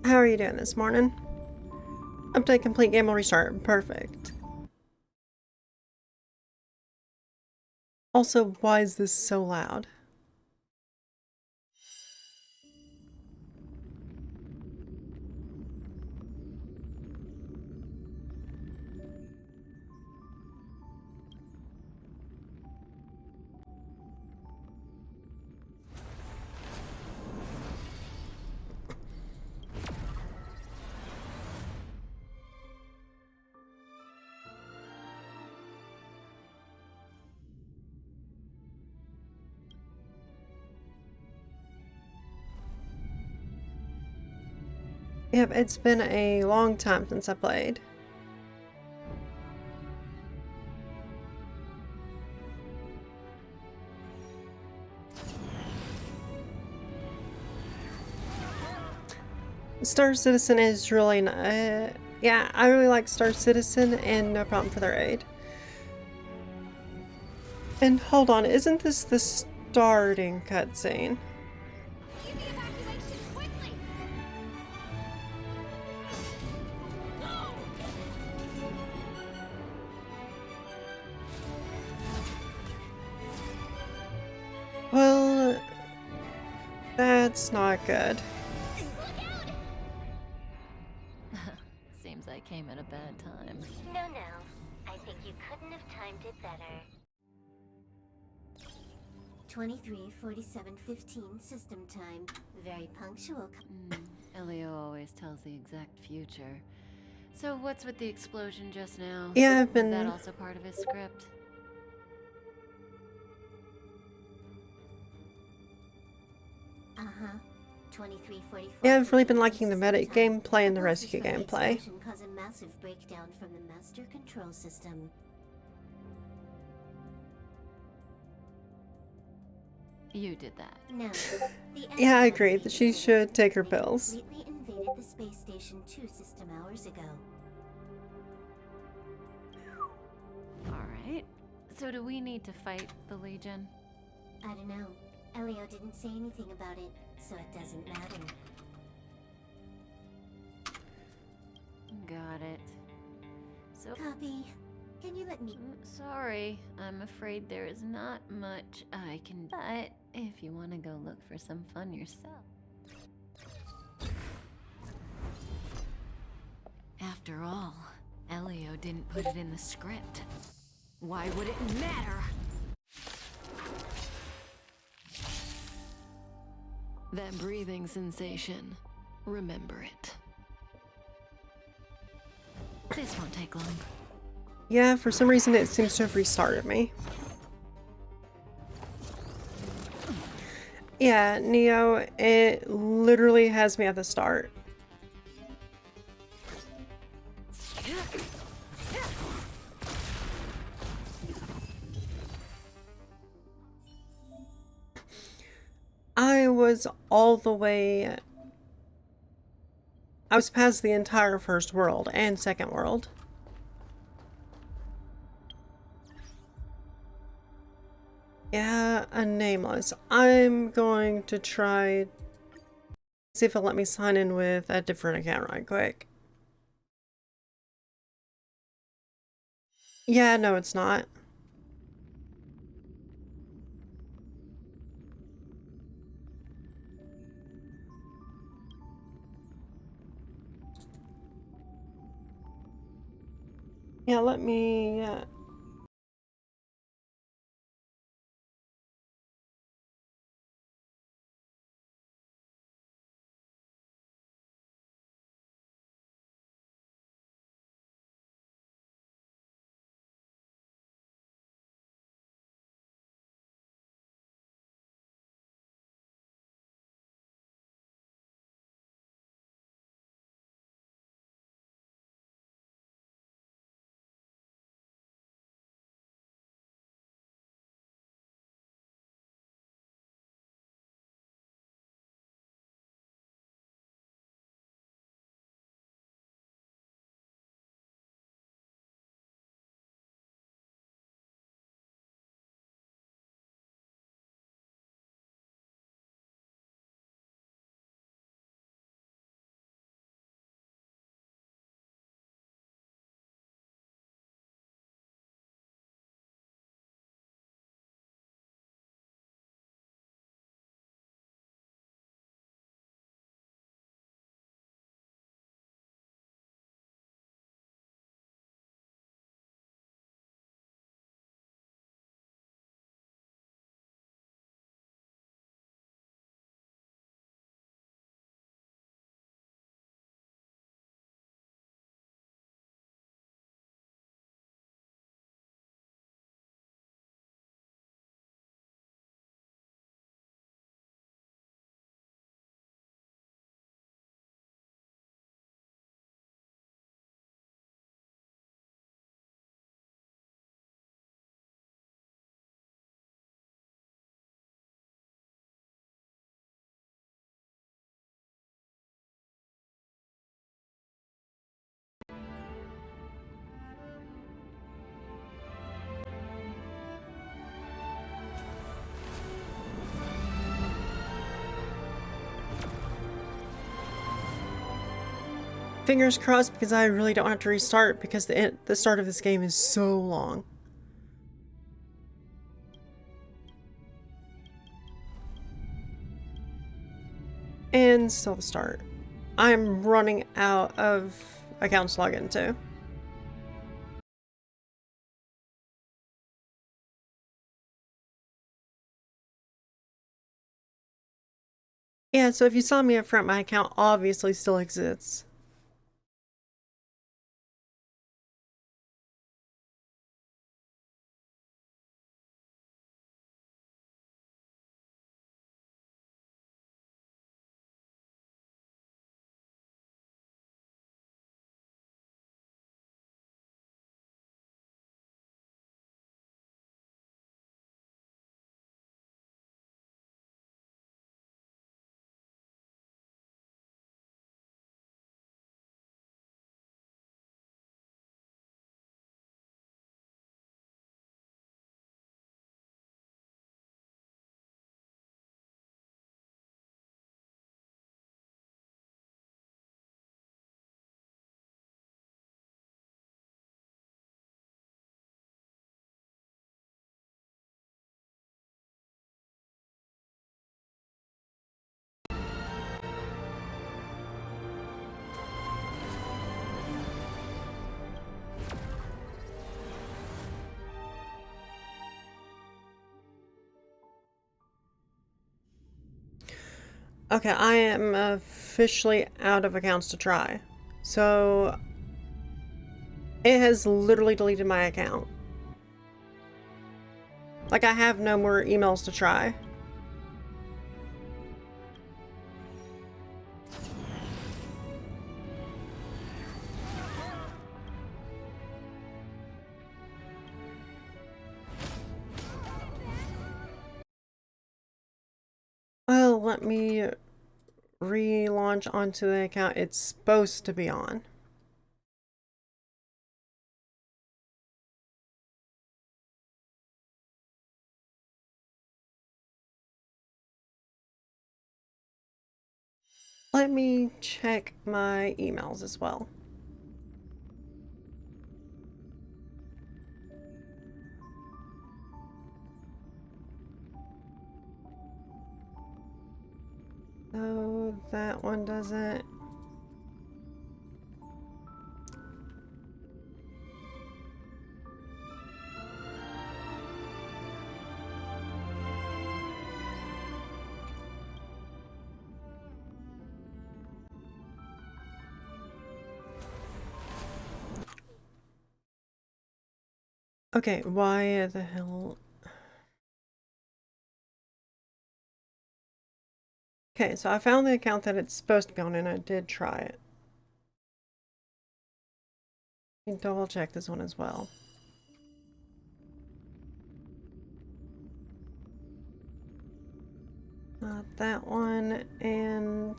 How are you doing this morning? Update complete, game will restart. Perfect. Also, why is this so loud? Yep, it's been a long time since I played. Star Citizen is really yeah, I really like Star Citizen and no problem for their aid. And hold on, isn't this the starting cutscene? Well, that's not good. Seems I came at a bad time. No, no. I think you couldn't have timed it better. 23:47:15 system time. Very punctual. Elio always tells the exact future. So what's with the explosion just now? Yeah, I've Is that been... also part of his script? Uh-huh. 23:44. Yeah, I've really been liking the medic gameplay and the rescue gameplay. Explosion caused a massive breakdown from the master control system. You did that. No. Yeah, I agree that she should take her pills. Completely invaded the space station 2 system hours ago. Alright. So do we need to fight the Legion? I don't know. Elio didn't say anything about it, so it doesn't matter. Got it. So... Copy. Can you let me... Sorry, I'm afraid there is not much I can... But if you want to go look for some fun yourself... After all, Elio didn't put it in the script. Why would it matter? That breathing sensation. Remember it. This won't take long. Yeah, for some reason it seems to have restarted me. Yeah, Neo, it literally has me at the start. I was all the way... I was past the entire first world and second world. Yeah, a nameless. I'm going to try... see if it'll let me sign in with a different account right quick. Yeah, no, it's not. Yeah, let me... fingers crossed because I really don't have to restart because the start of this game is so long. And still the start. I'm running out of accounts to log into. Yeah, so if you saw me up front, my account obviously still exists. Okay, I am officially out of accounts to try. So it has literally deleted my account. Like, I have no more emails to try. Well, let me relaunch onto the account it's supposed to be on. Let me check my emails as well. So that one doesn't. Okay, why the hell? Okay, so I found the account that it's supposed to be on and I did try it. Let me double check this one as well. Not that one, and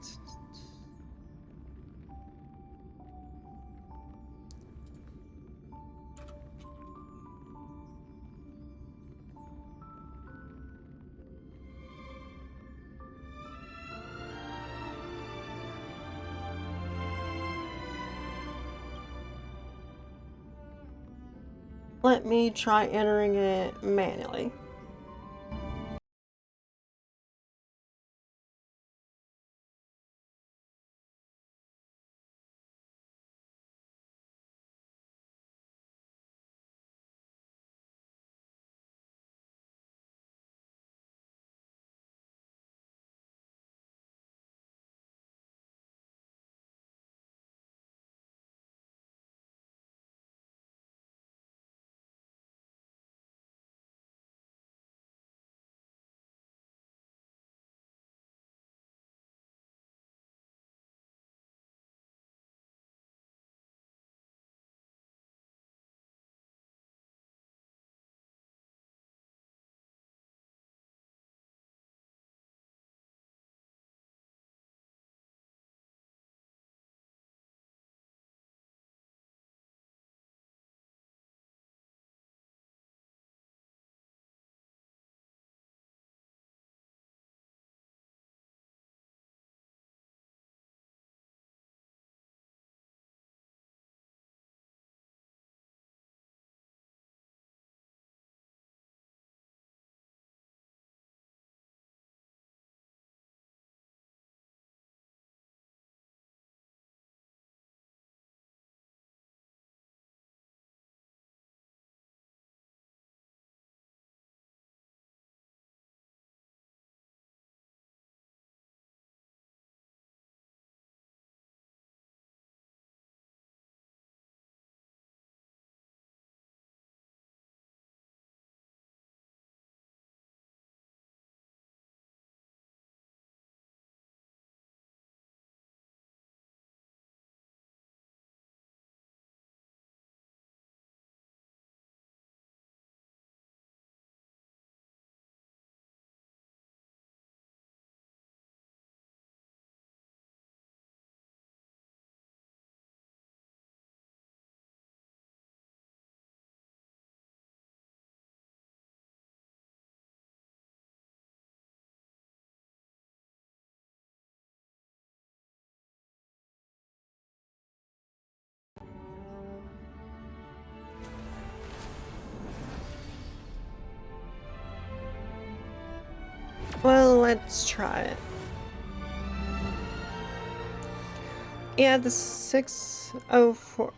let me try entering it manually. Well, let's try it. Yeah, the 604.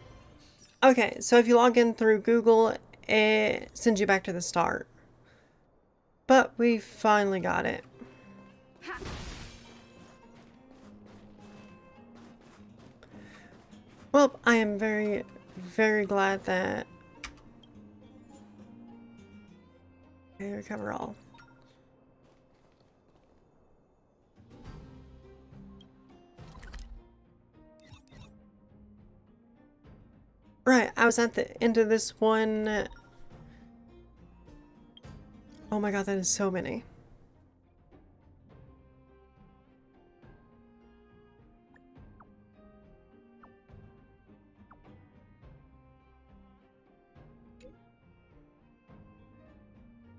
Okay, so if you log in through Google, it sends you back to the start. But we finally got it. Well, I am very, very glad that... Okay, recover all. Right, I was at the end of this one. Oh my god, that is so many.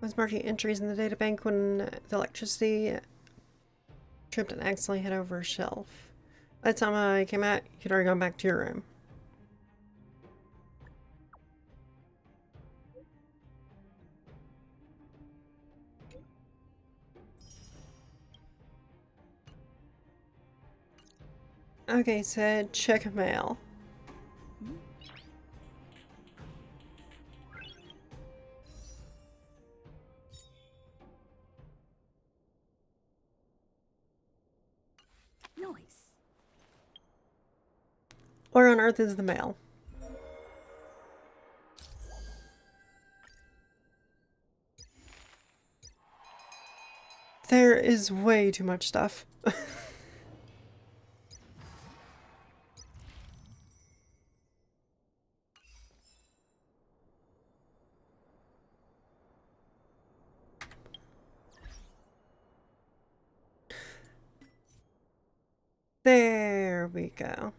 I was marking entries in the data bank when the electricity tripped and accidentally hit over a shelf. By the time I came out, you'd already gone back to your room. Okay, said check mail. Noise. Where on earth is the mail? There is way too much stuff. There we go.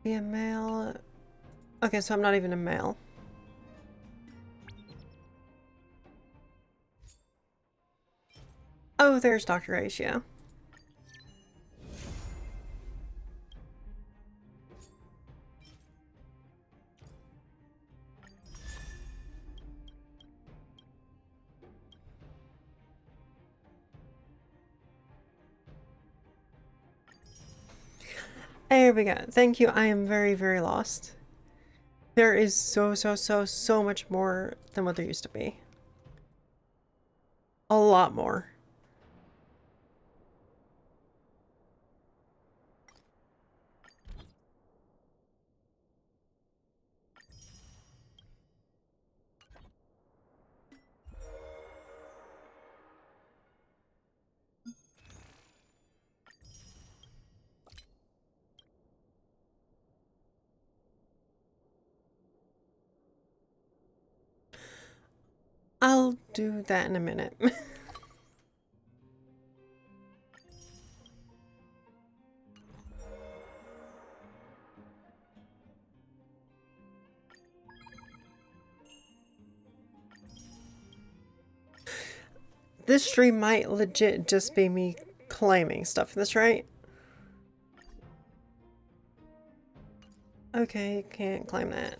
Be a male. Okay, so I'm not even a male. Oh, there's Dr. Ratio. There we go. Thank you. I am very, very lost. There is so much more than what there used to be. A lot more. I'll do that in a minute. This stream might legit just be me claiming stuff. Is this right? Okay, can't claim that.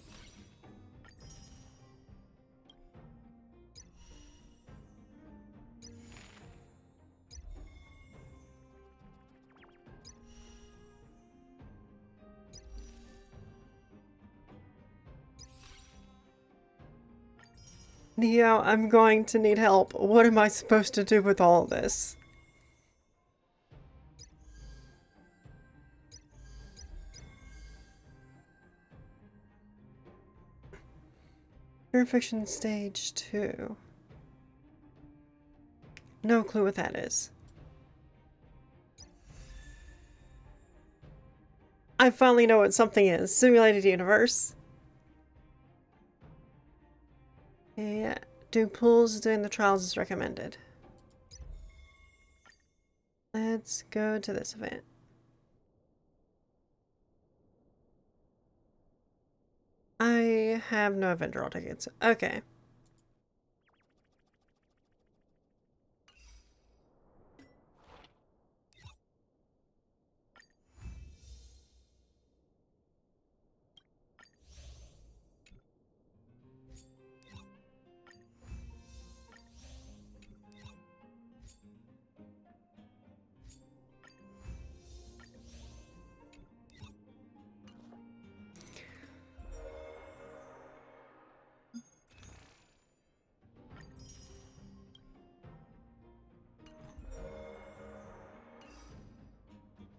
Neo, I'm going to need help. What am I supposed to do with all this? Purification stage 2. No clue what that is. I finally know what something is. Simulated universe. Yeah. Do pools during the trials is recommended. Let's go to this event. I have no event draw tickets. Okay.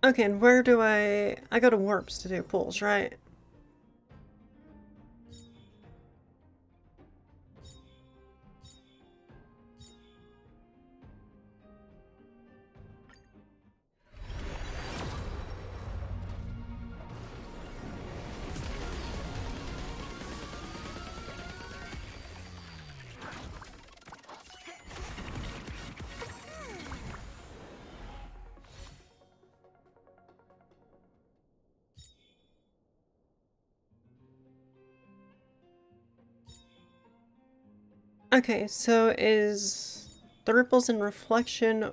Okay, and where do I go to warps to do pools, right? Okay, so is the ripples and reflection,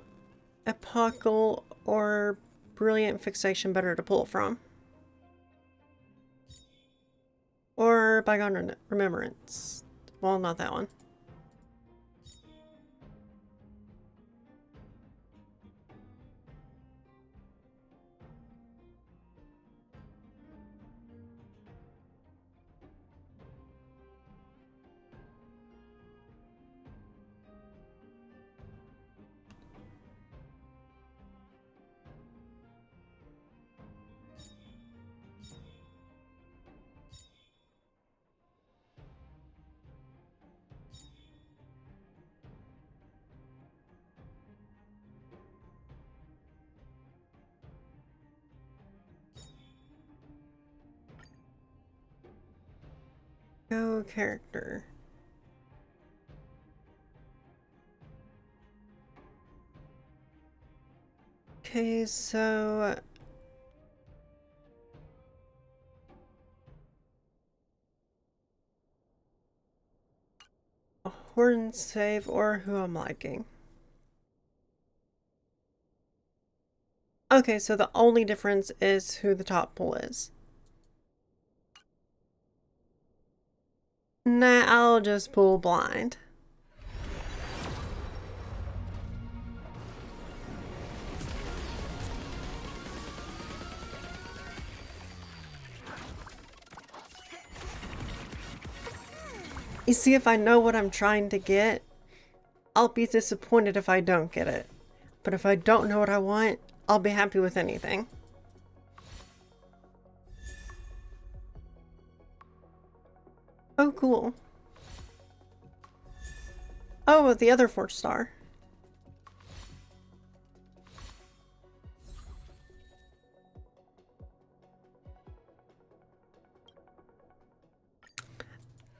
epochal, or brilliant fixation better to pull from? Or bygone remembrance? Well, not that one. Go character. Okay, so a horn save or who I'm liking. Okay, so the only difference is who the top pull is. Nah, I'll just pull blind. You see, if I know what I'm trying to get, I'll be disappointed if I don't get it. But if I don't know what I want, I'll be happy with anything. Oh, cool. Oh, the other 4-star.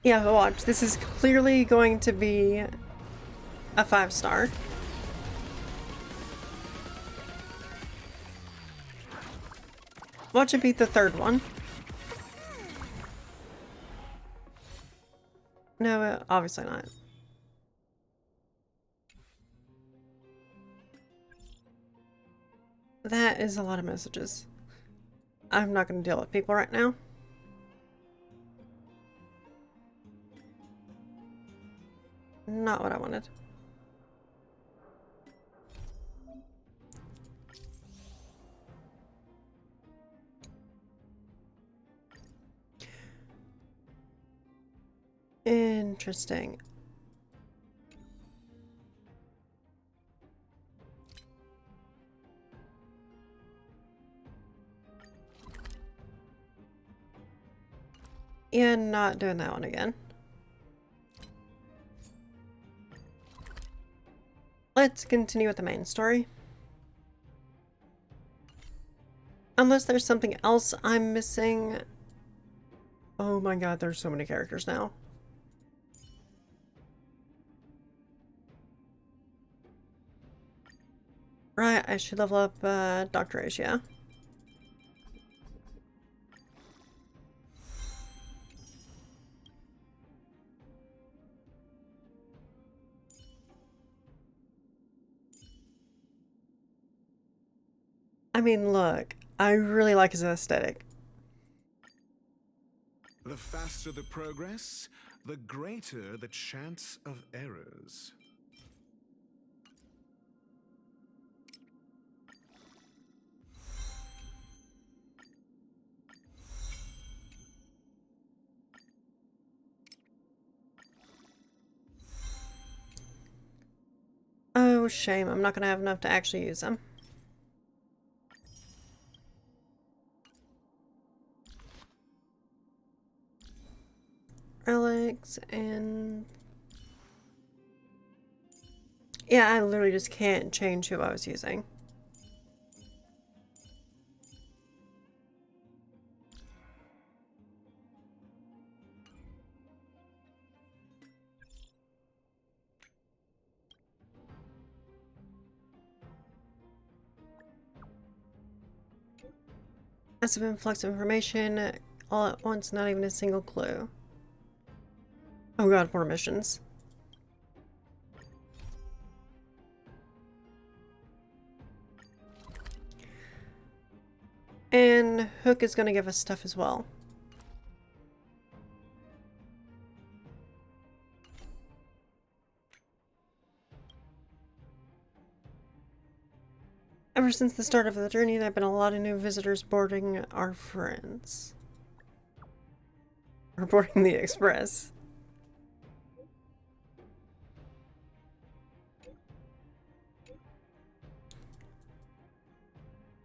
Yeah, watch. This is clearly going to be a 5-star. Watch it beat the third one. No, obviously not. That is a lot of messages. I'm not going to deal with people right now. Not what I wanted. Interesting. Yeah, not doing that one again. Let's continue with the main story. Unless there's something else I'm missing. Oh my god, there's so many characters now. Right, I should level up Dr. Asia. I mean, look, I really like his aesthetic. The faster the progress, the greater the chance of errors. Oh, shame. I'm not gonna have enough to actually use them. Relics and... Yeah, I literally just can't change who I was using. Massive influx of information all at once, not even a single clue. Oh god, more missions. And Hook is gonna give us stuff as well. Ever since the start of the journey, there have been a lot of new visitors boarding our friends. Or boarding the express.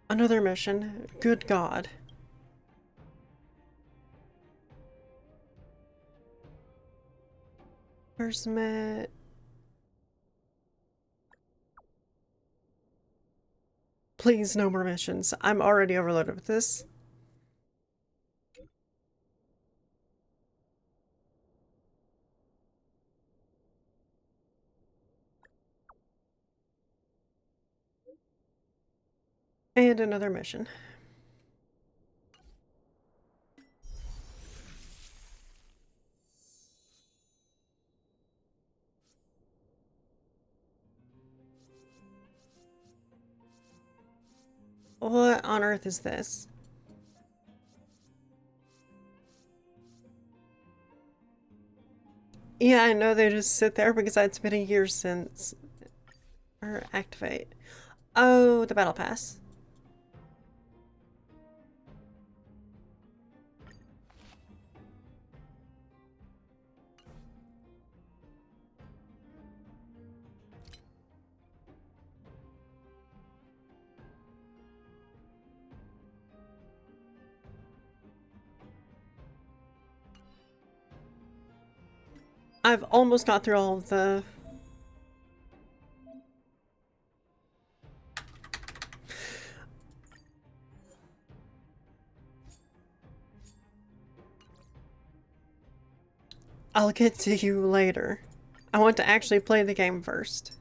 Another mission. Good God. First met... Please, no more missions. I'm already overloaded with this. And another mission. What on earth is this? Yeah, I know they just sit there because it's been a year since... Or activate. Oh, the battle pass. I've almost got through all of the... I'll get to you later. I want to actually play the game first.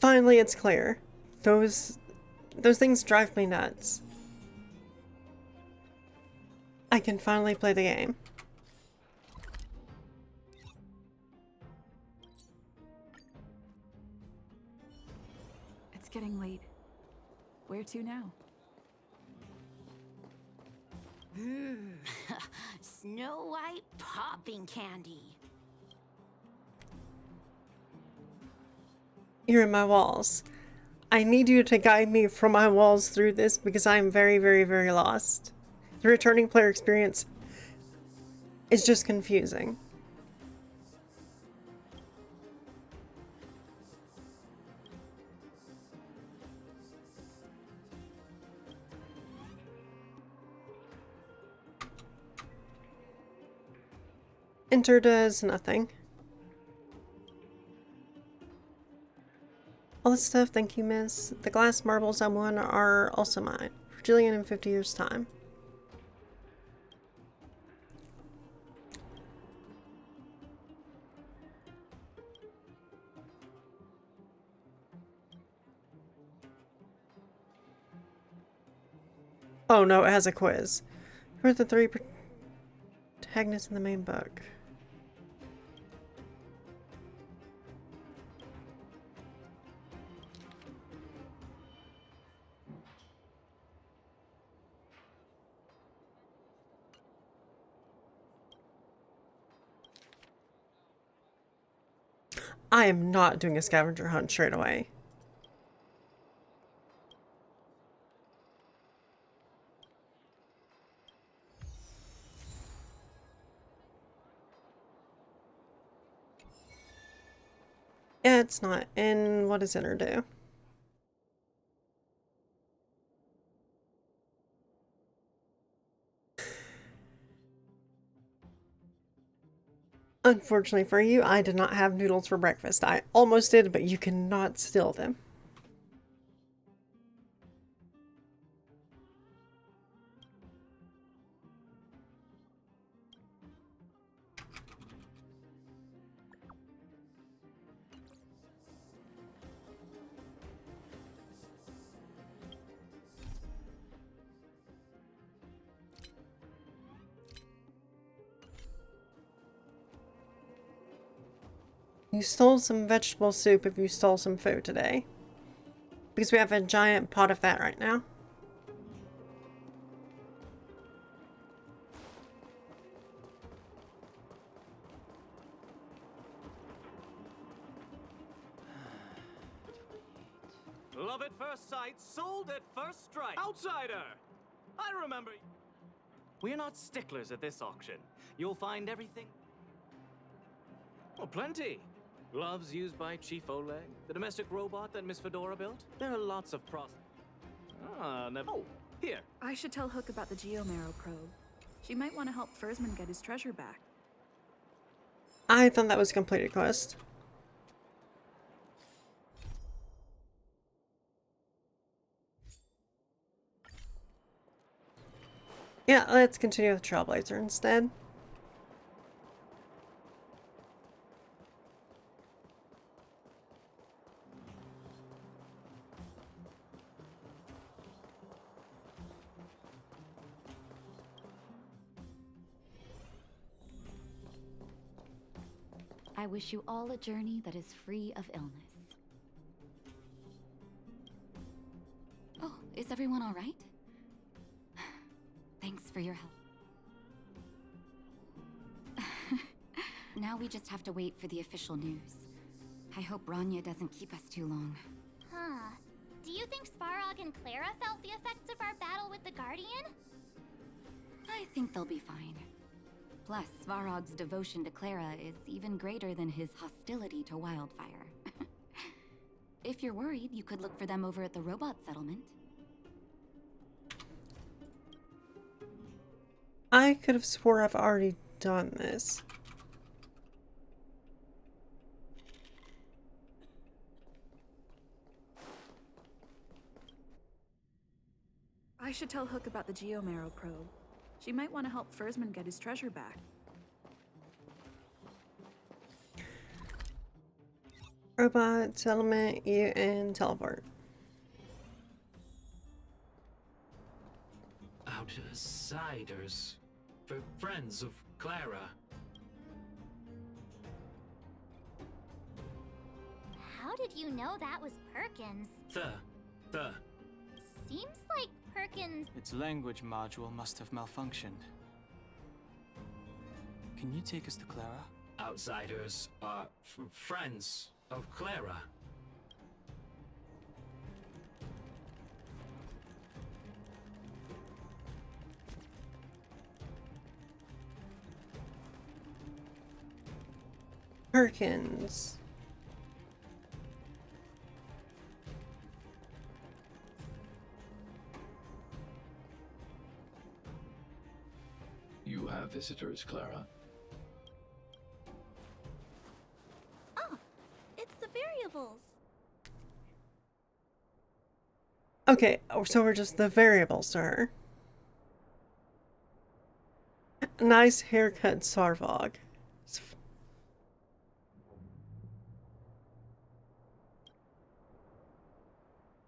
Finally, it's clear. Those things drive me nuts. I can finally play the game. It's getting late. Where to now? Snow White popping candy. You're in my walls. I need you to guide me from my walls through this because I am very, very, very lost. The returning player experience is just confusing. Enter does nothing. All this stuff, thank you, miss. The glass marbles I won are also mine. For Jillian in 50 years' time. Oh no, it has a quiz. Who are the three protagonists in the main book? I am not doing a scavenger hunt straight away. Yeah, it's not. And what does enter do? Unfortunately for you, I did not have noodles for breakfast. I almost did, but you cannot steal them. You stole some vegetable soup if you stole some food today. Because we have a giant pot of that right now. Love at first sight, sold at first strike. Outsider! I remember. We're not sticklers at this auction. You'll find everything. Oh, plenty. Gloves used by Chief Oleg, the domestic robot that Miss Fedora built. There are lots of never. Oh, here. I should tell Hook about the Geomarrow probe. She might want to help Fursman get his treasure back. I thought that was a completed quest. Yeah, let's continue with Trailblazer instead. I wish you all a journey that is free of illness. Oh, is everyone all right? Thanks for your help. Now we just have to wait for the official news. I hope Rania doesn't keep us too long. Huh. Do you think Svarog and Clara felt the effects of our battle with the Guardian? I think they'll be fine. Plus, Svarog's devotion to Clara is even greater than his hostility to Wildfire. If you're worried, you could look for them over at the robot settlement. I could have swore I've already done this. I should tell Hook about the Geomarrow probe. She might want to help Fursman get his treasure back. Robot, settlement, you, and teleport. Outsiders. For friends of Clara. How did you know that was Perkins? The. Seems like Perkins. Its language module must have malfunctioned. Can you take us to Clara? Outsiders are friends of Clara. Perkins. You have visitors, Clara. Oh, it's the variables. Okay, so we're just the variables to her. Nice haircut, Sarvog.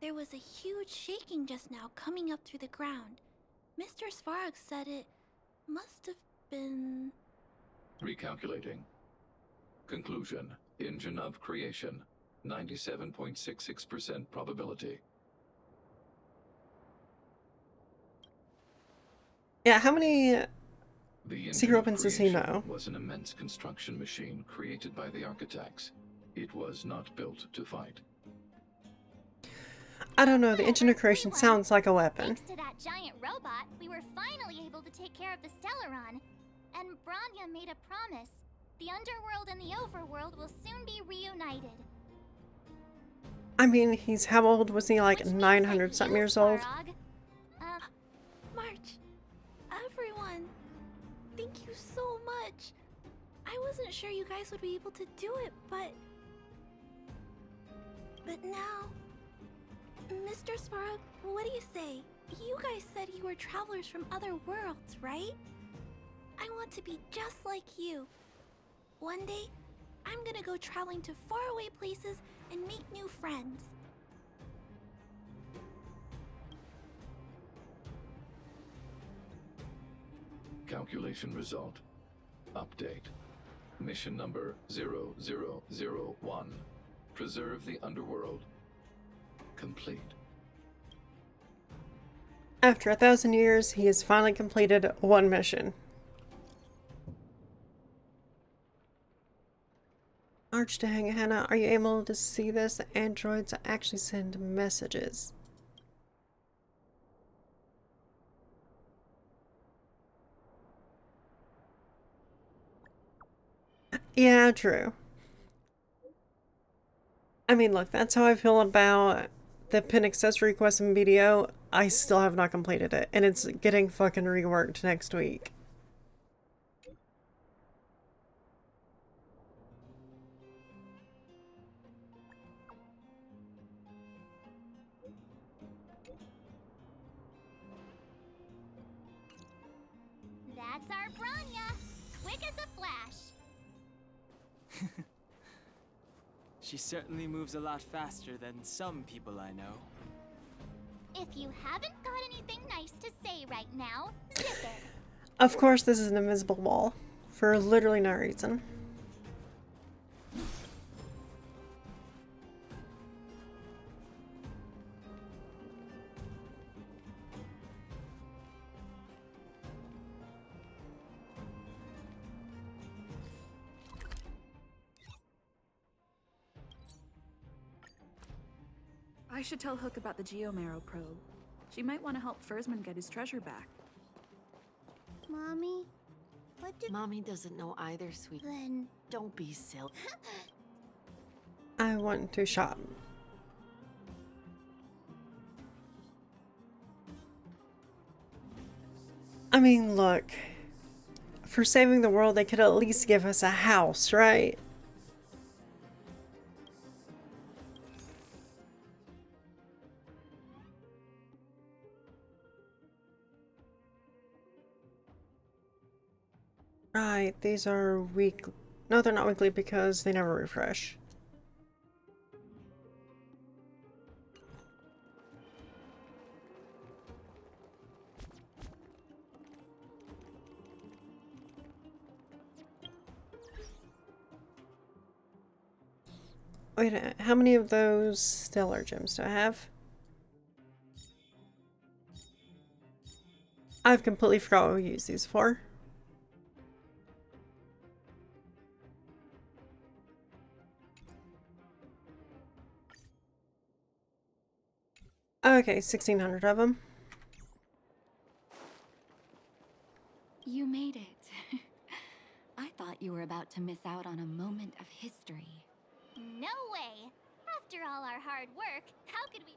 There was a huge shaking just now coming up through the ground. Mr. Svarog said it must have been... Recalculating. Conclusion. Engine of creation. 97.66% probability. Yeah, how many The engine secret of weapons does he creation know? was an immense construction machine created by the architects. It was not built to fight. I don't know, the engine of creation sounds like a weapon. Thanks to that giant robot, we were finally able to take care of the Stellaron. And Branya made a promise. The underworld and the overworld will soon be reunited. I mean, he's, how old was he? Like Which means 900 that something you, years old? Svarog, March, everyone, thank you so much. I wasn't sure you guys would be able to do it, but now, Mr. Svarog, what do you say? You guys said you were travelers from other worlds, right? I want to be just like you. One day, I'm gonna go traveling to faraway places and make new friends. Calculation result. Update. Mission number 0001. Preserve the underworld. Complete. After 1,000 years, he has finally completed one mission. Archdang, Hannah, are you able to see this? The androids actually send messages. Yeah, true. I mean, look, that's how I feel about the pin accessory quest in video. I still have not completed it, and it's getting fucking reworked next week. That's our Branya, quick as a flash. She certainly moves a lot faster than some people I know. If you haven't got anything nice to say right now, zip it. Of course, this is an invisible wall. For literally no reason. I should tell Hook about the Geomarrow probe. She might want to help Fursman get his treasure back. Mommy, what did... Mommy doesn't know either, sweet. Then... Don't be silly. I want to shop. I mean, look. For saving the world, they could at least give us a house, right? Right, these are weekly. No, they're not weekly because they never refresh. Wait, how many of those stellar gems do I have? I've completely forgot what we use these for. Okay, 1,600 of them. You made it. I thought you were about to miss out on a moment of history. No way! After all our hard work, how could we?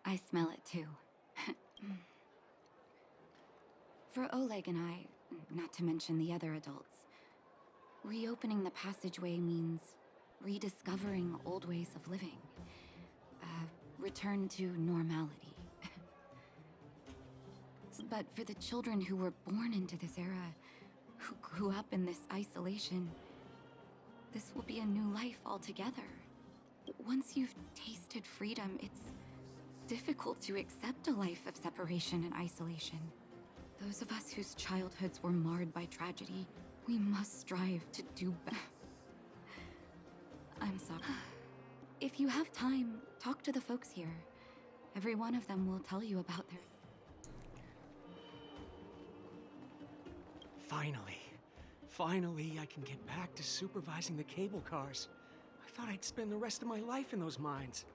I smell it too. For Oleg and I, not to mention the other adults, reopening the passageway means rediscovering old ways of living. Return to normality. But for the children who were born into this era, who grew up in this isolation, this will be a new life altogether. Once you've tasted freedom, it's difficult to accept a life of separation and isolation. Those of us whose childhoods were marred by tragedy, we must strive to do better. I'm sorry. If you have time, talk to the folks here. Every one of them will tell you about their... Finally, I can get back to supervising the cable cars. I thought I'd spend the rest of my life in those mines.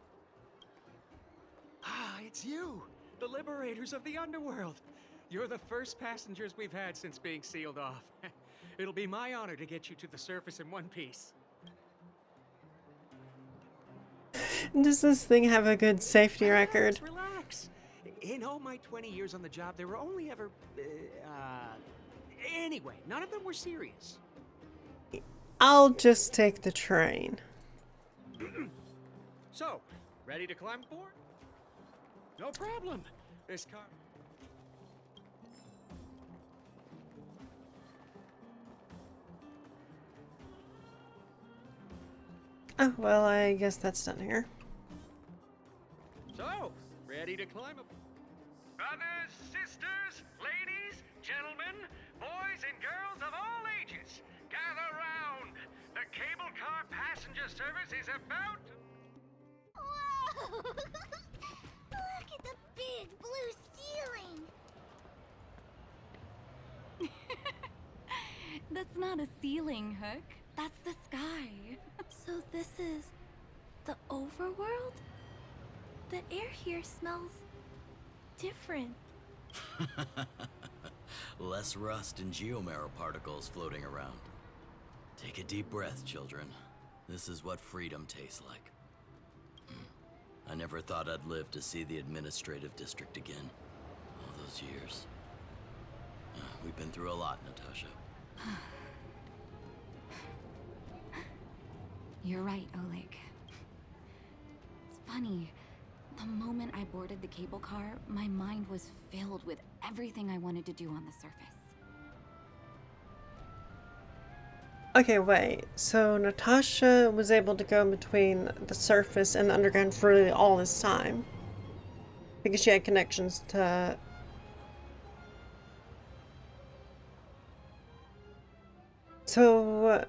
Ah, it's you, the liberators of the underworld. You're the first passengers we've had since being sealed off. It'll be my honor to get you to the surface in one piece. Does this thing have a good safety record? Relax. In all my 20 years on the job, there were only ever, anyway, none of them were serious. I'll just take the train. So, ready to climb aboard? No problem. This car... Oh, well, I guess that's done here. So, ready to climb aboard? Brothers, sisters, ladies, gentlemen, boys and girls of all ages, gather round. The cable car passenger service is about to... Whoa! Look at the big blue ceiling! That's not a ceiling, Hook. That's the sky. So this is the overworld? The air here smells different. Less rust and geomarrow particles floating around. Take a deep breath, children. This is what freedom tastes like. I never thought I'd live to see the administrative district again. All those years. We've been through a lot, Natasha. You're right, Oleg. It's funny. The moment I boarded the cable car, my mind was filled with everything I wanted to do on the surface. Okay, wait. So Natasha was able to go in between the surface and the underground for really all this time. Because she had connections to... So,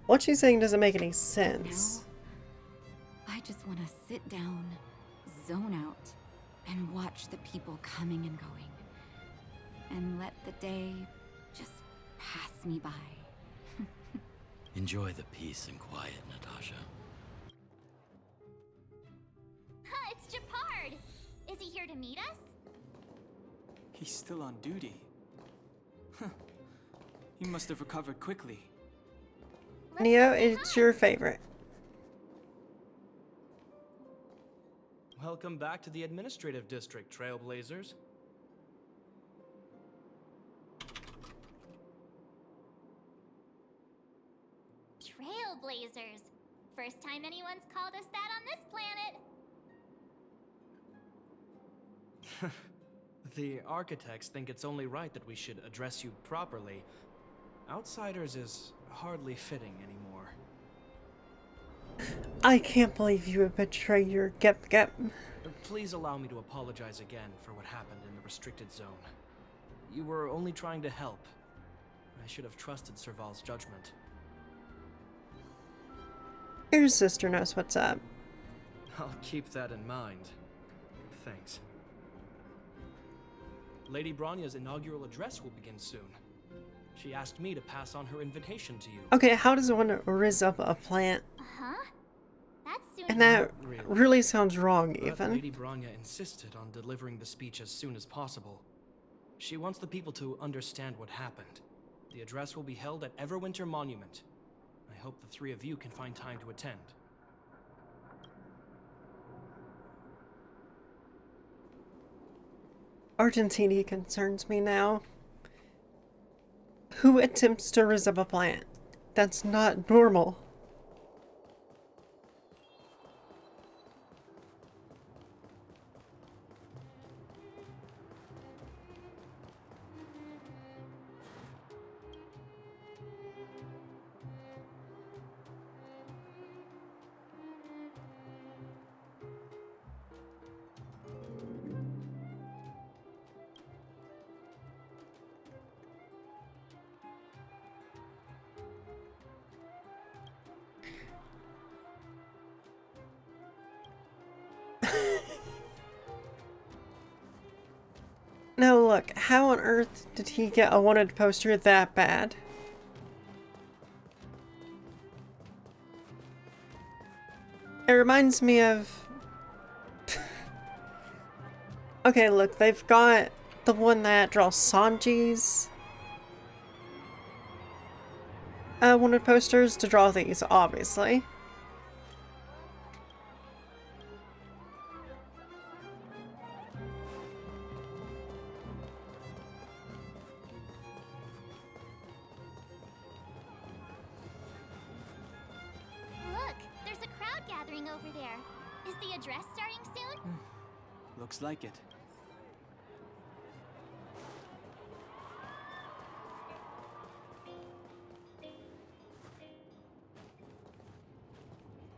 what she's saying doesn't make any sense. Now, I just want to sit down, zone out, and watch the people coming and going. And let the day just pass me by. Enjoy the peace and quiet, Natasha. It's Japard! Is he here to meet us? He's still on duty. Huh. He must have recovered quickly. Neo, it's your favorite. Welcome back to the administrative district, Trailblazers. Trailblazers. First time anyone's called us that on this planet. The architects think it's only right that we should address you properly. Outsiders is hardly fitting anymore. I can't believe you would betray your Gep. Please allow me to apologize again for what happened in the restricted zone. You were only trying to help. I should have trusted Serval's judgment. Your sister knows what's up. I'll keep that in mind. Thanks. Lady Bronya's inaugural address will begin soon. She asked me to pass on her invitation to you. Okay, how does one raise up a plant? Huh? That's soon. And that Not really sounds wrong, But even. Lady Bronya insisted on delivering the speech as soon as possible. She wants the people to understand what happened. The address will be held at Everwinter Monument. I hope the three of you can find time to attend. Argentina concerns me now. Who attempts to raise up a plant? That's not normal. Now look, how on earth did he get a wanted poster that bad? It reminds me of... Okay, look, they've got the one that draws Sanji's wanted posters to draw these, obviously. Look, there's a crowd gathering over there. Is the address starting soon? Looks like it.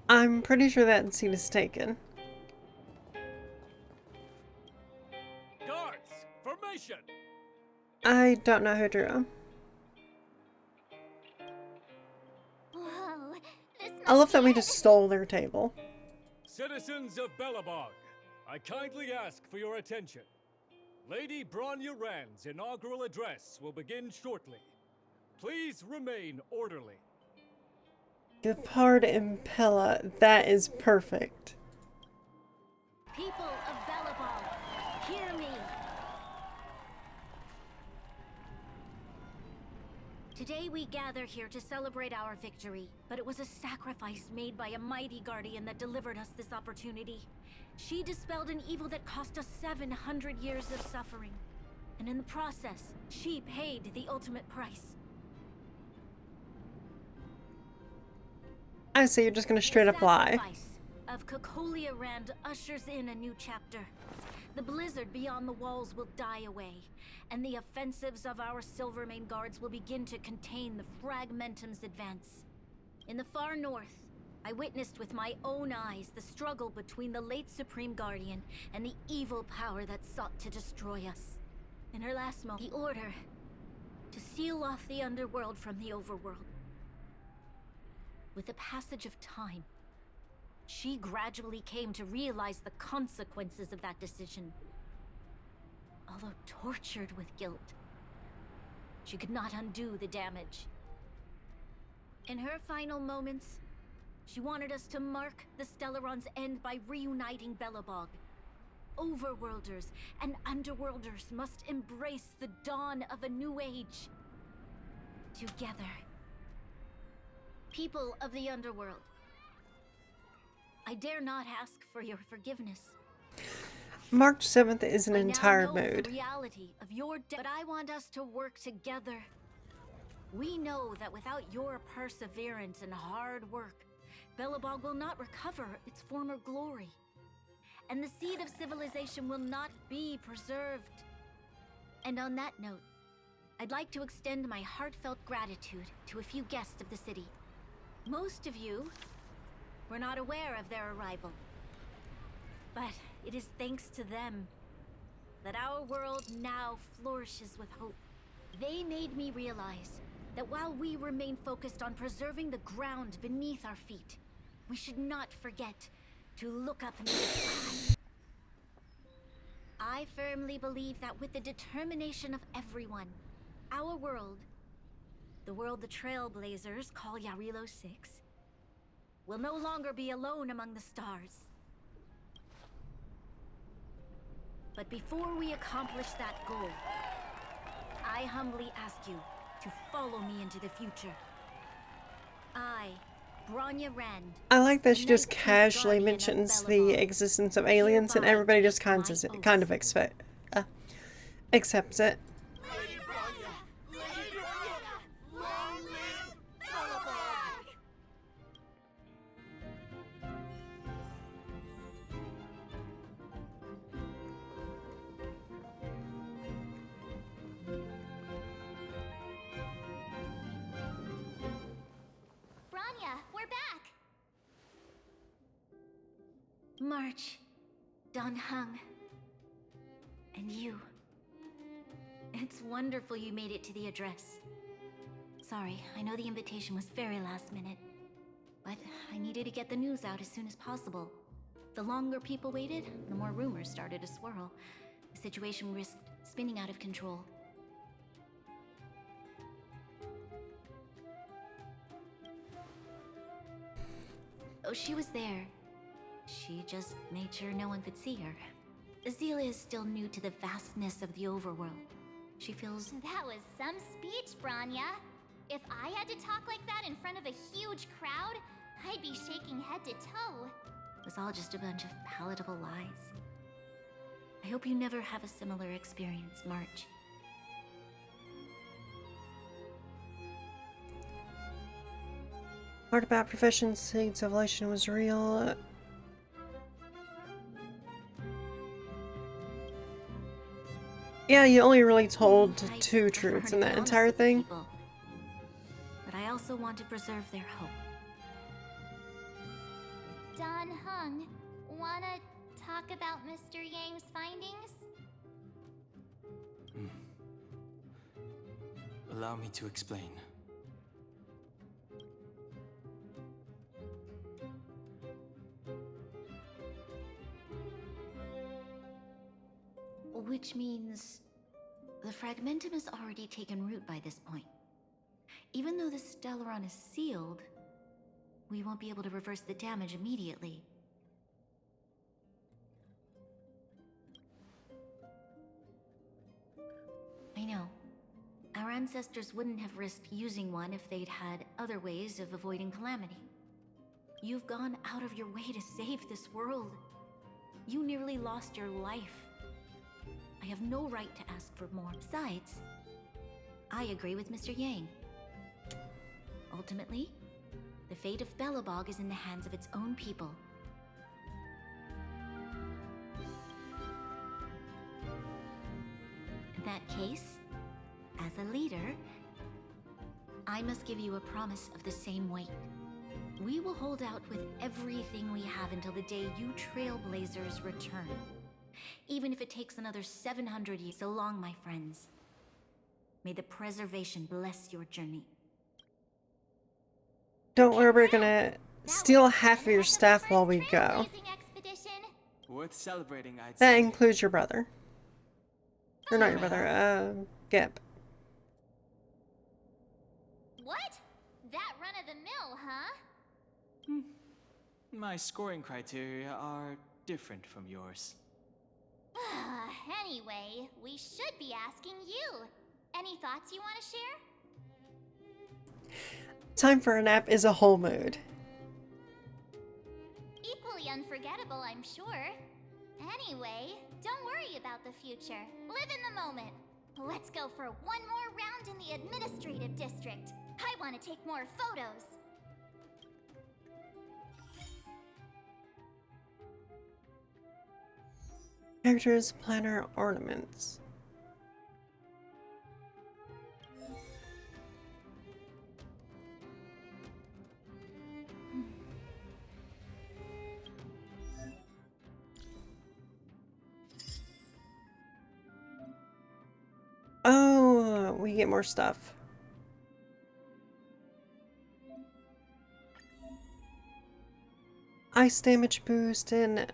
I'm pretty sure that seat is taken. Guards, formation! I don't know who drew him. Whoa, this I love that we must be just stole their table. Citizens of Belobog, I kindly ask for your attention. Lady Bronya Rand's inaugural address will begin shortly. Please remain orderly. Gepard Impella, that is perfect. People of Belobog, hear me. Today we gather here to celebrate our victory, but it was a sacrifice made by a mighty guardian that delivered us this opportunity. She dispelled an evil that cost us 700 years of suffering. And in the process, she paid the ultimate price. I see, you're just gonna straight up lie. The sacrifice of Cocolia Rand ushers in a new chapter. The blizzard beyond the walls will die away, and the offensives of our Silvermane guards will begin to contain the Fragmentum's advance. In the far north, I witnessed with my own eyes the struggle between the late Supreme Guardian and the evil power that sought to destroy us. In her last moment, the order to seal off the underworld from the overworld. With the passage of time, she gradually came to realize the consequences of that decision. Although tortured with guilt, she could not undo the damage. In her final moments, she wanted us to mark the Stellaron's end by reuniting Belobog. Overworlders and Underworlders must embrace the dawn of a new age. Together. People of the Underworld, I dare not ask for your forgiveness. March 7th is an I entire now know mood. the reality of your but I want us to work together. We know that without your perseverance and hard work, Belobog will not recover its former glory. And the seed of civilization will not be preserved. And on that note, I'd like to extend my heartfelt gratitude to a few guests of the city. Most of you were not aware of their arrival. But it is thanks to them that our world now flourishes with hope. They made me realize that while we remain focused on preserving the ground beneath our feet, we should not forget to look up into the sky. I firmly believe that with the determination of everyone, our world, the world the Trailblazers call Yarilo 6, will no longer be alone among the stars. But before we accomplish that goal, I humbly ask you to follow me into the future. I, Bronya Rand, I like that she the just Night King casually Guardian of mentions the Belobog, existence of aliens and everybody just my kind of accepts it. Bronya, we're back! March, Don Hung, and you. It's wonderful you made it to the address. Sorry, I know the invitation was very last minute, but I needed to get the news out as soon as possible. The longer people waited, the more rumors started to swirl. The situation risked spinning out of control. Oh, she was there. She just made sure no one could see her. Azila is still new to the vastness of the overworld. She feels... That was some speech, Bronya. If I had to talk like that in front of a huge crowd, I'd be shaking head to toe. It was all just a bunch of palatable lies. I hope you never have a similar experience, March. Part about profession saying civilization was real. Yeah, you only really told two truths in that entire thing. But I also want to preserve their hope. Don Hung, wanna talk about Mr. Yang's findings? Allow me to explain. Which means the fragmentum has already taken root by this point. Even though the Stellaron is sealed, we won't be able to reverse the damage immediately. I know. Our ancestors wouldn't have risked using one if they'd had other ways of avoiding calamity. You've gone out of your way to save this world. You nearly lost your life. I have no right to ask for more. Besides, I agree with Mr. Yang. Ultimately, the fate of Belobog is in the hands of its own people. In that case, as a leader, I must give you a promise of the same weight. We will hold out with everything we have until the day you Trailblazers return. Even if it takes another 700 years. So long, my friends. May the preservation bless your journey. Don't worry, we're gonna steal half of your stuff while we go. Worth celebrating, I'd That say. includes your brother. Or not your brother, Gip. What? That run-of-the-mill, huh? My scoring criteria are different from yours. Anyway, we should be asking you. Any thoughts you want to share? Time for a nap is a whole mood. Equally unforgettable, I'm sure. Anyway, don't worry about the future. Live in the moment. Let's go for one more round in the administrative district. I want to take more photos. Characters, planner, ornaments. Oh, we get more stuff. Ice damage boost and...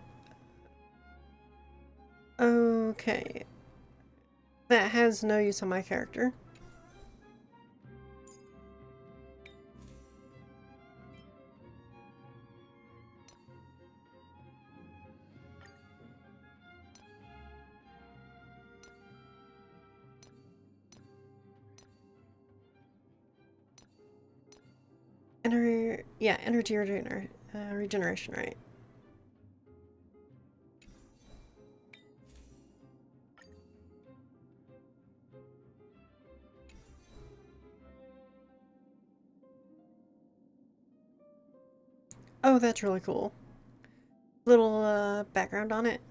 Okay. Okay. That has no use on my character. Energy regeneration, right? Oh, that's really cool. Little background on it.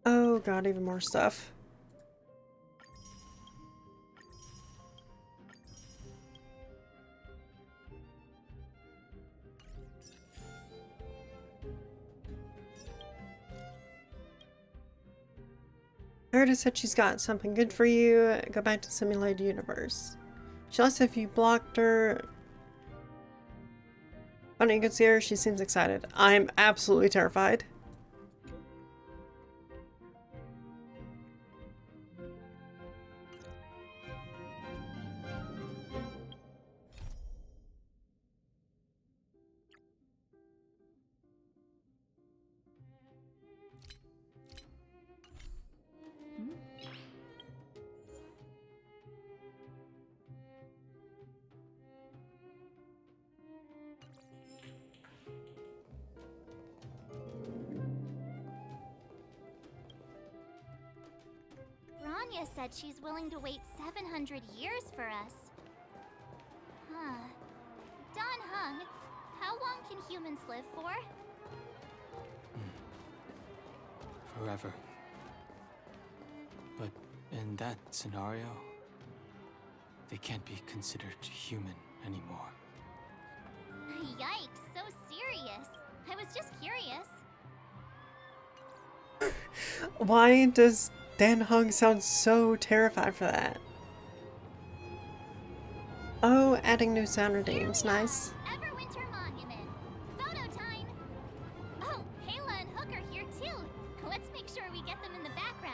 Oh god, even more stuff. Meredith said she's got something good for you. Go back to the simulated universe. She asked if you blocked her. Funny, you can see her. She seems excited. I'm absolutely terrified. Rania said she's willing to wait 700 years for us. Huh. Don Hung, how long can humans live for? Forever. But in that scenario, they can't be considered human anymore. Yikes, so serious. I was just curious. Why does Dan Hung sound so terrified for that? Oh, adding new sound redeems. Nice. Everwinter Monument. Photo time! Oh, Kayla and Hook are here too. Let's make sure we get them in the background.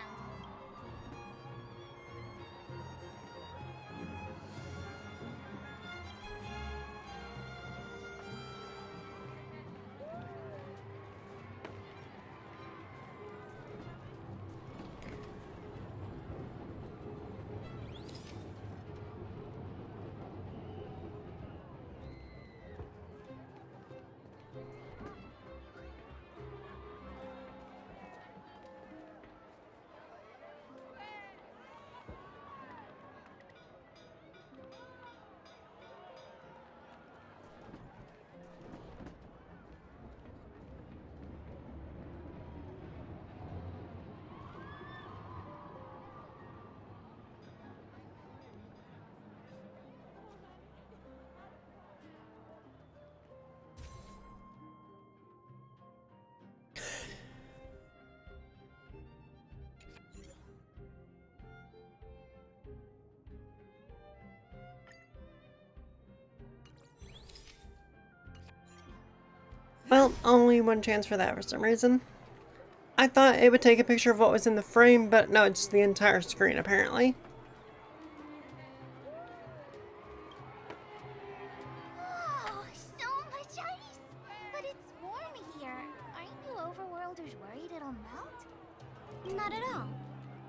Well, only one chance for that for some reason. I thought it would take a picture of what was in the frame, but no, it's the entire screen apparently. Oh, so much ice! But it's warm here. Aren't you overworlders worried it'll melt? Not at all.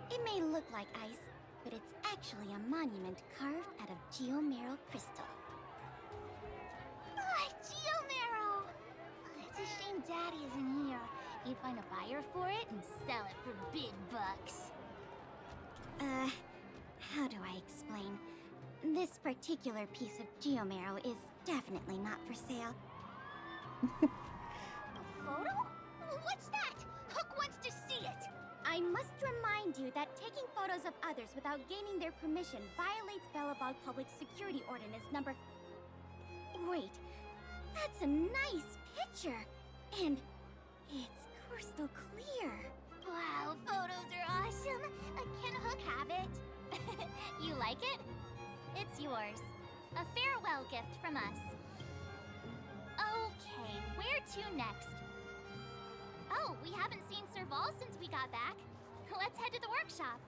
It may look like ice, but it's actually a monument carved out of geomeral crystal. Geomarrow! It's a shame Daddy isn't here. He'd find a buyer for it and sell it for big bucks. How do I explain? This particular piece of geomarrow is definitely not for sale. A photo? What's that? Hook wants to see it! I must remind you that taking photos of others without gaining their permission violates Belobog Public Security Ordinance number... Wait, that's a nice picture! And it's crystal clear. Wow, photos are awesome. Can Hook have it? You like it? It's yours. A farewell gift from us. Okay, where to next? Oh, we haven't seen Serval since we got back. Let's head to the workshop.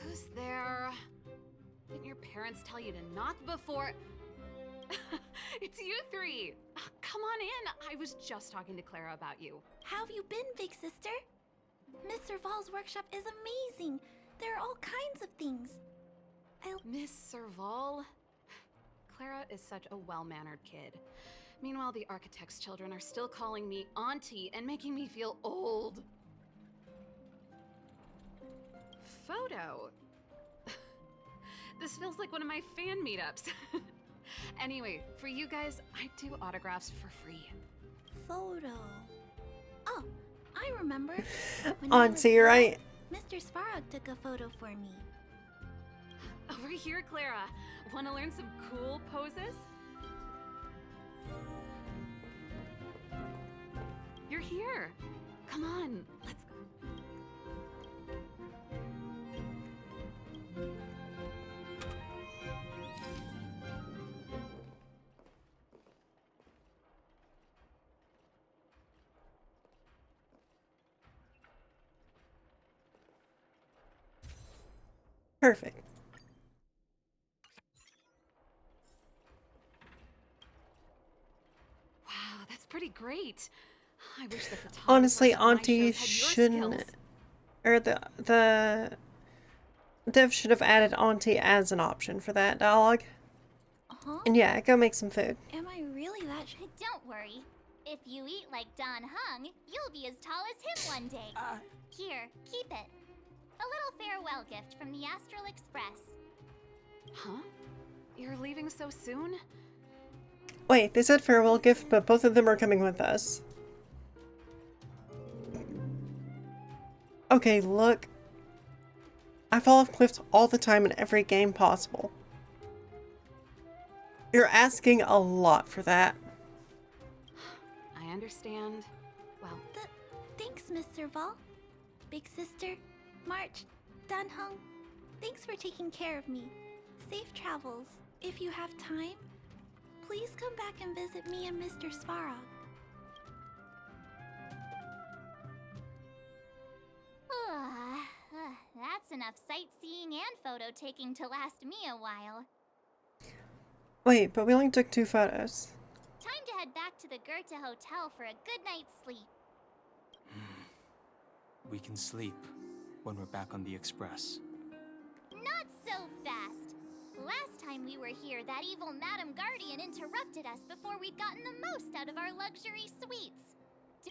Who's there? Didn't your parents tell you to knock before? It's you three! Come on in! I was just talking to Clara about you. How have you been, big sister? Miss Serval's workshop is amazing. There are all kinds of things. Miss Serval? Clara is such a well-mannered kid. Meanwhile, the architect's children are still calling me auntie and making me feel old. Photo? This feels like one of my fan meetups. Anyway, for you guys, I do autographs for free. Photo. Oh, I remember. Auntie, right? Mr. Svarog took a photo for me. Over here, Clara. Want to learn some cool poses? You're here. Come on, let's go. Perfect. Wow, that's pretty great. I wish the photographers Honestly, at my Auntie shows had your shouldn't, skills. or the dev should have added Auntie as an option for that dialogue. Uh-huh. And yeah, go make some food. Am I really that Don't worry. If you eat like Don Hung, you'll be as tall as him one day. Here, keep it. A little farewell gift from the Astral Express. Huh? You're leaving so soon? Wait, they said farewell gift, but both of them are coming with us. Okay, look. I fall off cliffs all the time in every game possible. You're asking a lot for that. I understand. Well, Thanks, Miss Serval. Big sister, March, Dunhung. Thanks for taking care of me. Safe travels. If you have time, please come back and visit me and Mr. Svarog. That's enough sightseeing and photo taking to last me a while. Wait, but we only took 2 photos. Time to head back to the Goethe Hotel for a good night's sleep. We can sleep when we're back on the Express. Not so fast. Last time we were here, that evil Madam Guardian interrupted us before we'd gotten the most out of our luxury suites.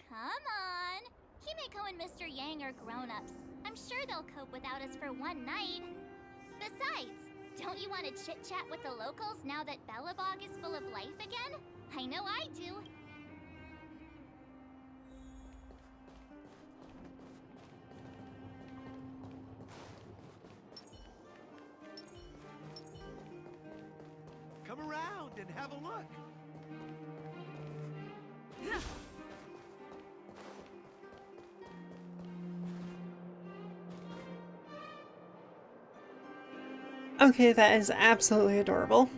Come on. Himeko and Mr. Yang are grown-ups. I'm sure they'll cope without us for one night. Besides, don't you want to chit-chat with the locals now that Belobog is full of life again? I know I do. Come around and have a look. Okay, that is absolutely adorable.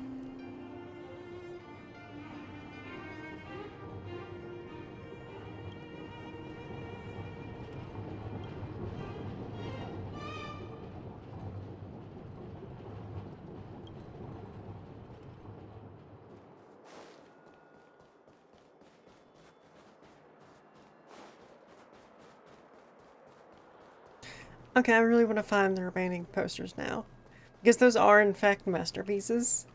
Okay, I really want to find the remaining posters now. Because those are, in fact, masterpieces.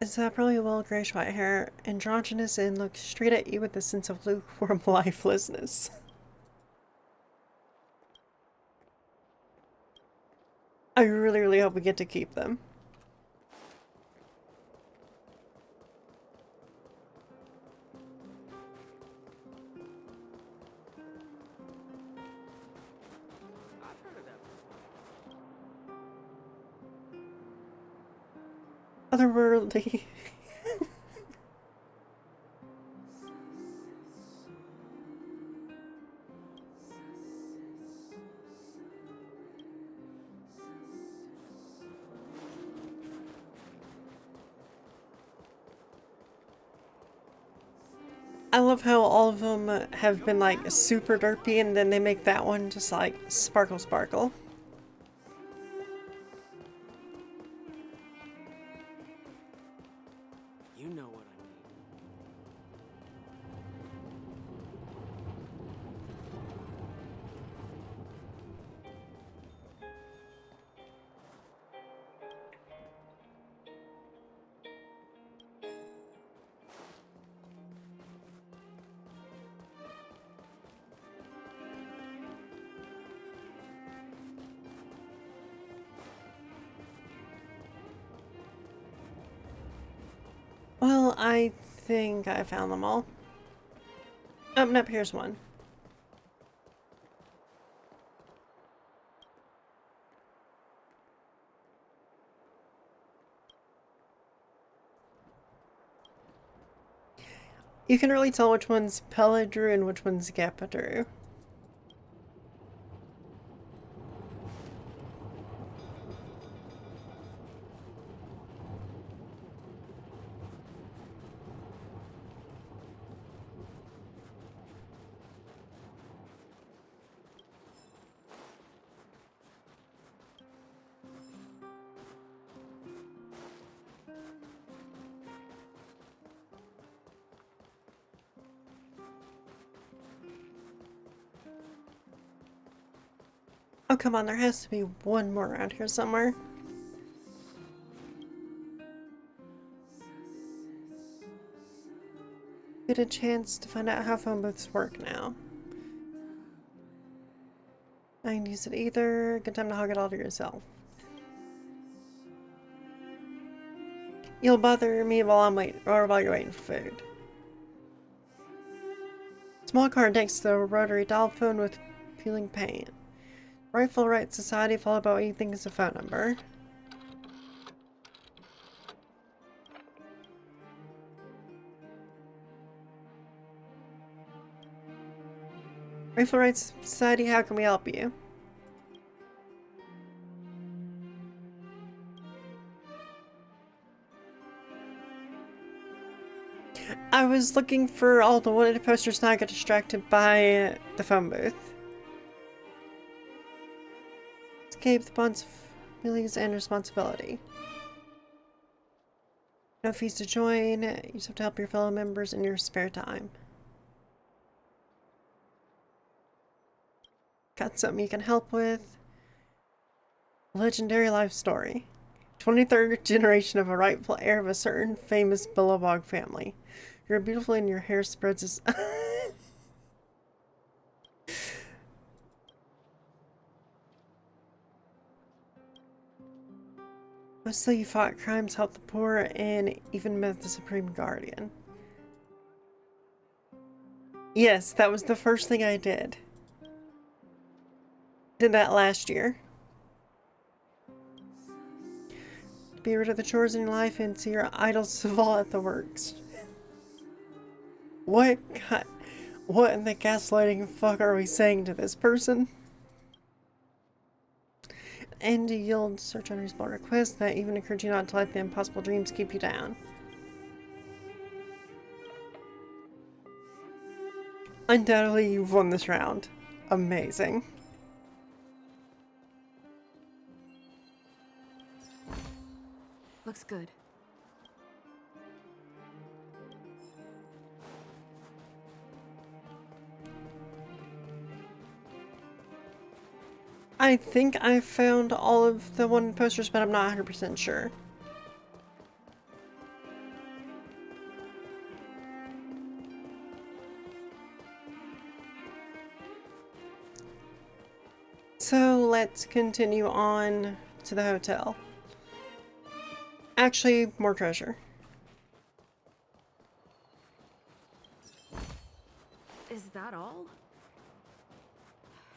It's probably well grayish white hair, androgynous, and looks straight at you with a sense of lukewarm lifelessness. I really, really hope we get to keep them. otherworldly. I love how all of them have been like super derpy and then they make that one just like sparkle sparkle. You know what I mean. Well, I think I found them all. Oh, nope, here's one. You can really tell which one's Pella drew and which one's Gappa drew. Oh, come on, there has to be one more around here somewhere. Get a chance to find out how phone booths work now. I can use it either. Good time to hog it all to yourself. You'll bother me while I'm waiting, or while you're waiting for food. Small card next to the rotary dial phone with peeling paint. Rifle Right Society followed by what you think is a phone number. Rifle Right Society, how can we help you? I was looking for all the wanted posters and I got distracted by the phone booth. Escape the responsibilities and responsibility. No fees to join. You just have to help your fellow members in your spare time. Got something you can help with? Legendary life story. 23rd generation of a rightful heir of a certain famous Billabong family. You're beautiful and your hair spreads as... Mostly you fought crimes, helped the poor, and even met the Supreme Guardian. Yes, that was the first thing I did. Did that last year. Be rid of the chores in your life and see your idols fall at the works. What in the gaslighting fuck are we saying to this person? And to yield search unreasonable requests that even encourage you not to let the impossible dreams keep you down. Undoubtedly, you've won this round. Amazing. Looks good. I think I found all of the wanted posters, but I'm not 100% sure. So let's continue on to the hotel. Actually, more treasure. Is that all?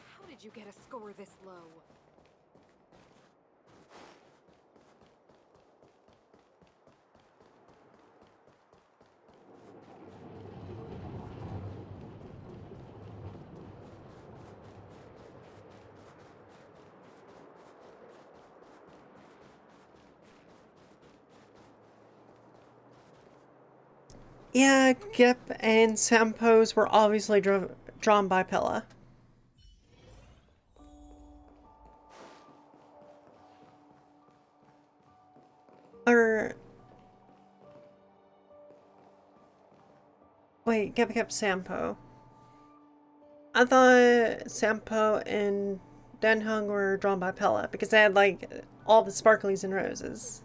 How did you get a score this low? Yeah, Gip and Sampo's were obviously drawn by Pilla. Or... Wait, Gip Sampo. I thought Sampo and Denhung were drawn by Pilla because they had like all the sparklies and roses.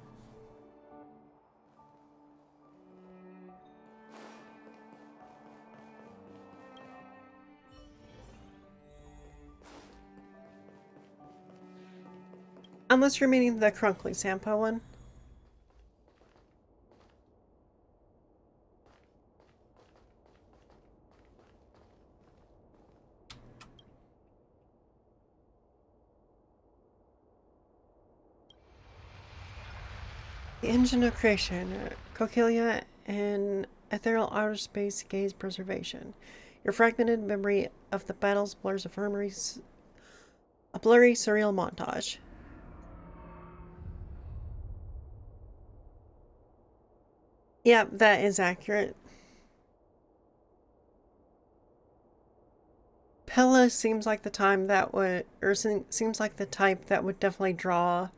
Unless you're meaning the Crunkly Sampo one. The engine of creation, Coquilla and ethereal outer space gaze preservation. Your fragmented memory of the battles blurs a blurry, surreal montage. Yep, that is accurate. Pella seems like the time that would, or seems like the type that would definitely draw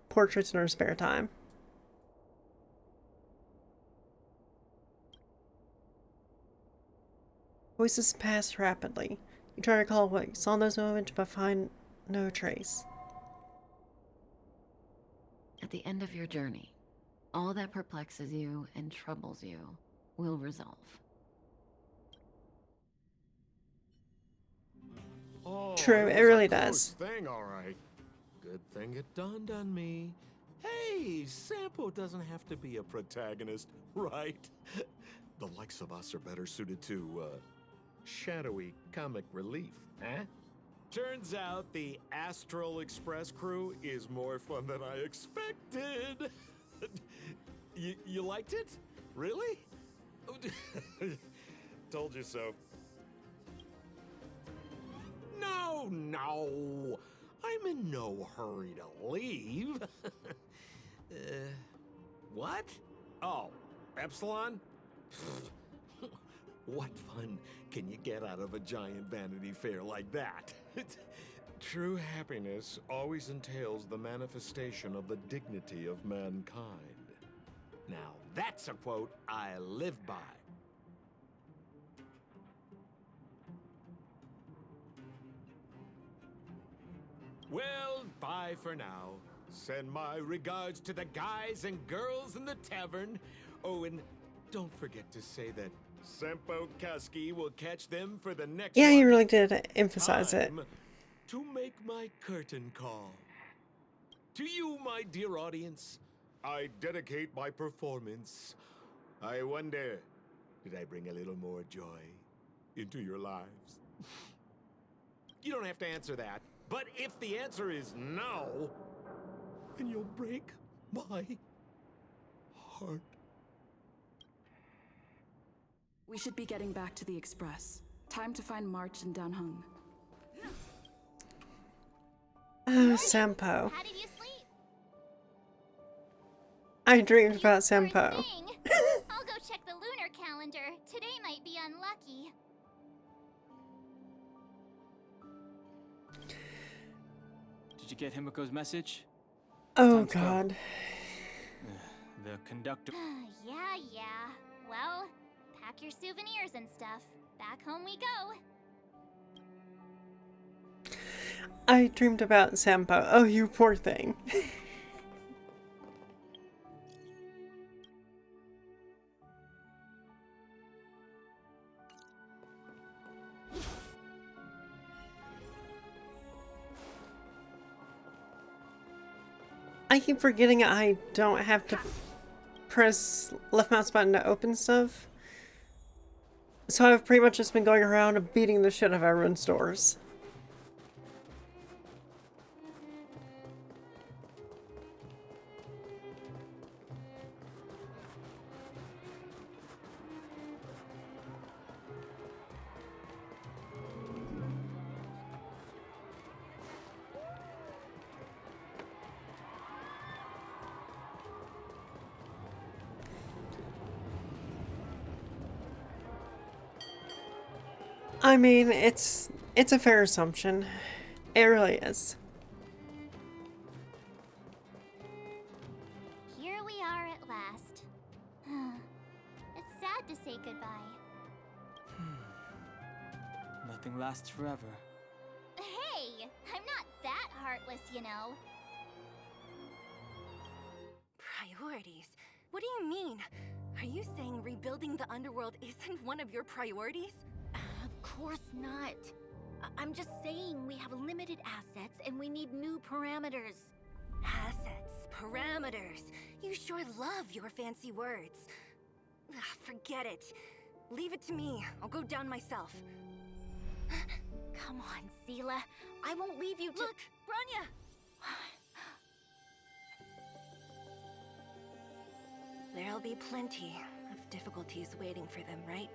portraits in her spare time. Voices pass rapidly. You try to recall what you saw in those moments, but find no trace. At the end of your journey, all that perplexes you and troubles you will resolve. Oh, True, it really does. Thing, all right. Good thing it dawned on me. Hey, Sampo doesn't have to be a protagonist, right? The likes of us are better suited to, shadowy comic relief, eh? Turns out the Astral Express crew is more fun than I expected. You liked it? Really? Told you so. No. I'm in no hurry to leave. What? Oh, Epsilon? What fun can you get out of a giant Vanity Fair like that? True happiness always entails the manifestation of the dignity of mankind. Now, that's a quote I live by. Well, bye for now. Send my regards to the guys and girls in the tavern. Oh, and don't forget to say that Sampo Kaski will catch them for the next Yeah, one. you really did emphasize it. Time to make my curtain call. To you, my dear audience, I dedicate my performance. I wonder, did I bring a little more joy into your lives? You don't have to answer that. But if the answer is no, then you'll break my heart. We should be getting back to the Express. Time to find March and Danhung. Oh, Sampo. How did you sleep? I dreamed about Poor Sampo. thing. I'll go check the lunar calendar. Today might be unlucky. Did you get Himiko's message? Oh, Time to go. God. The conductor. Yeah. Well, pack your souvenirs and stuff. Back home we go. I dreamed about Sampo. Oh, you poor thing. I keep forgetting I don't have to press left mouse button to open stuff. So I've pretty much just been going around beating the shit out of everyone's doors. I mean, it's a fair assumption. It really is. Here we are at last. It's sad to say goodbye. Nothing lasts forever. Hey, I'm not that heartless, you know. Priorities? What do you mean? Are you saying rebuilding the underworld isn't one of your priorities? Of course not. I'm just saying we have limited assets and we need new parameters. Assets, parameters. You sure love your fancy words. Ugh, forget it. Leave it to me. I'll go down myself. Come on, Seela. I won't leave you to— Look, Branya! There'll be plenty of difficulties waiting for them, right?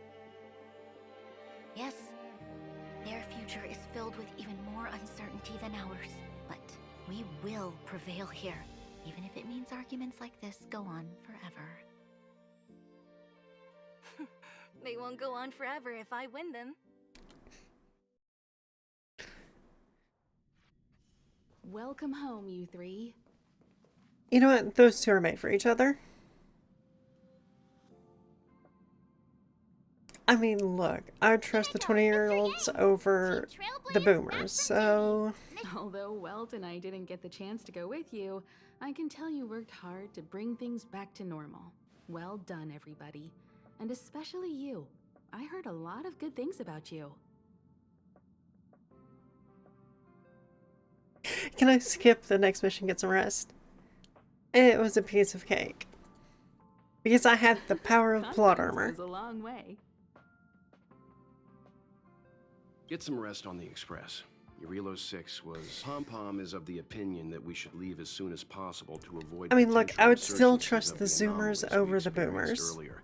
Yes. Their future is filled with even more uncertainty than ours. But we will prevail here, even if it means arguments like this go on forever. They won't go on forever if I win them. Welcome home, you three. You know what? Those two are made for each other. I mean, look, I would trust the 20-year-olds over the boomers, so... Although Welt and I didn't get the chance to go with you, I can tell you worked hard to bring things back to normal. Well done, everybody. And especially you. I heard a lot of good things about you. Can I skip the next mission, get some rest? It was a piece of cake. Because I had the power of plot armor. Goes a long way. Get some rest on the Express. Urilo 6 was... Pom-Pom is of the opinion that we should leave as soon as possible to avoid... I mean, look, I would still potential trust the resurgences of Zoomers anomalies we over the experienced Boomers. earlier.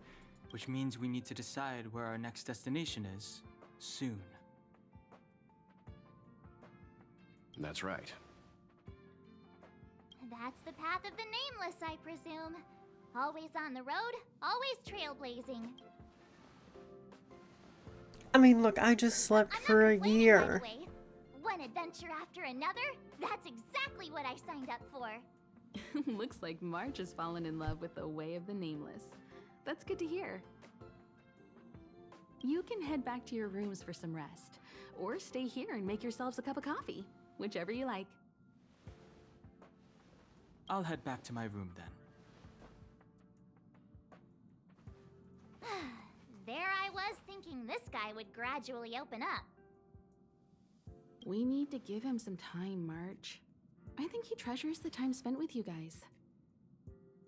Which means we need to decide where our next destination is, soon. That's right. That's the path of the Nameless, I presume. Always on the road, always trailblazing. I mean, look, I just slept for a year. One adventure after another? That's exactly what I signed up for. Looks like March has fallen in love with the way of the Nameless. That's good to hear. You can head back to your rooms for some rest, or stay here and make yourselves a cup of coffee, whichever you like. I'll head back to my room then. There I was thinking this guy would gradually open up. We need to give him some time, March. I think he treasures the time spent with you guys.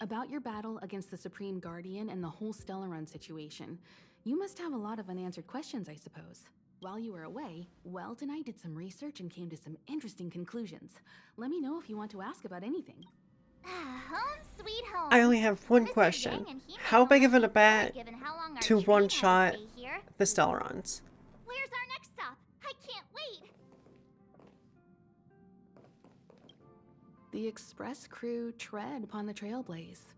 About your battle against the Supreme Guardian and the whole Stellaron situation, you must have a lot of unanswered questions, I suppose. While you were away, Welt and I did some research and came to some interesting conclusions. Let me know if you want to ask about anything. Home sweet home. I only have one question. How big of a bat to one-shot the Stellarons? Where's our next stop? I can't wait. The Express crew tread upon the trailblaze.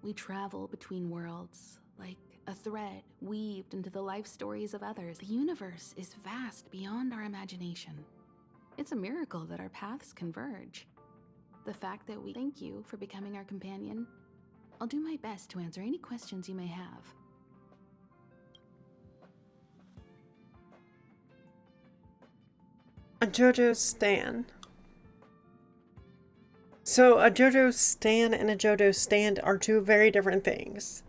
We travel between worlds, like a thread weaved into the life stories of others. The universe is vast beyond our imagination. It's a miracle that our paths converge. The fact that we thank you for becoming our companion. I'll do my best to answer any questions you may have. A JoJo Stan. So a JoJo Stan and a JoJo Stand are two very different things.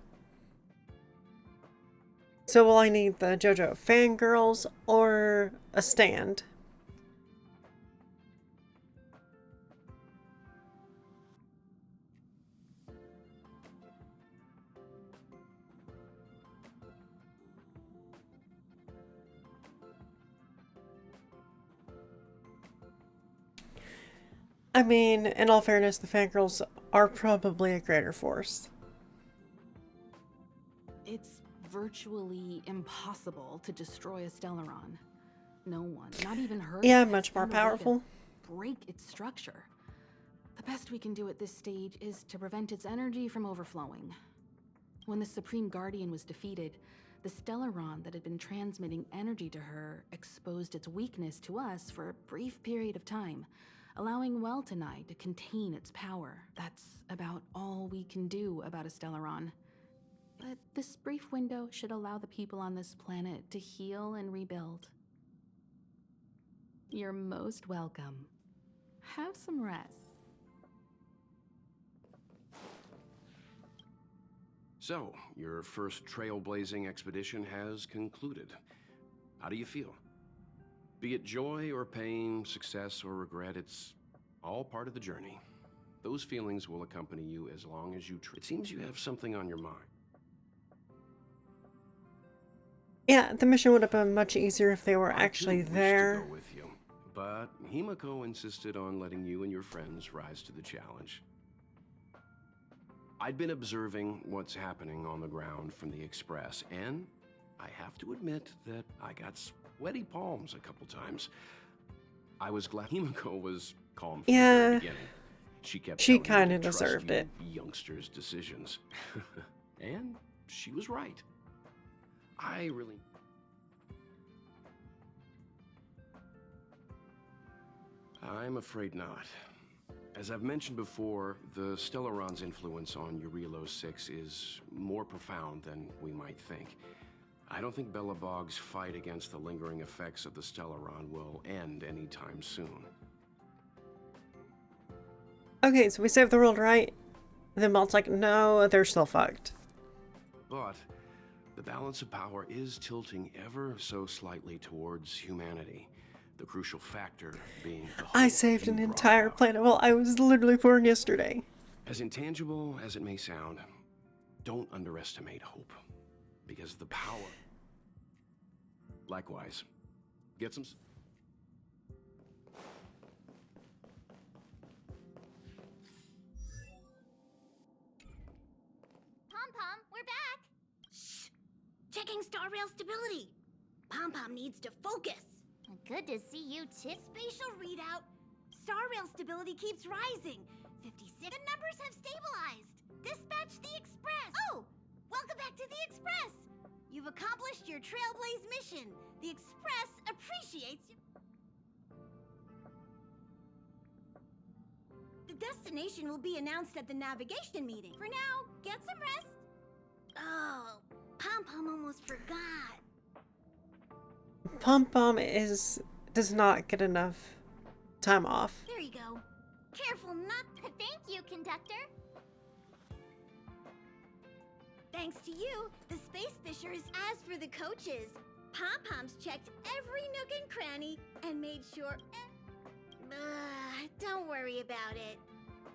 So will I need the JoJo fangirls or a stand? I mean, in all fairness, the fangirls are probably a greater force. It's virtually impossible to destroy a Stellaron. No one, not even her, Yeah, has much more found a way to powerful. break its structure. The best we can do at this stage is to prevent its energy from overflowing. When the Supreme Guardian was defeated, The Stellaron that had been transmitting energy to her exposed its weakness to us for a brief period of time, allowing Welt and I to contain its power. That's about all we can do about a Stellaron. But this brief window should allow the people on this planet to heal and rebuild. You're most welcome. Have some rest. So, your first trailblazing expedition has concluded. How do you feel? Be it joy or pain, success or regret, it's all part of the journey. Those feelings will accompany you as long as you It seems you have something on your mind. Yeah, the mission would have been much easier if they were actually I there. wish to go with you, but Himiko insisted on letting you and your friends rise to the challenge. I'd been observing what's happening on the ground from the Express, and I have to admit that I got sweaty palms a couple times. I was glad Himiko was calm from the very beginning. She kept She telling me kind to of trust deserved you it. youngsters' decisions. And she was right. I really... I'm afraid not. As I've mentioned before, the Stellaron's influence on Eurelos 6 is more profound than we might think. I don't think Belobog's fight against the lingering effects of the Stellaron will end anytime soon. Okay, so we saved the world, right? Then Melt's like, no, they're still fucked. But the balance of power is tilting ever so slightly towards humanity. The crucial factor being the I hope saved you an brought entire about. planet while I was literally born yesterday. As intangible as it may sound, don't underestimate hope. Because the power... Likewise. Get some... Pom-Pom, we're back! Shh! Checking star rail stability. Pom-Pom needs to focus. Good to see you too. Spatial readout. Star rail stability keeps rising. 56. The numbers have stabilized. Dispatch the Express. Oh, welcome back to the Express. You've accomplished your Trailblaze mission. The Express appreciates you. The destination will be announced at the navigation meeting. For now, get some rest. Oh, Pom-Pom almost forgot. Pom-Pom does not get enough time off. There you go. Careful not... Thank you, conductor. Thanks to you, the Space Fishers. As for the coaches, Pom-Pom's checked every nook and cranny and made sure... don't worry about it.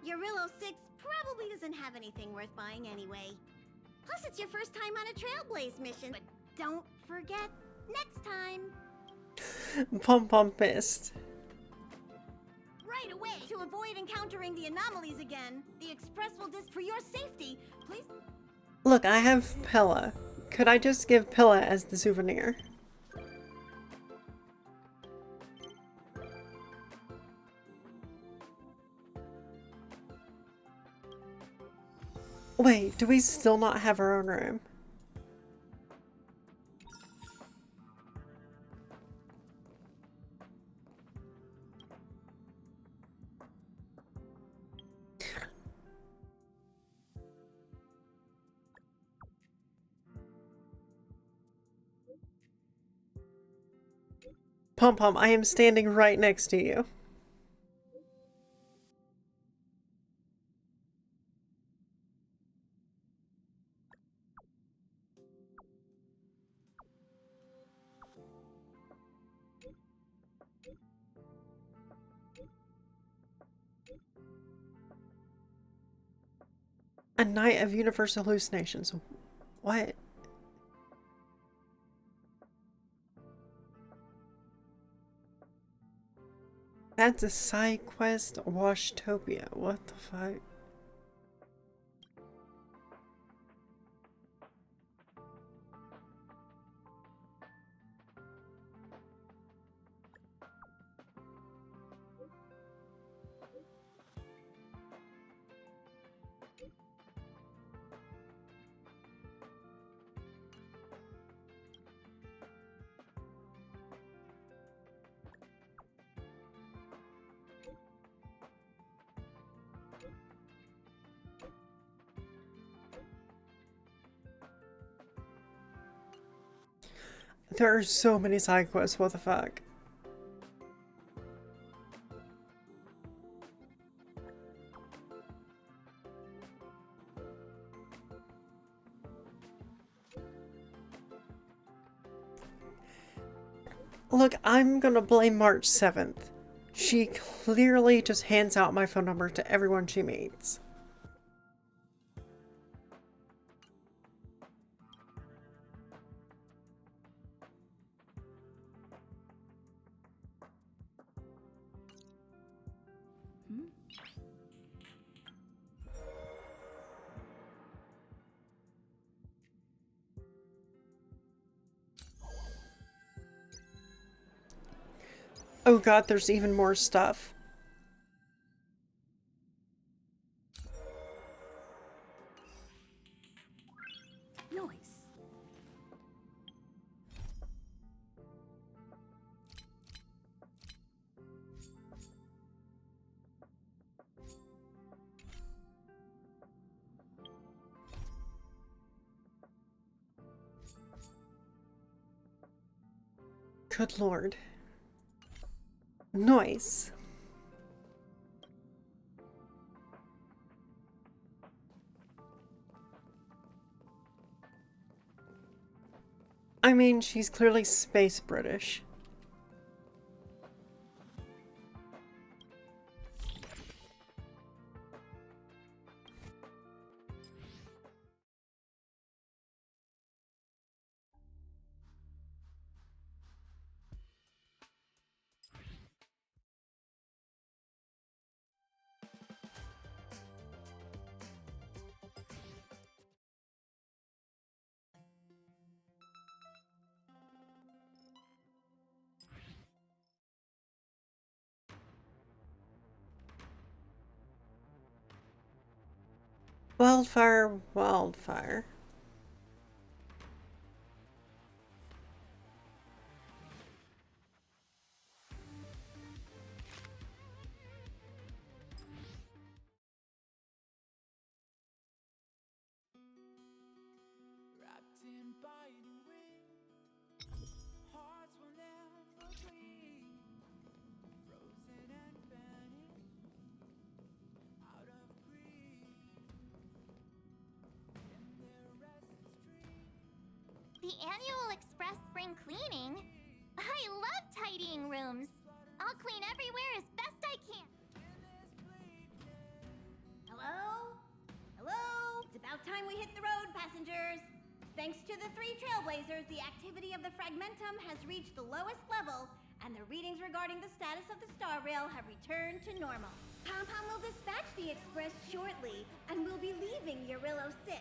Eurelos 6 probably doesn't have anything worth buying anyway. Plus, it's your first time on a Trailblaze mission. But don't forget, next time. Pom-Pom pissed. Right away! To avoid encountering the anomalies again, the Express will for your safety, please... Look, I have Pilla. Could I just give Pilla as the souvenir? Wait, do we still not have our own room? Pom-Pom, I am standing right next to you. A night of universal hallucinations. What? That's a side quest, Washtopia. What the fuck? There are so many side quests, what the fuck? Look, I'm gonna blame March 7th. She clearly just hands out my phone number to everyone she meets. Oh god, there's even more stuff. Nice. Good lord. Nice. I mean, she's clearly space British. Wildfire, wildfire. The annual Express Spring Cleaning? I love tidying rooms. I'll clean everywhere as best I can. Hello? Hello? It's about time we hit the road, passengers. Thanks to the 3 Trailblazers, the activity of the Fragmentum has reached the lowest level, and the readings regarding the status of the Star Rail have returned to normal. Pom-Pom will dispatch the Express shortly, and we'll be leaving Eurillo 6.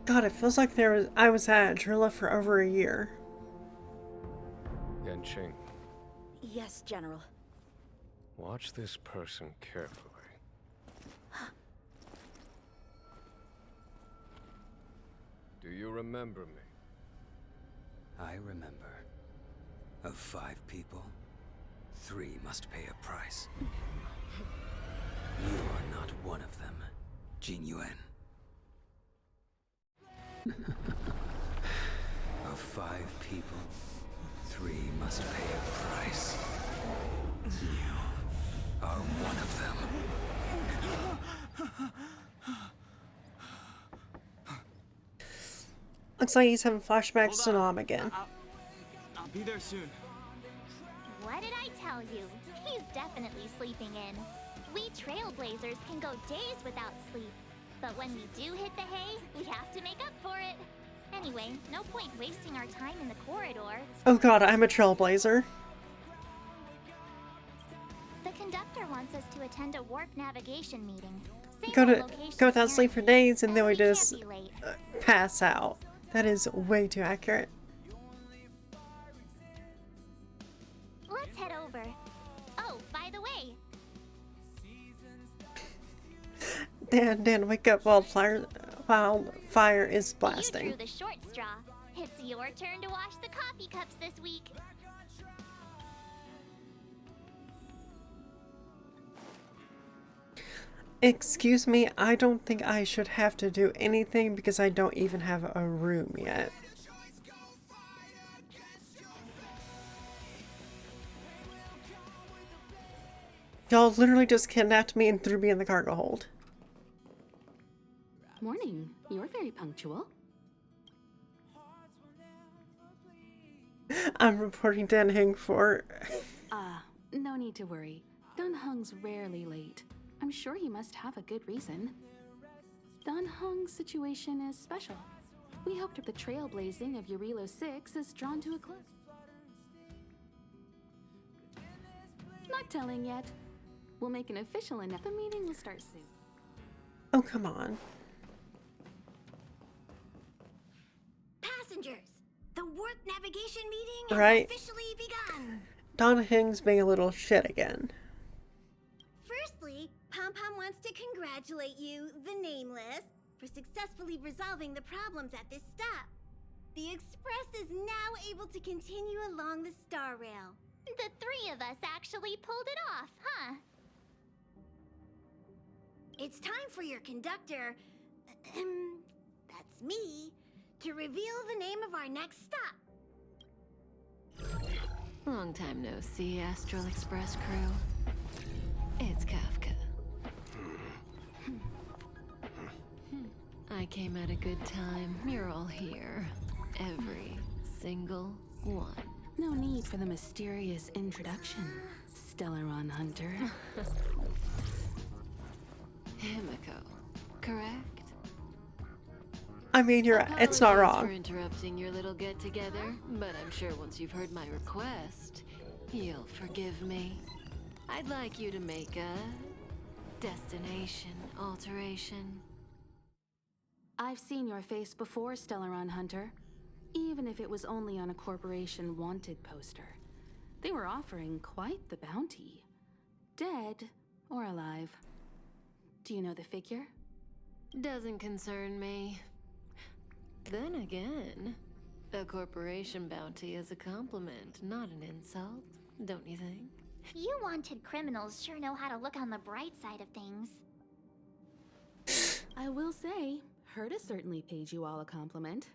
God, it feels like I was at Drilla for over a year. Yanqing, Yes, General. watch this person carefully. Do you remember me? I remember. Of 5 people, 3 must pay a price. You are not one of them, Jin Yuan. Of 5 people, 3 must pay a price. You are one of them. Looks like he's having flashbacks to Nom again. I'll be there soon. What did I tell you? He's definitely sleeping in. We Trailblazers can go days without sleep. But when we do hit the hay, we have to make up for it. Anyway, no point wasting our time in the corridor. Oh god, I'm a trailblazer. The conductor wants us to attend a warp navigation meeting. Go without sleep for days and then we just pass out. That is way too accurate. Let's head over. Oh, by the way. Dan, wake up! Wildfire is You blasting. drew the short straw. It's your turn to wash the coffee cups this week. Excuse me, I don't think I should have to do anything because I don't even have a room yet. Y'all literally just kidnapped me and threw me in the cargo hold. Morning. You're very punctual. I'm reporting Dan Hing for... No need to worry. Dun Hung's rarely late. I'm sure he must have a good reason. Dun Hung's situation is special. We hoped that the trailblazing of Eurilo 6 is drawn to a close. Not telling yet. We'll make an official announcement. The meeting will start soon. Oh, come on. Passengers, the work navigation meeting has Right. officially begun. Don Hing's being a little shit again. Firstly, Pom Pom wants to congratulate you, the Nameless, for successfully resolving the problems at this stop. The Express is now able to continue along the Star Rail. The three of us actually pulled it off, huh? It's time for your conductor, that's me, to reveal the name of our next stop. Long time no see, Astral Express crew. It's Kafka. I came at a good time. You're all here. Every single one. No need for the mysterious introduction, Stellaron Hunter. Himiko, correct? I mean, it's not Apologies wrong. for interrupting your little get-together, but I'm sure once you've heard my request, you'll forgive me. I'd like you to make a destination alteration. I've seen your face before, Stellaron Hunter. Even if it was only on a corporation wanted poster. They were offering quite the bounty. Dead or alive. Do you know the figure? Doesn't concern me. Then again, a corporation bounty is a compliment, not an insult, don't you think? You wanted criminals sure know how to look on the bright side of things. I will say, Herta certainly paid you all a compliment.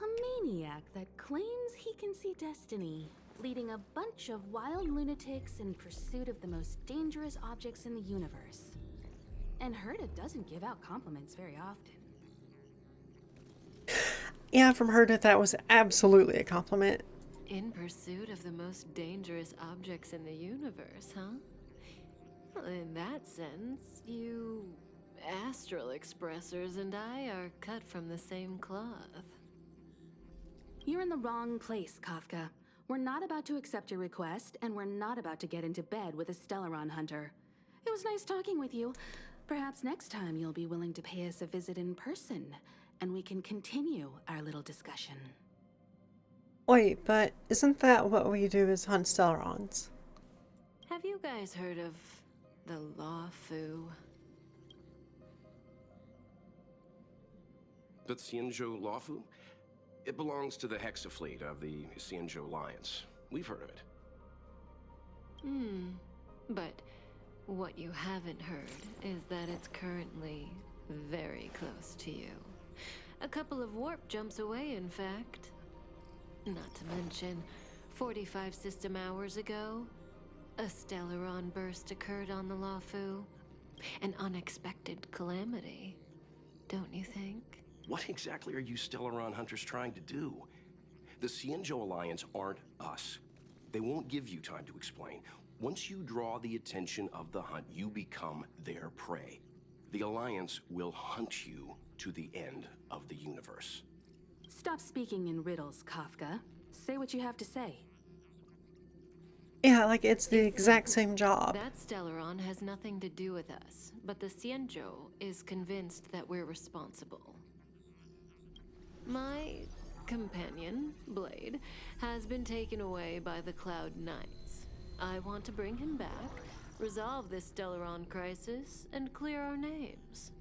A maniac that claims he can see destiny, leading a bunch of wild lunatics in pursuit of the most dangerous objects in the universe. And Herta doesn't give out compliments very often. Yeah, from her that was absolutely a compliment. In pursuit of the most dangerous objects in the universe, huh? Well, in that sense, you Astral Expressers and I are cut from the same cloth. You're in the wrong place, Kafka. We're not about to accept your request, and we're not about to get into bed with a Stellaron Hunter. It was nice talking with you. Perhaps next time you'll be willing to pay us a visit in person, and we can continue our little discussion. Wait, but isn't that what we do as hunt Stellarons? Have you guys heard of the Law Fu? The Xianzhou Lawfu? It belongs to the Hexafleet of the Xianzhou Alliance. We've heard of it. But what you haven't heard is that it's currently very close to you. A couple of warp jumps away, in fact. Not to mention, 45 system hours ago, a Stellaron burst occurred on the Lawfu. An unexpected calamity, don't you think? What exactly are you Stellaron hunters trying to do? The Xianzhou Alliance aren't us. They won't give you time to explain. Once you draw the attention of the hunt, you become their prey. The Alliance will hunt you to the end of the universe. Stop speaking in riddles, Kafka. Say what you have to say. Yeah, like it's the exact same job. That Stellaron has nothing to do with us, but the Xianzhou is convinced that we're responsible. My companion, Blade, has been taken away by the Cloud Knights. I want to bring him back, resolve this Stellaron crisis, and clear our names.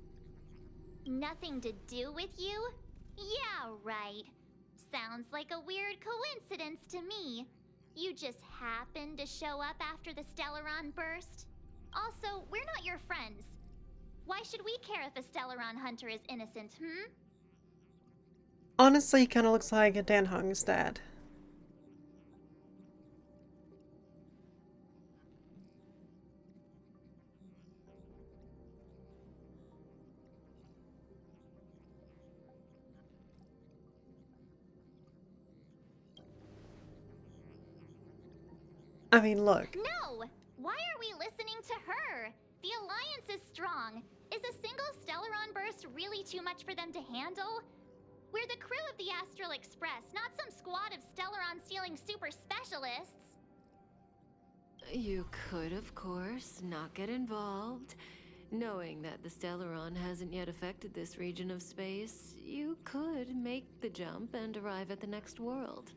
Nothing to do with you? Yeah, right. Sounds like a weird coincidence to me. You just happened to show up after the Stellaron burst? Also, we're not your friends. Why should we care if a Stellaron hunter is innocent, hmm? Honestly, he kind of looks like Dan Hung's dad. I mean, look. No! Why are we listening to her? The Alliance is strong. Is a single Stellaron burst really too much for them to handle? We're the crew of the Astral Express, not some squad of Stellaron-stealing super specialists. You could, of course, not get involved. Knowing that the Stellaron hasn't yet affected this region of space, you could make the jump and arrive at the next world.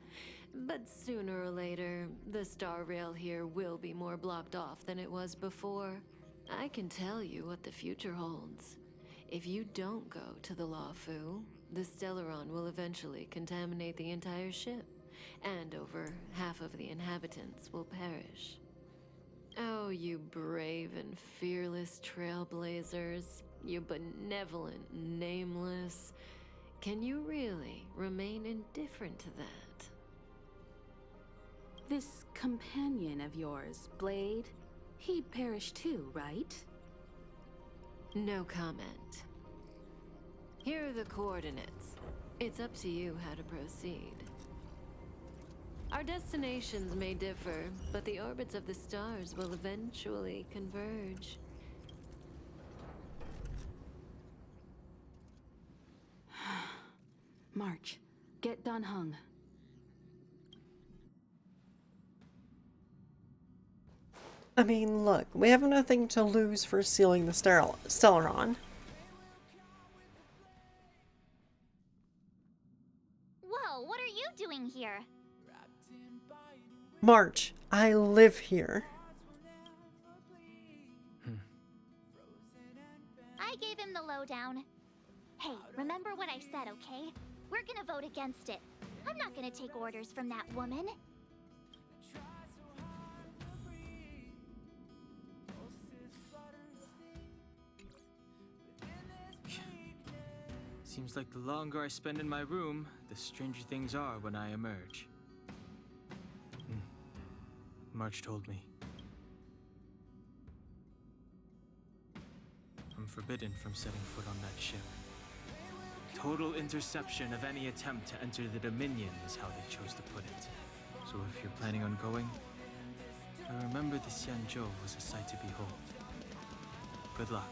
But sooner or later, the star rail here will be more blocked off than it was before. I can tell you what the future holds. If you don't go to the Lawfu, the Stellaron will eventually contaminate the entire ship, and over half of the inhabitants will perish. Oh, you brave and fearless trailblazers, you benevolent nameless. Can you really remain indifferent to that? This companion of yours, Blade, he perished too, right? No comment. Here are the coordinates. It's up to you how to proceed. Our destinations may differ, but the orbits of the stars will eventually converge. March, get Dan Hung. I mean, look, we have nothing to lose for sealing the Stellaron. Whoa, what are you doing here? March, I live here. I gave him the lowdown. Hey, remember what I said, okay? We're gonna vote against it. I'm not gonna take orders from that woman. Seems like the longer I spend in my room, the stranger things are when I emerge. March told me. I'm forbidden from setting foot on that ship. Total interception of any attempt to enter the Dominion is how they chose to put it. So if you're planning on going, I remember the Xianzhou was a sight to behold. Good luck.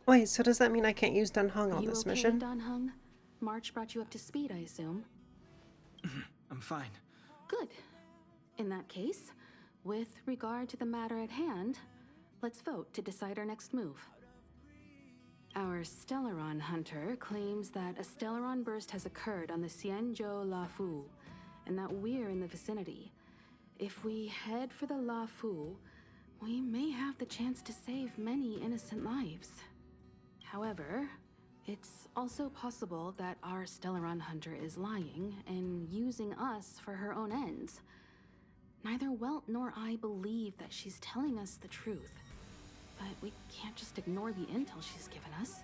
Wait, so does that mean I can't use Dan Hung on You this okay, mission? Dan Hung? March brought you up to speed, I assume. I'm fine. Good. In that case, with regard to the matter at hand, let's vote to decide our next move. Our Stellaron hunter claims that a Stellaron burst has occurred on the Xianzhou Lafu, and that we're in the vicinity. If we head for the Lafu, we may have the chance to save many innocent lives. However, it's also possible that our Stellaron hunter is lying and using us for her own ends. Neither Welt nor I believe that she's telling us the truth, but we can't just ignore the intel she's given us.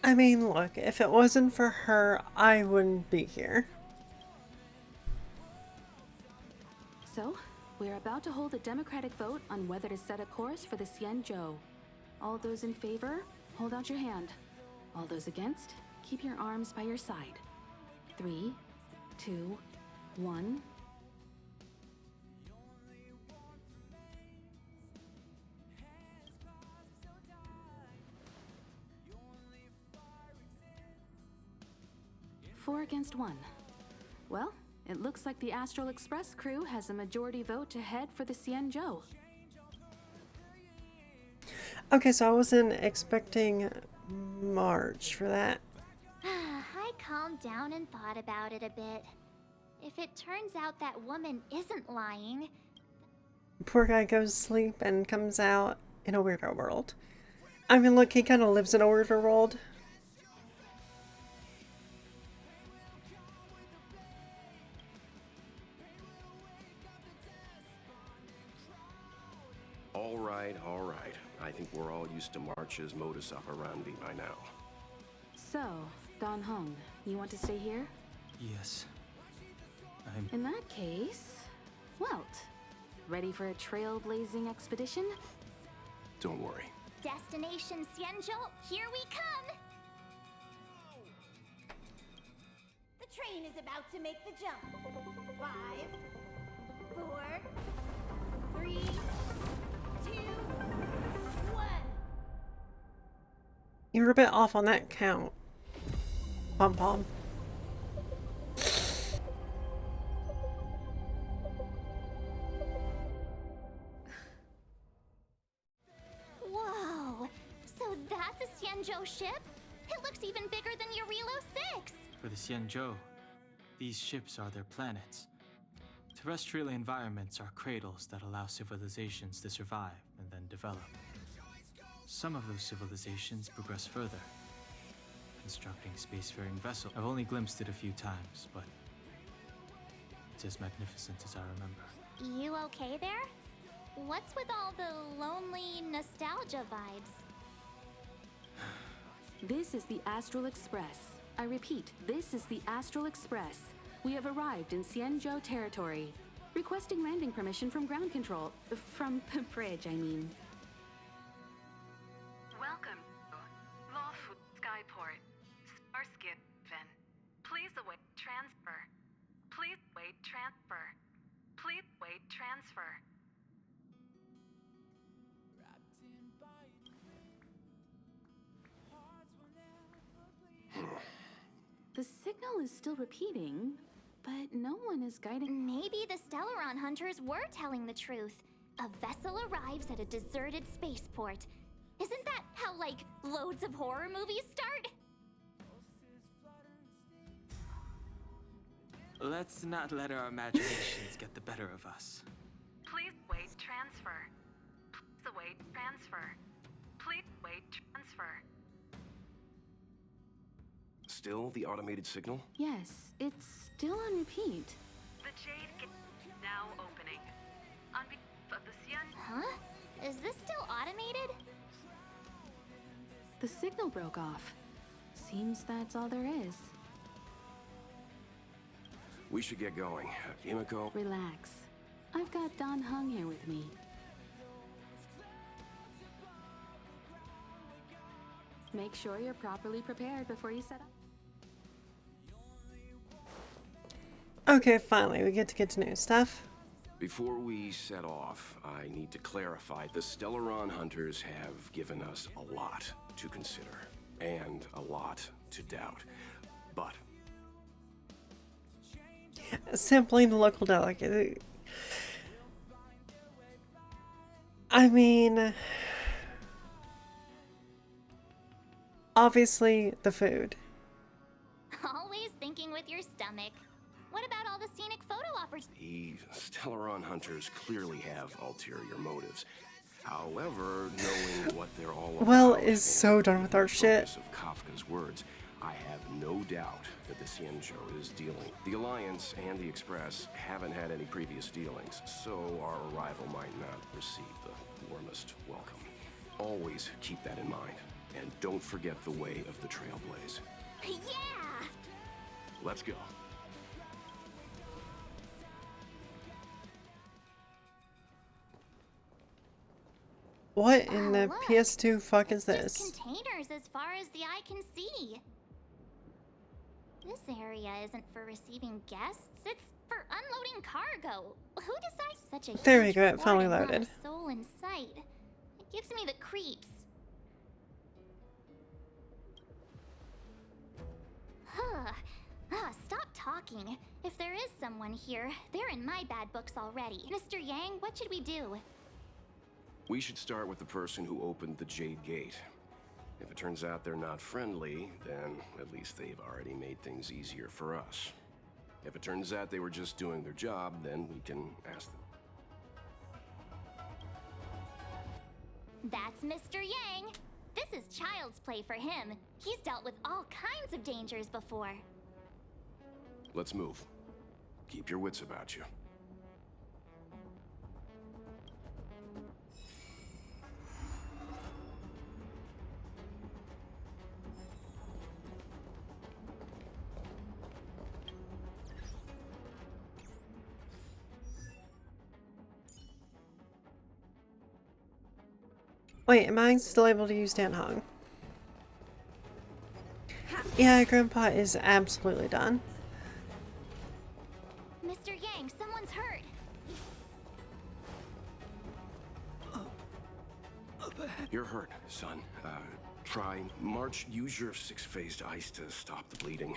I mean, look, if it wasn't for her, I wouldn't be here. So, we're about to hold a democratic vote on whether to set a course for the Xianzhou. All those in favor, hold out your hand. All those against, keep your arms by your side. 3, 2, 1. Four against 1. Well, it looks like the Astral Express crew has a majority vote to head for the Xianzhou. Okay, so I wasn't expecting March for that. Hi, calmed down and thought about it a bit. If it turns out that woman isn't lying, Poor guy goes to sleep and comes out in a weirder world. I mean, look, he kind of lives in a weirder world. All right, all right. I think we're all used to March's modus operandi by now. So, Don Hung, you want to stay here? Yes. In that case, Welt, ready for a trailblazing expedition? Don't worry. Destination Xianzhou, here we come! The train is about to make the jump. 5, 4, 3, 2, 1. You're a bit off on that count. Pom-pom. Whoa! So that's a Xianzhou ship? It looks even bigger than Eurilo 6! For the Xianzhou, these ships are their planets. Terrestrial environments are cradles that allow civilizations to survive and then develop. Some of those civilizations progress further, constructing spacefaring vessels. I've only glimpsed it a few times, but it's as magnificent as I remember. You okay there? What's with all the lonely nostalgia vibes? This is the Astral Express. I repeat, this is the Astral Express. We have arrived in Xianzhou territory. Requesting landing permission from ground control. From the bridge, I mean. Welcome to Lawful Skyport. Starskin Ven. Please await transfer. Please wait transfer. Please wait transfer. The signal is still repeating, but no one is guiding. Maybe the Stellaron hunters were telling the truth. A vessel arrives at a deserted spaceport. Isn't that how, like, loads of horror movies start? Let's not let our imaginations get the better of us. Please wait transfer. Please await transfer. Please wait transfer. Still the automated signal? Yes, it's still on repeat. The Jade Gate now opening. On behalf of the Xian... Huh? Is this still automated? The signal broke off. Seems that's all there is. We should get going. Himiko? Relax. I've got Don Hung here with me. Make sure you're properly prepared before you set up. Okay, finally, we get to new stuff. Before we set off, I need to clarify the Stellaron hunters have given us a lot to consider and a lot to doubt. But Sampling the local delegate. I mean, obviously the food. Always thinking with your stomach. What about all the scenic photo opportunities? the Stellaron hunters clearly have ulterior motives. However, knowing what they're all about Well is so done with our shit. of Kafka's words, I have no doubt that the Xianzhou is dealing. The Alliance and the Express haven't had any previous dealings, so our arrival might not receive the warmest welcome. Always keep that in mind, and don't forget the way of the Trailblaze. Yeah! Let's go. What in the look. PS2 fuck is Just this? containers as far as the eye can see. This area isn't for receiving guests, it's for unloading cargo. Who decides such a There we huge go, it finally port and not loaded. a soul in sight? It gives me the creeps. Huh. Stop talking. If there is someone here, they're in my bad books already. Mr. Yang, what should we do? We should start with the person who opened the Jade Gate. If it turns out they're not friendly, then at least they've already made things easier for us. If it turns out they were just doing their job, then we can ask them. That's Mr. Yang. This is child's play for him. He's dealt with all kinds of dangers before. Let's move. Keep your wits about you. Wait, am I still able to use Dan Hong? Yeah, Grandpa is absolutely done. Mr. Yang, someone's hurt. You're hurt, son. Try March. Use your six-phased ice to stop the bleeding.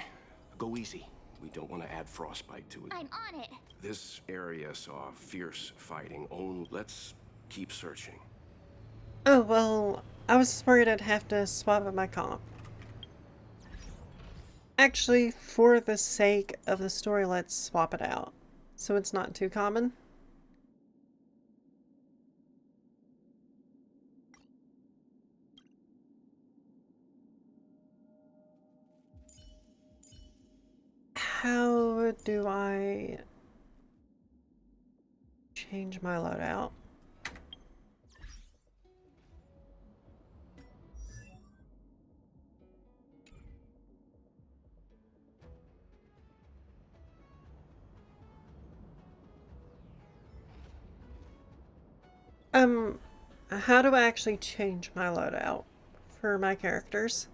Go easy. We don't want to add frostbite to it. I'm on it. This area saw fierce fighting. Let's keep searching. Oh, well, I was worried I'd have to swap at my comp. Actually, for the sake of the story, let's swap it out, so it's not too common. How do I change my loadout? How do I actually change my loadout for my characters?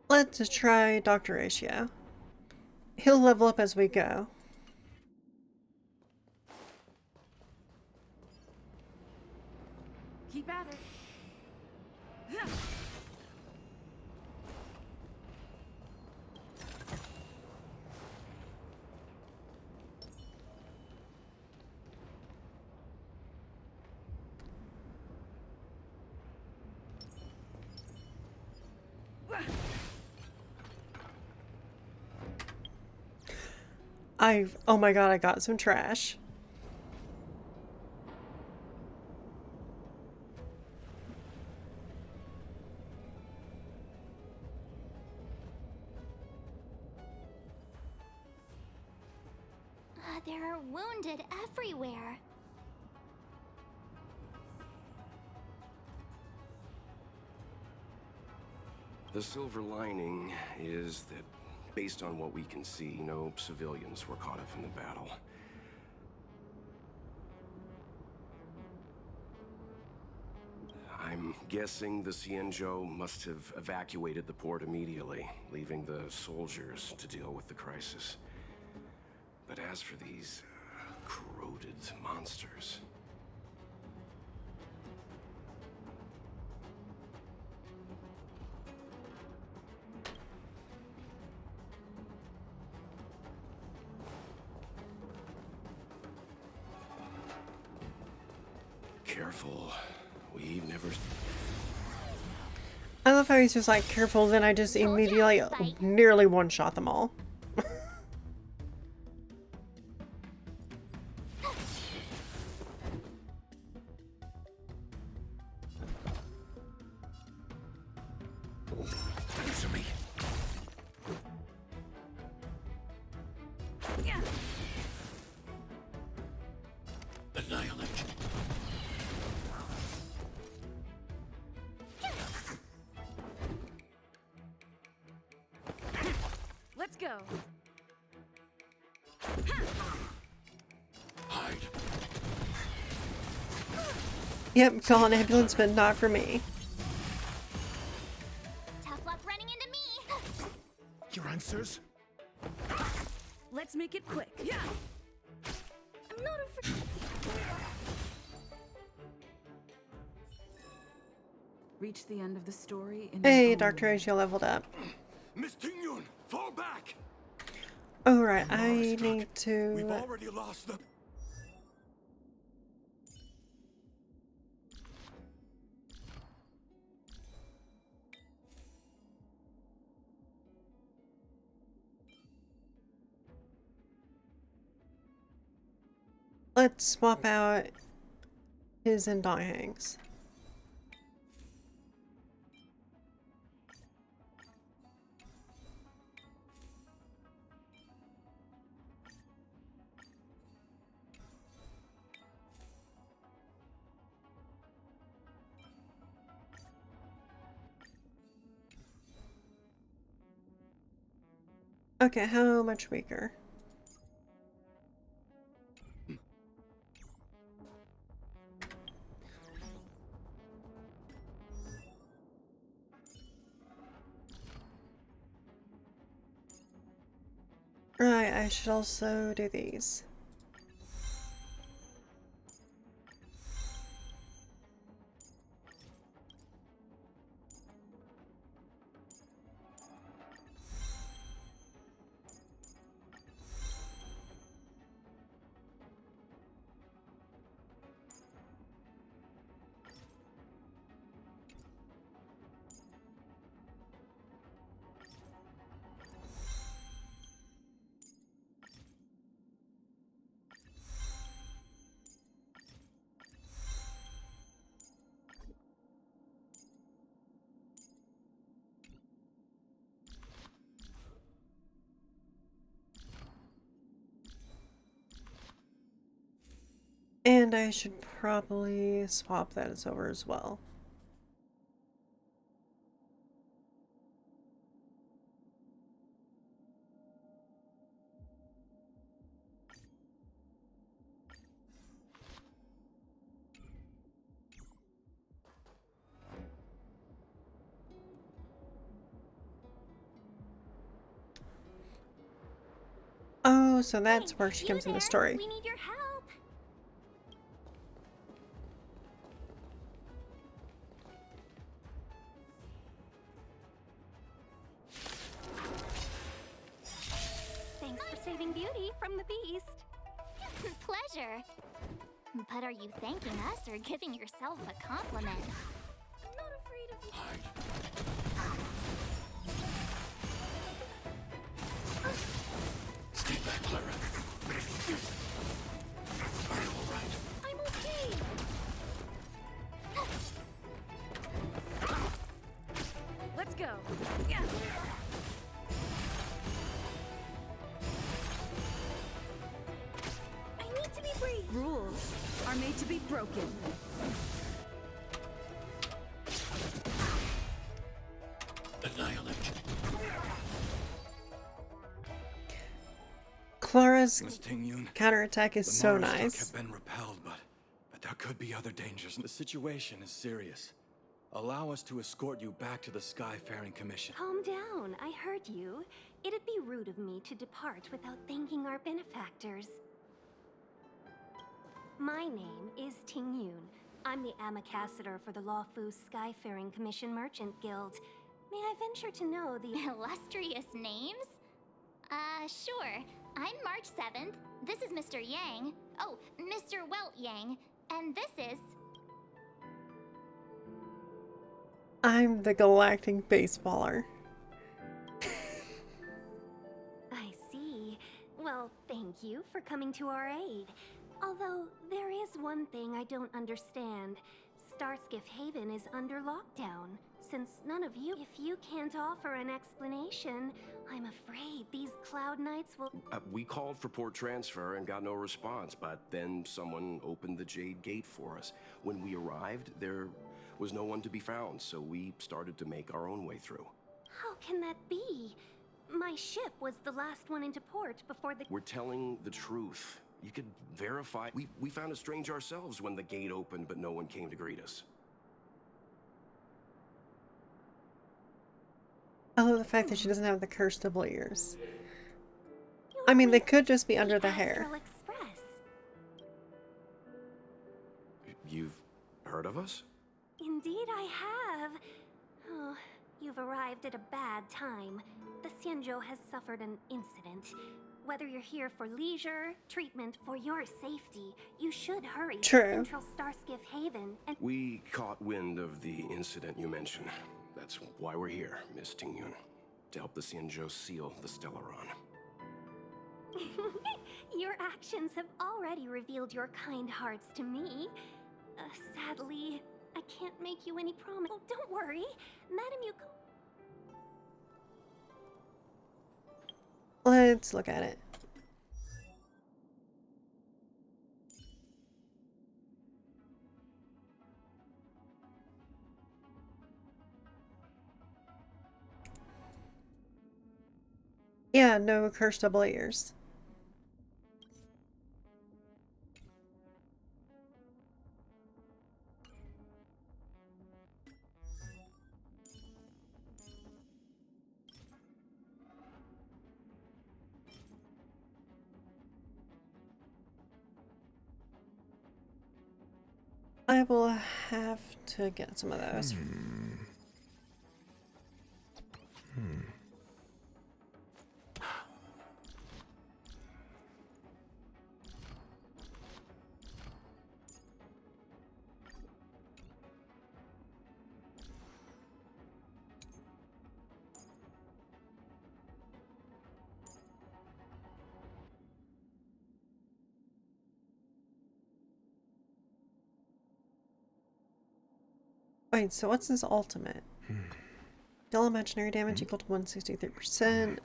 Let's try Dr. Ratio. He'll level up as we go. Keep at it. Oh my god, I got some trash. There are wounded everywhere. The silver lining is that, based on what we can see, no civilians were caught up in the battle. I'm guessing the Xianzhou must have evacuated the port immediately, leaving the soldiers to deal with the crisis. But as for these corroded monsters... Careful. We've never... I love how he's just like, careful, then I just immediately nearly one-shot them all. Answer me. go. Yep, call an ambulance, but not for me. Tough luck running into me. Your answers? Let's make it quick. Yeah. I'm not afraid. Reach the end of the story in Hey, your own Dr. way. H, you leveled up. Miss Tingyun, fall back! Oh, right, I We've need to... already lost them. Let's swap out his and Dong Hang's. Okay, how much weaker? Right, I should also do these. And I should probably swap that over as well. Oh, so that's where she comes in the story. We need your help. Thanks for saving Beauty from the beast. Pleasure. But are you thanking us or giving yourself a compliment? I'm not afraid of Stay back, Clara. Are you all right? I'm okay. Let's go. Yeah. I need to be brave. Rules are made to be broken. Annihilate. Clara's Miss Tingyun, counterattack is the so Mara nice. have been repelled, but there could be other dangers. The situation is serious. Allow us to escort you back to the Skyfaring Commission. Calm down. I heard you. It'd be rude of me to depart without thanking our benefactors. My name is Ting Yun. I'm the Ambassador for the Lawfu Skyfaring Commission Merchant Guild. May I venture to know the illustrious names? Sure. I'm March 7th. This is Mr. Yang. Oh, Mr. Welt Yang. And this is... I'm the galactic baseballer. I see. Well, thank you for coming to our aid. Although, there is one thing I don't understand. Starskiff Haven is under lockdown. Since none of you... If you can't offer an explanation, I'm afraid these Cloud Knights will... We called for port transfer and got no response, but then someone opened the Jade Gate for us. When we arrived, there was no one to be found, so we started to make our own way through. How can that be? My ship was the last one into port before the... We're telling the truth. You could verify. We found it strange ourselves when the gate opened, but no one came to greet us. I love the fact that she doesn't have the cursed double ears. I mean, they could just be under the hair. Astral Express. You've heard of us? Indeed I have. Oh, you've arrived at a bad time. The Xianzhou has suffered an incident. Whether you're here for leisure, treatment, for your safety, you should hurry to Central Starskiff Haven and... We caught wind of the incident you mentioned. That's why we're here, Miss Tingyun. To help the Xianzhou seal the Stellaron. Your actions have already revealed your kind hearts to me. Sadly, I can't make you any promise. Oh, don't worry. Madam Yuko... Let's look at it. Yeah, no cursed double ears. I will have to get some of those. Wait, so what's his ultimate? Deal imaginary damage equal to 163%.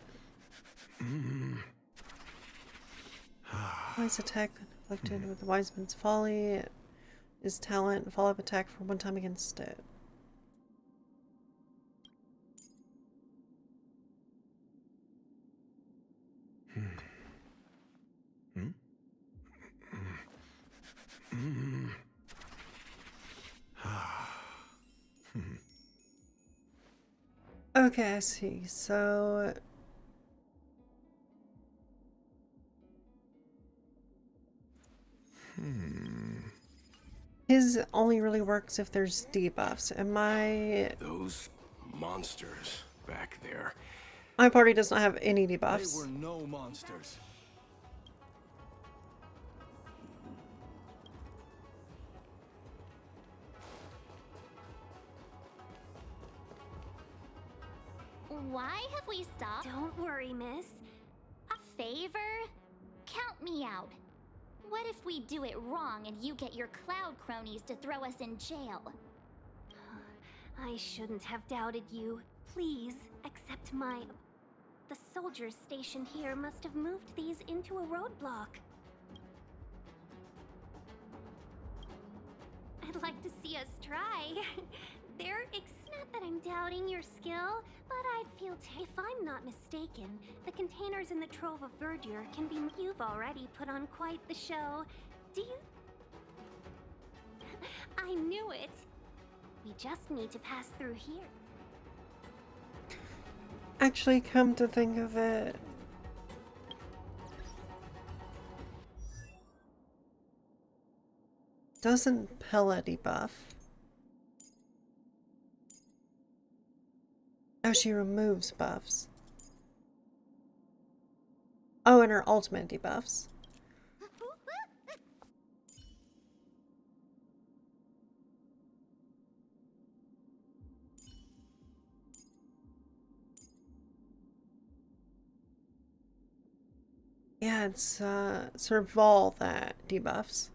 Wise attack inflicted with the Wise Man's Folly. His talent, follow-up attack for one time against it. Okay, I see. So his only really works if there's debuffs. And Those monsters back there. my party does not have any debuffs. They were no monsters. Why have we stopped? Don't worry, miss. A favor? Count me out. What if we do it wrong and you get your cloud cronies to throw us in jail? I shouldn't have doubted you. Please, accept my... The soldiers stationed here must have moved these into a roadblock. I'd like to see us try. It's not that I'm doubting your skill, but I'd feel if I'm not mistaken, the containers in the Trove of Verdure can be... You've already put on quite the show. Do you... I knew it. We just need to pass through here. Actually, come to think of it, doesn't Pella debuff? Oh, she removes buffs. Oh, and her ultimate debuffs. Yeah, it's Serval that debuffs.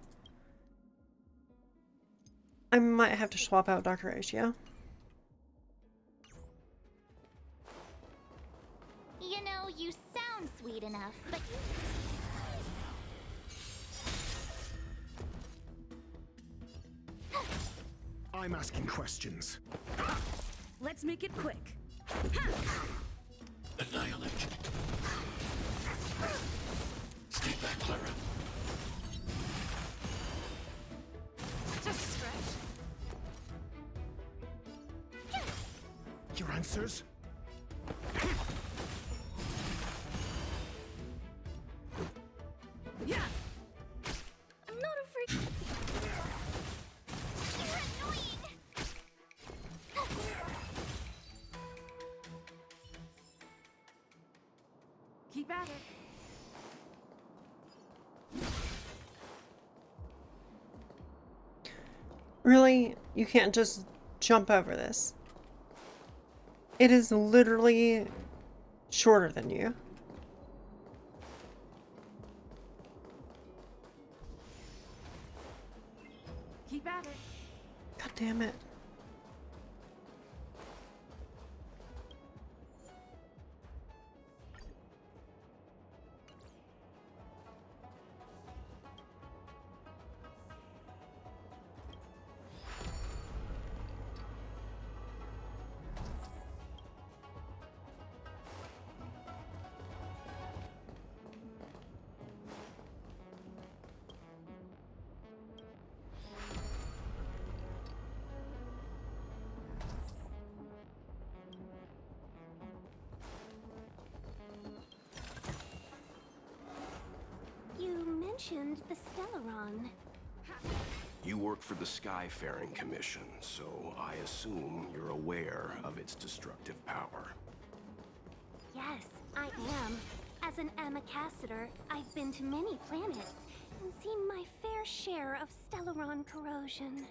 I might have to swap out Dr. Ratio. You know, you sound sweet enough, but... I'm asking questions. Let's make it quick. Annihilate. Stay back, Clara. Just a stretch. Your answers? Yeah. I'm not afraid. You're annoying! Keep at it. Really? You can't just jump over this. It is literally shorter than you. Keep at it. God damn it. You mentioned the Stellaron. You work for the Skyfaring Commission, so I assume you're aware of its destructive power. Yes, I am. As an Amicassator, I've been to many planets and seen my fair share of Stellaron corrosion.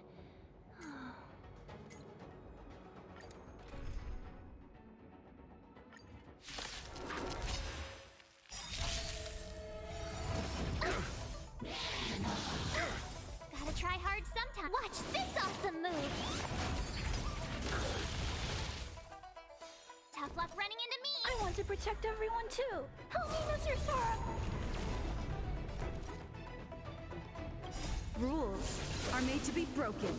Gotta try hard sometime. Watch this awesome move! Tough luck running into me! I want to protect everyone too. Help me, Mr. Sora. Rules are made to be broken.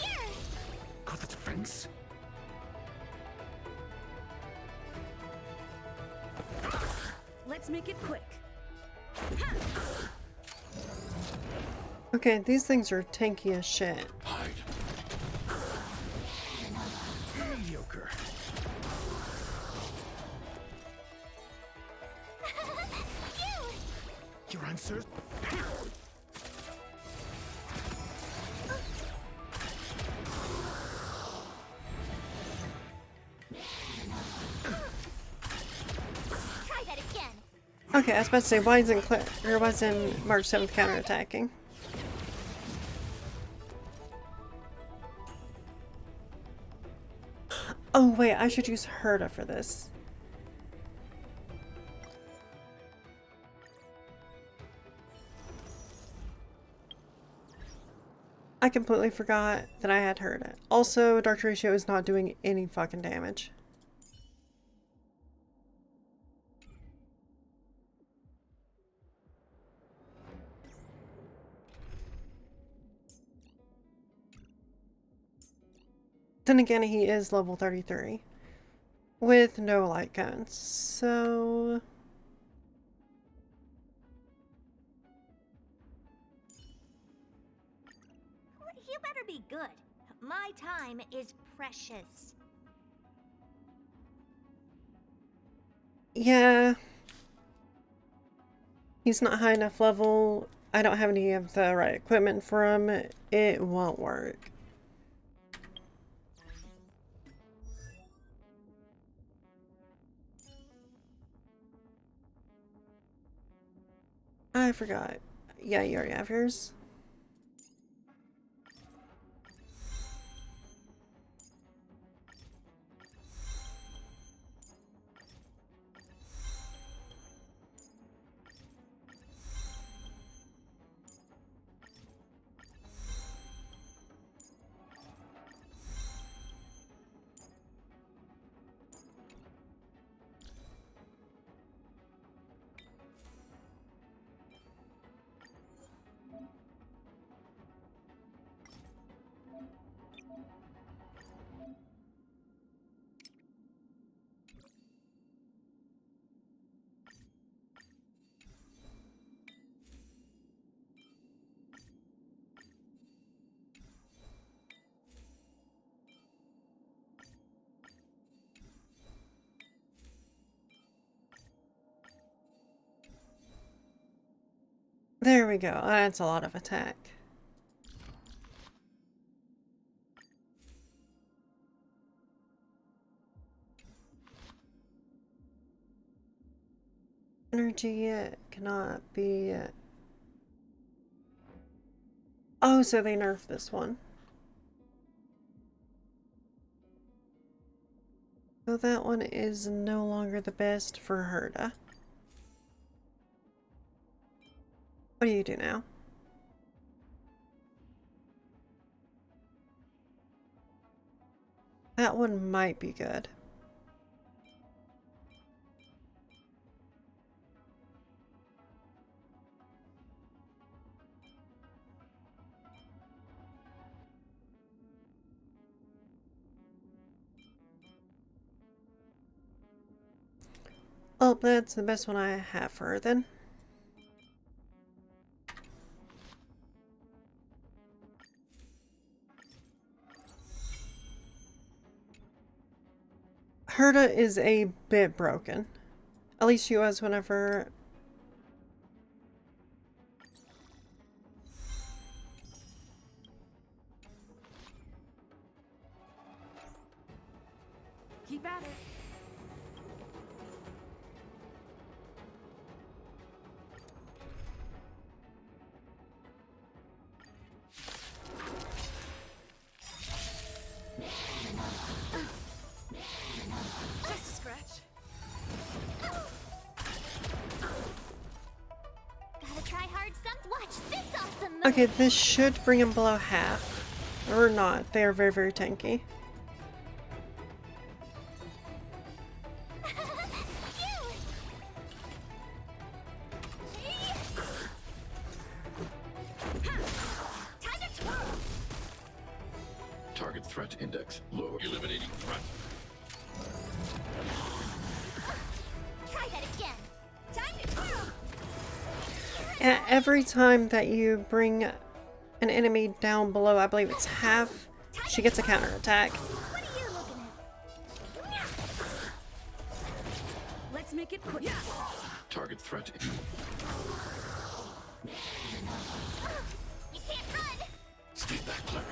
Here! Got the defense? Let's make it quick. Okay, these things are tanky as shit. Hide. Mediocre. Your answers? Try that again! Okay, I was about to say, why isn't March 7th counterattacking? Oh wait, I should use Herta for this. I completely forgot that I had Herta. Also, Dark Ratio is not doing any fucking damage. Then again, he is level 33 with no light guns, so You better be good. My time is precious. yeah. He's not high enough level. I don't have any of the right equipment for him. It won't work. I forgot. Yeah, you already have yours. There we go. That's a lot of attack. Energy cannot be... Oh, so they nerfed this one. So that one is no longer the best for Herda. What do you do now? That one might be good. Oh, that's the best one I have for her then. Herda is a bit broken. At least she was whenever... Keep at it. Just a scratch. Gotta try hard some. Watch this awesome move. Okay, this should bring him below half. Or not. They are very, very tanky. Target threat index low. Eliminating threat. Try that again. Time to twirl. Every time that you bring an enemy down below, I believe it's half, she gets a counterattack. What are you looking at? Let's make it quick. Target threat. You can't run. Stay back, Clara.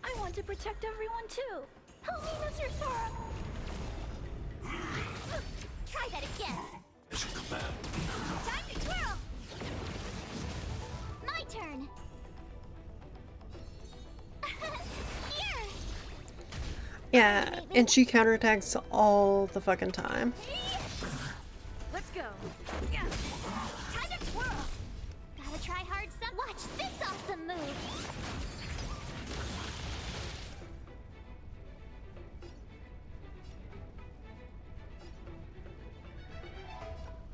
I want to protect everyone too. Help me, Mr. Sora. Try that again. As you command. Time to twirl. My turn. Here. Yeah, and she counterattacks all the fucking time. Let's go. Time to twirl. Gotta try hard some. Watch this awesome move.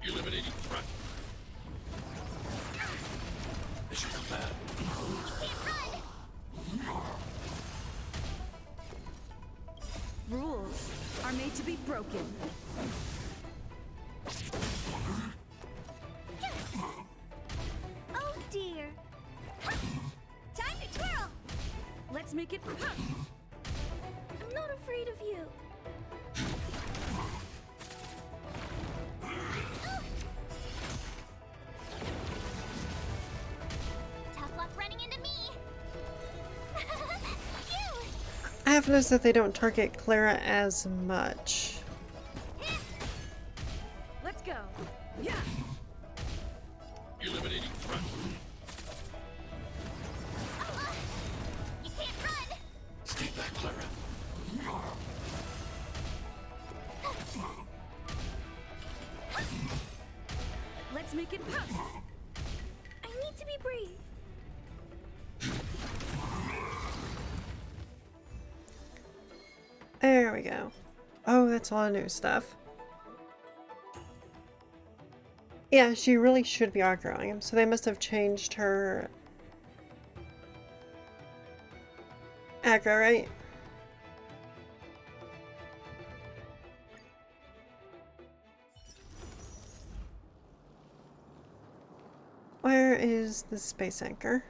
Eliminating threat. As you command. Rules are made to be broken. Oh dear. Time to twirl. Let's make it quick. I'm not afraid of you. Tough luck running into me. I have noticed that they don't target Clara as much. Let's go. Eliminating threat. You can't run. Stay back, Clara. Let's make it quick. I need to be brave. There we go. Oh, that's a lot of new stuff. Yeah, she really should be aggroing him, so they must have changed her aggro, right? Where is the space anchor?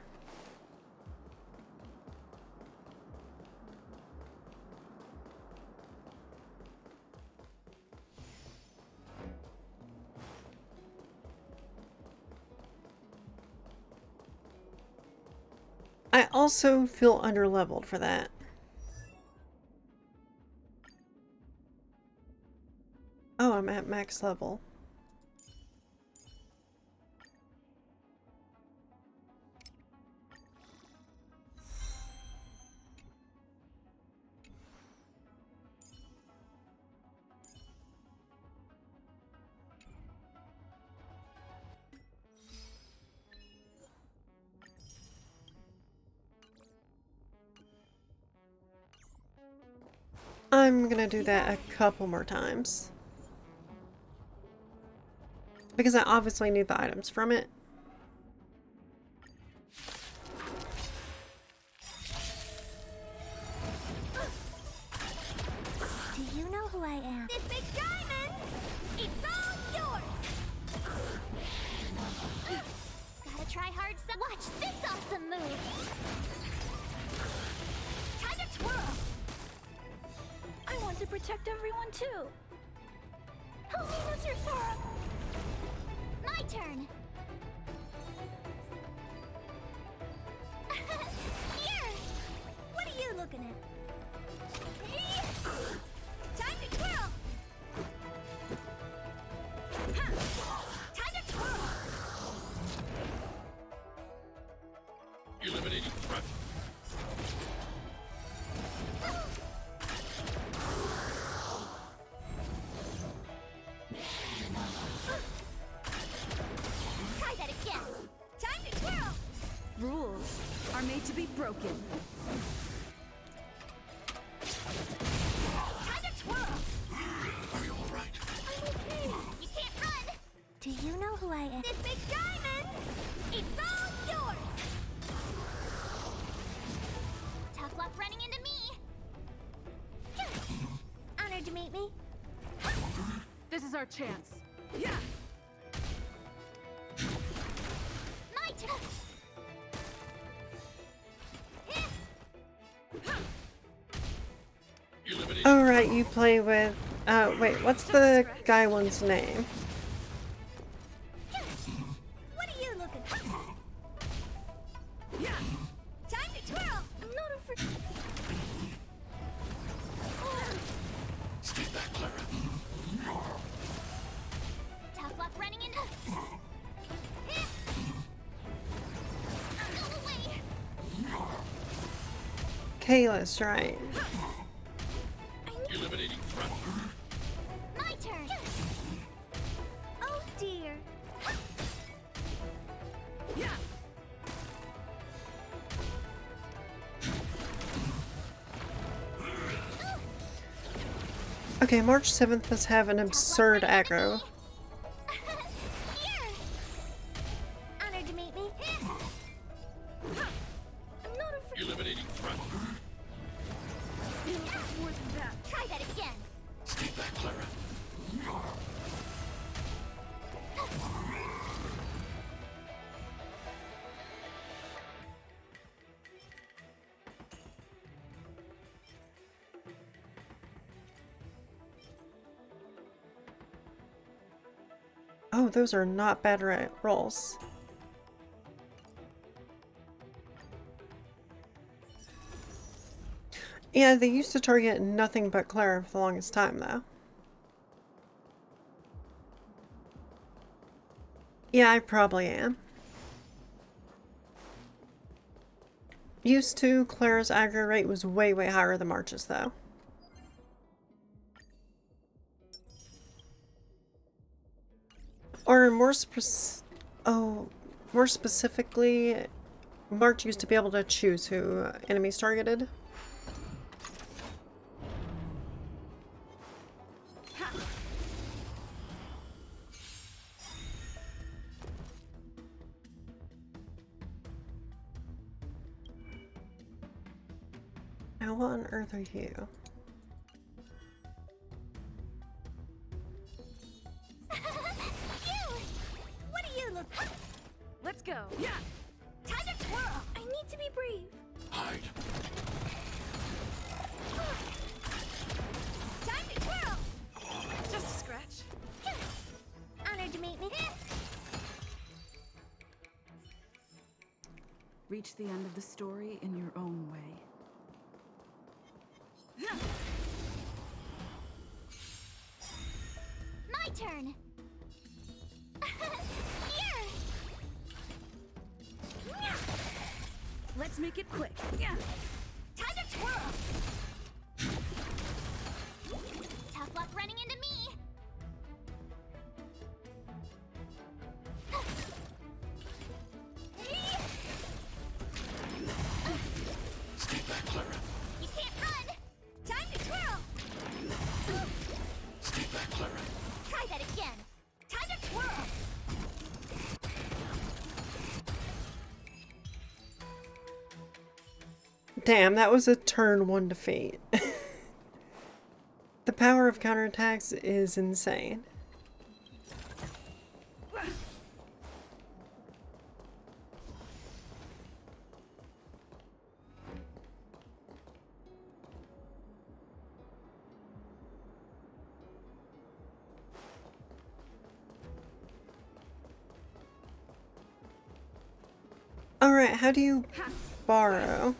I also feel underleveled for that. Oh, I'm at max level. I'm gonna do that a couple more times. Because I obviously need the items from it. Do you know who I am? This big diamond! It's all yours! Gotta try hard so watch this awesome move! Time to twirl! I want to protect everyone too! Help me, Mr. Sora! My turn! Here! What are you looking at? Time to twirl! Time to twirl! Eliminating threat. Try that again! Time to twirl! Rules are made to be broken. Time to twirl! Are you all right? I'm okay. You can't run! Do you know who I am? This big diamond! It's all yours! Tough luck running into me! Honored to meet me. This is our chance. Yeah! My turn! Oh right, you play with wait, what's the guy one's name? What are you looking at? Yeah! Time to twirl! I'm not afraid. Stay back, Clara. Tough luck running into... Go away! Kayla's right. Eliminating threat. My turn! Oh dear. Yeah. Okay, March 7th must have an absurd aggro. Here! Honored to meet me. I'm not afraid. Eliminating threat. More than that. Try that again! Stay back, Clara. Oh, those are not bad rolls. Yeah, they used to target nothing but Clara for the longest time, though. Yeah, I probably am. Used to, Clara's aggro rate was way, way higher than March's, though. Or more specifically, March used to be able to choose who enemies targeted. Now what on earth are you? What are you looking? Let's go. Yeah! Time to twirl! I need to be brave. Hide. Time to twirl! Just a scratch. Honored to meet me. Reach the end of the story in your own way. My turn! Here! Let's make it quick. Time to twirl! Tough luck running into me! Stay back, Clara. You can't run! Time to twirl! Stay back, Clara. Try that again! Time to twirl! Damn, that was a turn 1 defeat. The power of counterattacks is insane. Alright, how do you borrow?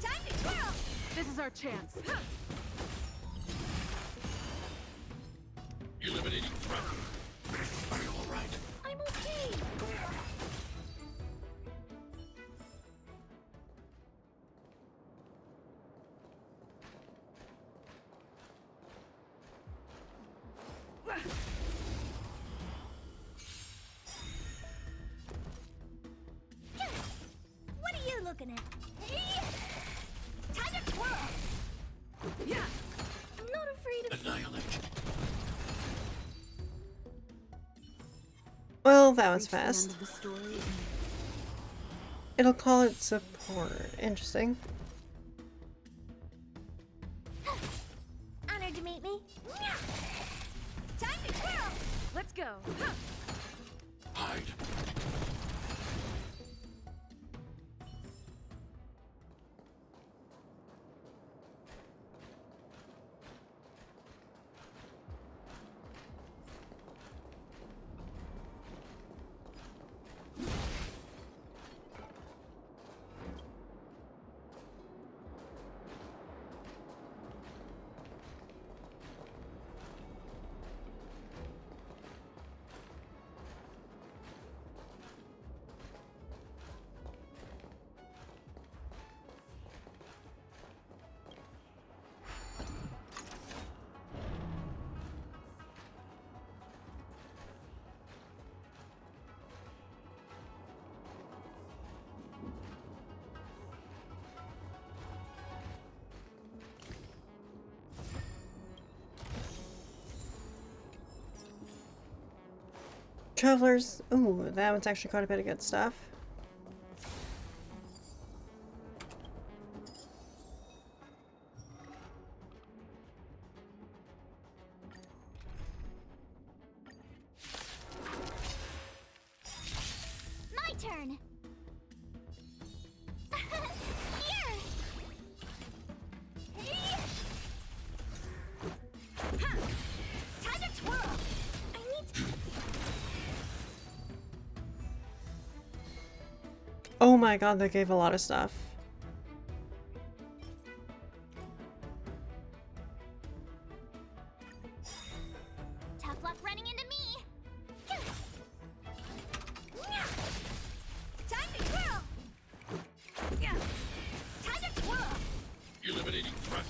Time to twirl! This is our chance. Eliminating front. Are you all right? I'm okay! What are you looking at? Time to twirl! Yeah! I'm not afraid of... Annihilate. Well, that was Reach the end fast. of the story It'll call it support. Interesting. Honored to meet me. Time to twirl! Let's go. Hide. Travelers. Ooh, that one's actually quite a bit of good stuff. My turn! Here! Time to twirl! I need to... Oh my god, that gave a lot of stuff. Tough luck running into me! Time to twirl! Time to twirl! Eliminating front.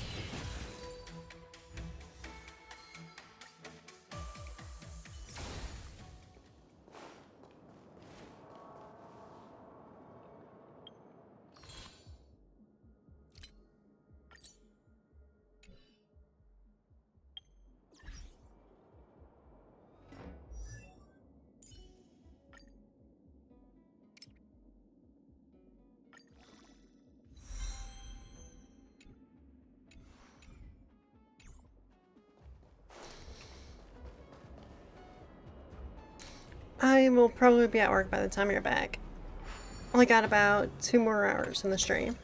I will probably be at work by the time you're back. Only got about 2 more hours in the stream.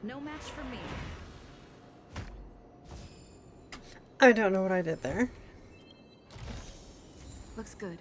No match for me. I don't know what I did there. Looks good.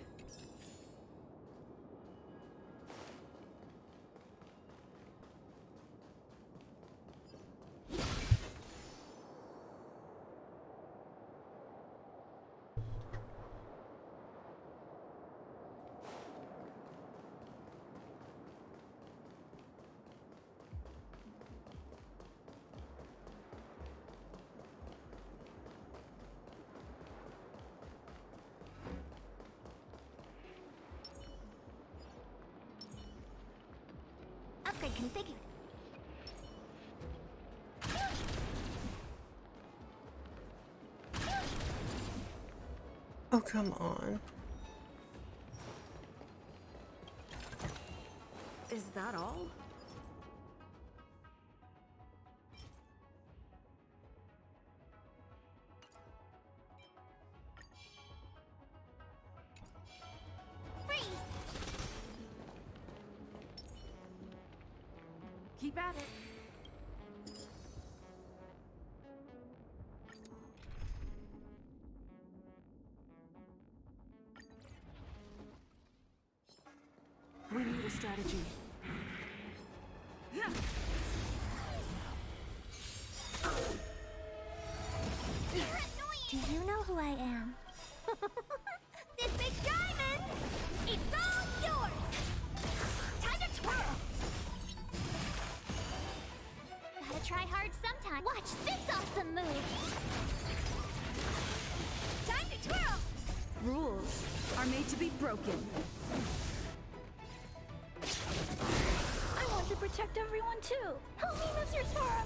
Upgrade configured. Oh, come on. Is that all? Keep at it. We need a strategy. Do you know who I am? This big diamond! It's all yours! Time to twirl! Gotta try hard sometime. Watch this awesome move! Time to twirl! Rules are made to be broken. I want to protect everyone too! Help me, Mr. Sora!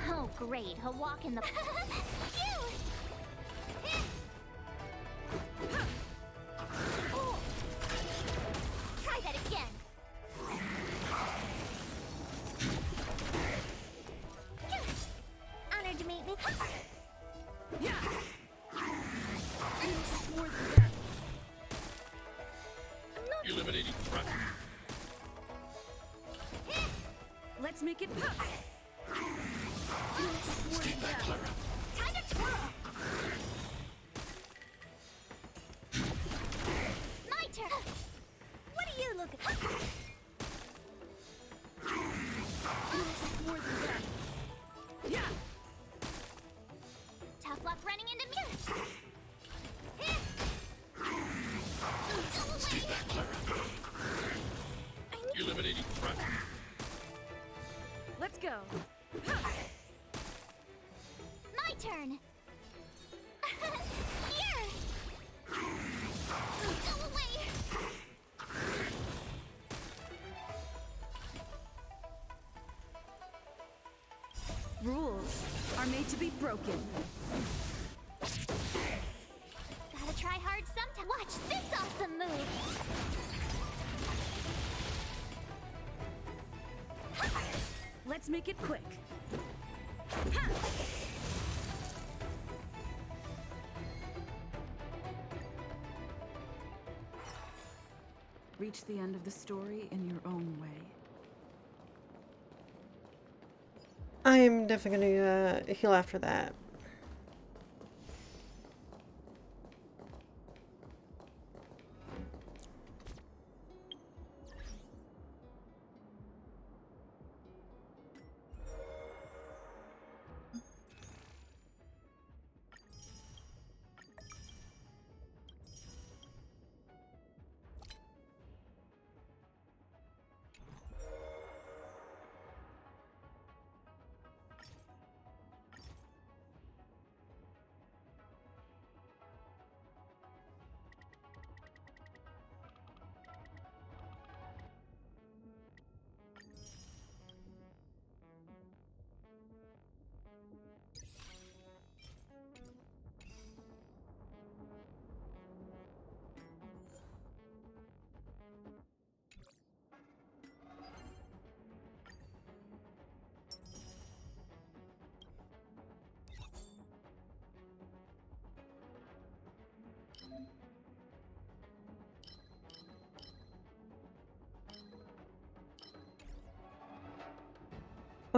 Oh, great. A walk in the... Cute! Oh. Try that again. Honored to meet me. Yeah. Eliminating threat. Let's make it pop. Stay back, Clara. Time to twirl! My turn! What are you looking for? Yeah. Tough luck running into me. Stay back, Clara. Eliminating threat. Let's go. My turn. Here. Go away. Rules are made to be broken. Gotta try hard sometime. Watch this awesome move. Let's make it quick. Reach the end of the story in your own way. I am definitely gonna heal after that.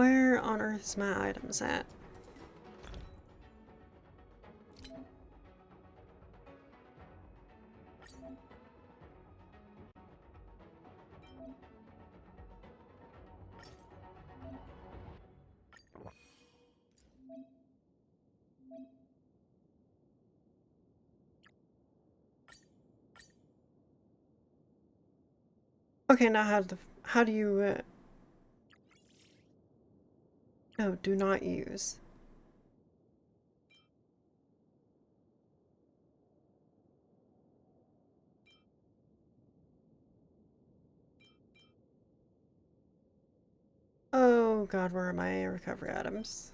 Where on earth is my items at? Okay, now how do you no, do not use. Oh god, where are my recovery items?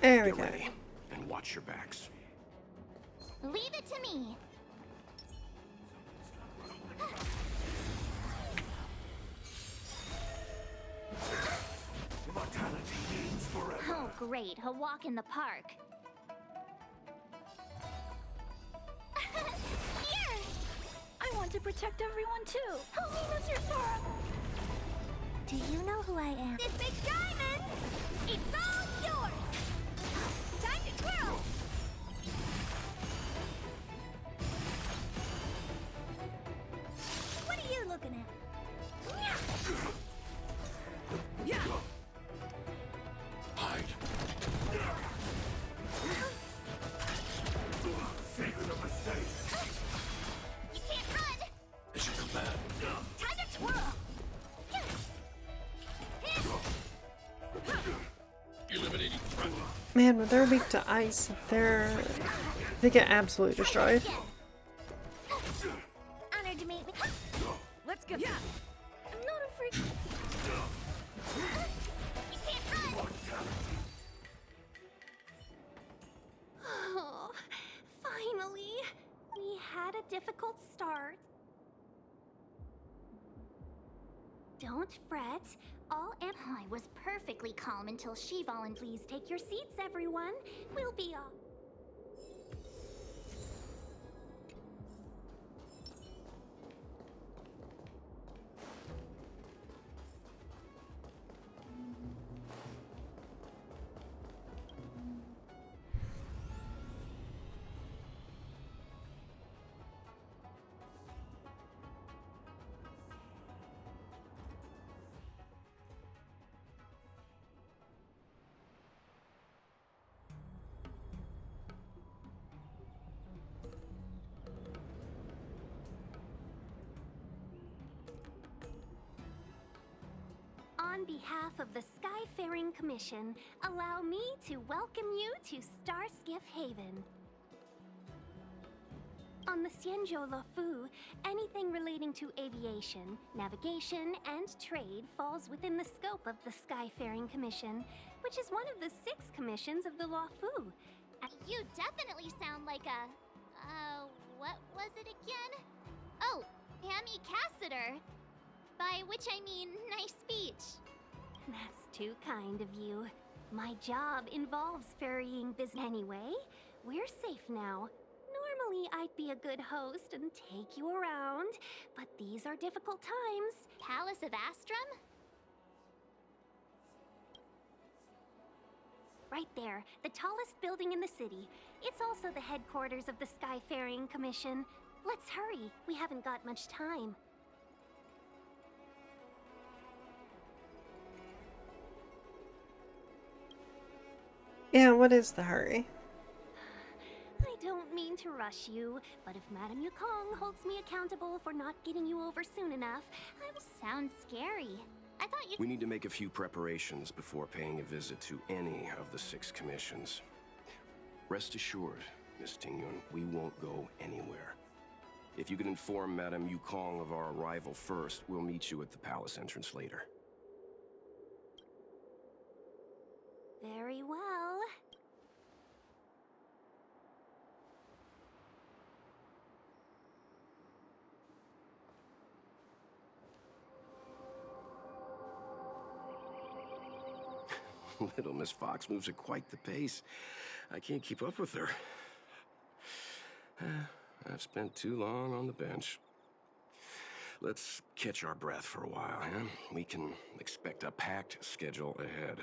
There we Get go. ready and watch your backs. Leave it to me. Immortality means forever. Oh, great. A walk in the park. Here! I want to protect everyone too. Help me, Mr. Sora. Do you know who I am? This big diamond! It's all yours! Time to twirl! What are you looking at? Yeah! Hide. Secret of a safe. You can't run! As you command. Time to twirl! Eliminating threat. Man, when they're weak to ice, they get absolutely destroyed. Honored to meet me. Let's go. Yeah. I'm not afraid. You can't run! Oh, finally. We had a difficult start. Don't fret. I was perfectly calm until she volunteered. Please take your seats, everyone. We'll be off. On behalf of the Skyfaring Commission, allow me to welcome you to Starskiff Haven. On the Xianzhou Luofu, anything relating to aviation, navigation, and trade falls within the scope of the Skyfaring Commission, which is one of the 6 commissions of the Luofu. You definitely sound like a... what was it again? Oh, Hammy Cassiter. By which I mean, nice speech. That's too kind of you. My job involves ferrying business anyway. We're safe now. Normally, I'd be a good host and take you around, but these are difficult times. Palace of Astrum? Right there, the tallest building in the city. It's also the headquarters of the Skyfaring Commission. Let's hurry. We haven't got much time. Yeah, what is the hurry? mean to rush you, but if Madame Yukong holds me accountable for not getting you over soon enough, I will. Sounds scary. I thought you. We need to make a few preparations before paying a visit to any of the 6 commissions. Rest assured, Miss Tingyun, we won't go anywhere. If you can inform Madame Yukong of our arrival first, we'll meet you at the palace entrance later. Very well. Little Miss Fox moves at quite the pace. I can't keep up with her. I've spent too long on the bench. Let's catch our breath for a while, huh? We can expect a packed schedule ahead.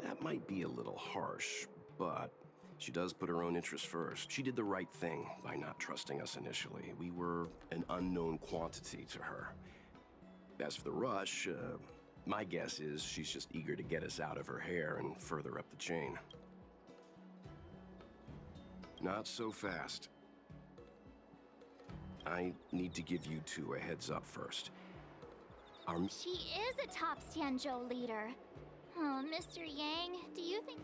That might be a little harsh, but she does put her own interests first. She did the right thing by not trusting us initially. We were an unknown quantity to her. As for the rush, my guess is she's just eager to get us out of her hair and further up the chain. Not so fast. I need to give you 2 a heads up first. She is a top Xianzhou leader. Oh, Mr. Yang, do you think...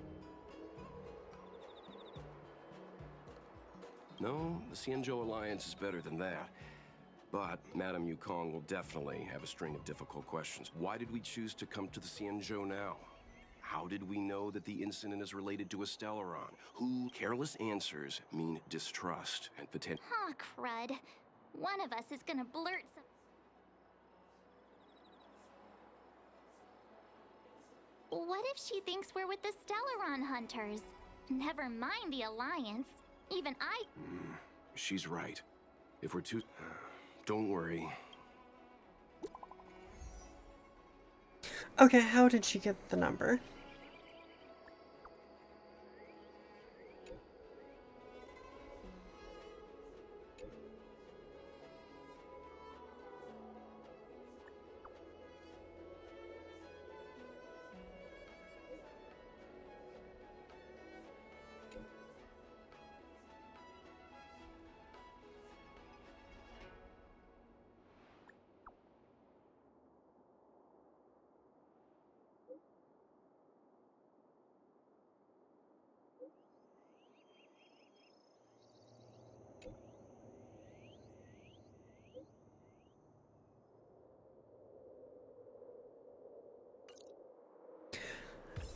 No, the Xianzhou Alliance is better than that. But Madame Yukong will definitely have a string of difficult questions. Why did we choose to come to the Xianzhou now? How did we know that the incident is related to a Stellaron? Who? Careless answers mean distrust and potential. Huh, crud. One of us is gonna blurt some... What if she thinks we're with the Stellaron hunters? Never mind the Alliance. Even I... She's right. If we're too... Don't worry. Okay, how did she get the number?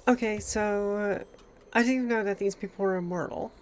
Okay, so I didn't even know that these people were immortal.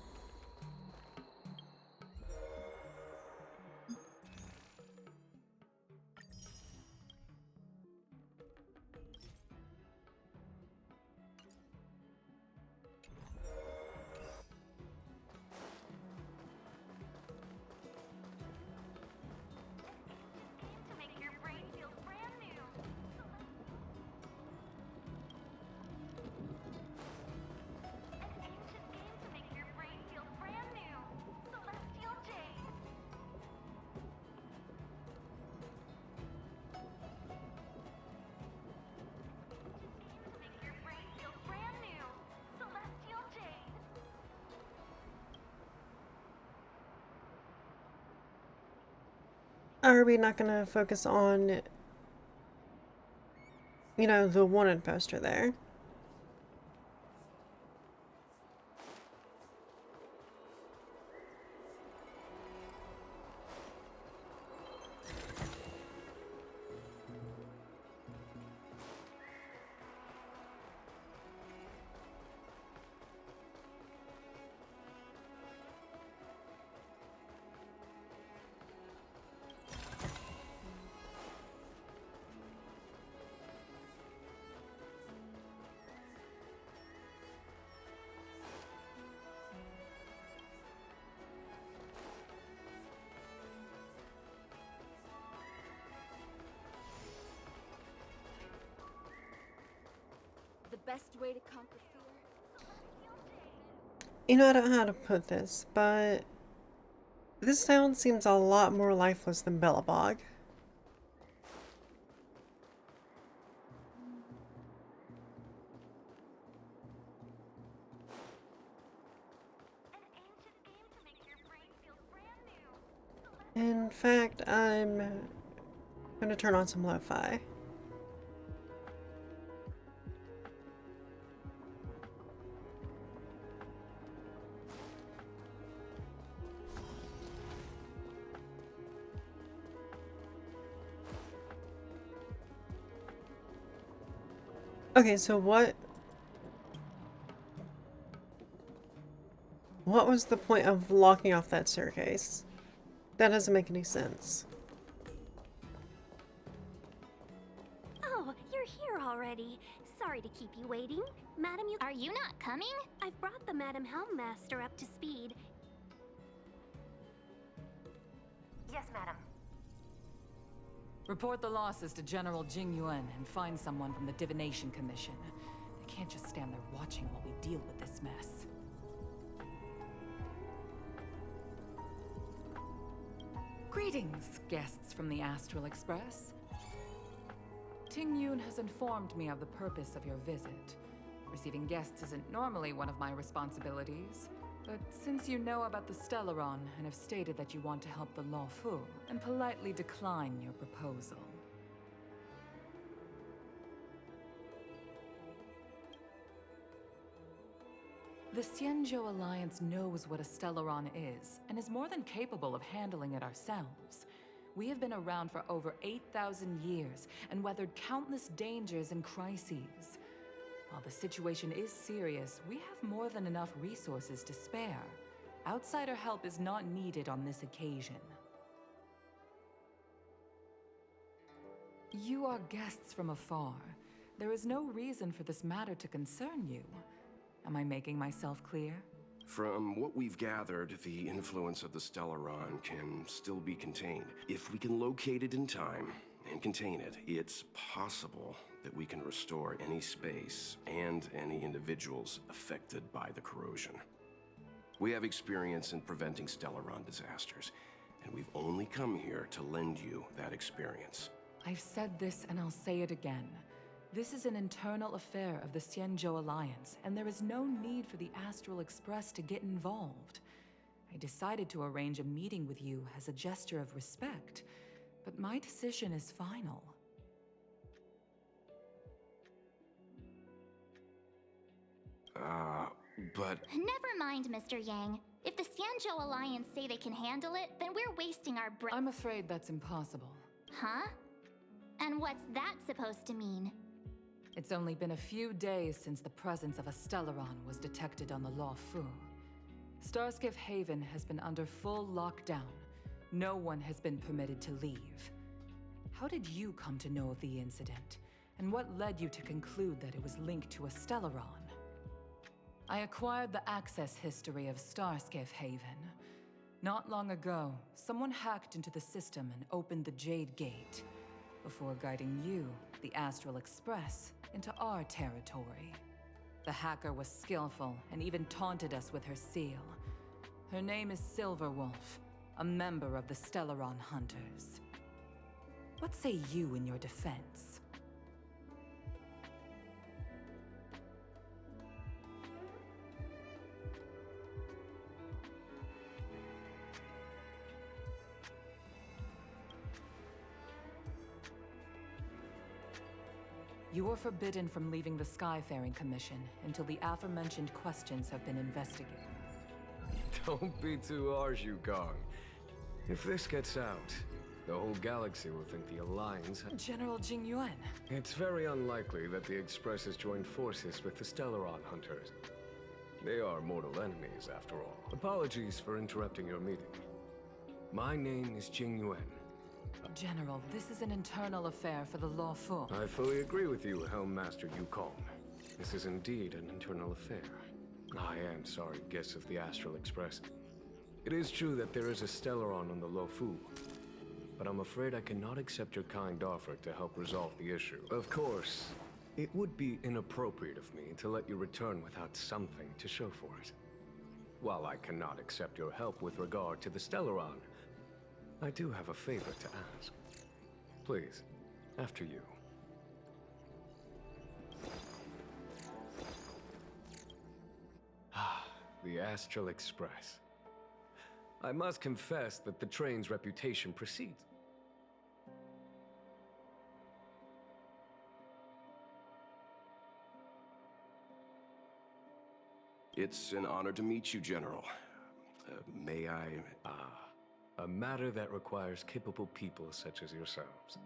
Are we not going to focus on, you know, the wanted poster there? Best way to conquer fear. You know, I don't know how to put this, but this sound seems a lot more lifeless than Bellabog. In fact, I'm gonna turn on some lo-fi. Okay, so what was the point of locking off that staircase? That doesn't make any sense. Oh, you're here already. Sorry to keep you waiting. Madam, you— Are you not coming? I've brought the Madam Helmmaster up to speed. Yes, madam. Report the losses to General Jing Yuan and find someone from the Divination Commission. They can't just stand there watching while we deal with this mess. Greetings, guests from the Astral Express. Ting Yun has informed me of the purpose of your visit. Receiving guests isn't normally one of my responsibilities, but since you know about the Stellaron and have stated that you want to help the Law Fu, and politely decline your proposal. The Xianzhou Alliance knows what a Stellaron is, and is more than capable of handling it ourselves. We have been around for over 8,000 years, and weathered countless dangers and crises. While the situation is serious, we have more than enough resources to spare. Outsider help is not needed on this occasion. You are guests from afar. There is no reason for this matter to concern you. Am I making myself clear? From what we've gathered, the influence of the Stellaron can still be contained. If we can locate it in time and contain it, it's possible that we can restore any space and any individuals affected by the corrosion. We have experience in preventing Stellaron disasters, and we've only come here to lend you that experience. I've said this and I'll say it again. This is an internal affair of the Xianzhou Alliance, and there is no need for the Astral Express to get involved. I decided to arrange a meeting with you as a gesture of respect, but my decision is final. But... Never mind, Mr. Yang. If the Xianzhou Alliance say they can handle it, then we're wasting our breath. I'm afraid that's impossible. Huh? And what's that supposed to mean? It's only been a few days since the presence of a Stellaron was detected on the Law Fu. Starskiff Haven has been under full lockdown. No one has been permitted to leave. How did you come to know of the incident? And what led you to conclude that it was linked to a Stellaron? I acquired the access history of Starskiff Haven. Not long ago, someone hacked into the system and opened the Jade Gate, before guiding you, the Astral Express, into our territory. The hacker was skillful and even taunted us with her seal. Her name is Silverwolf, a member of the Stellaron Hunters. What say you in your defense? You are forbidden from leaving the Skyfaring Commission until the aforementioned questions have been investigated. Don't be too harsh, Yukong. If this gets out, the whole galaxy will think the Alliance... General Jing Yuan. It's very unlikely that the Express has joined forces with the Stellaron Hunters. They are mortal enemies, after all. Apologies for interrupting your meeting. My name is Jing Yuan. General, this is an internal affair for the Law Fu. I fully agree with you, Helmmaster Yukong. This is indeed an internal affair. I am sorry, guests of the Astral Express. It is true that there is a Stellaron on the Lo Fu, but I'm afraid I cannot accept your kind offer to help resolve the issue. Of course, it would be inappropriate of me to let you return without something to show for it. While I cannot accept your help with regard to the Stellaron, I do have a favor to ask. Please, after you. The Astral Express. I must confess that the train's reputation precedes. It's an honor to meet you, General. May I... A matter that requires capable people such as yourselves.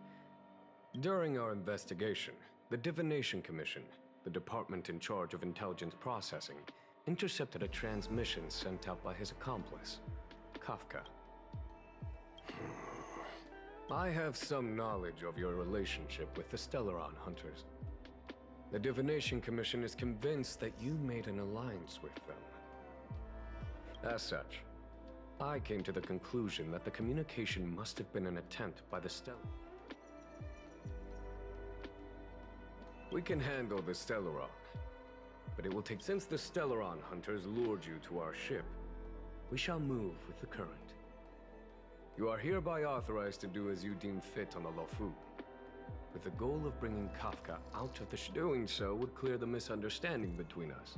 During our investigation, the Divination Commission, the department in charge of intelligence processing, intercepted a transmission sent out by his accomplice, Kafka. I have some knowledge of your relationship with the Stellaron Hunters. The Divination Commission is convinced that you made an alliance with them. As such, I came to the conclusion that the communication must have been an attempt by the We can handle the Stellaron, but it will take... Since the Stellaron Hunters lured you to our ship, we shall move with the current. You are hereby authorized to do as you deem fit on the Lofu, with the goal of bringing Kafka out of the Doing so would clear the misunderstanding between us,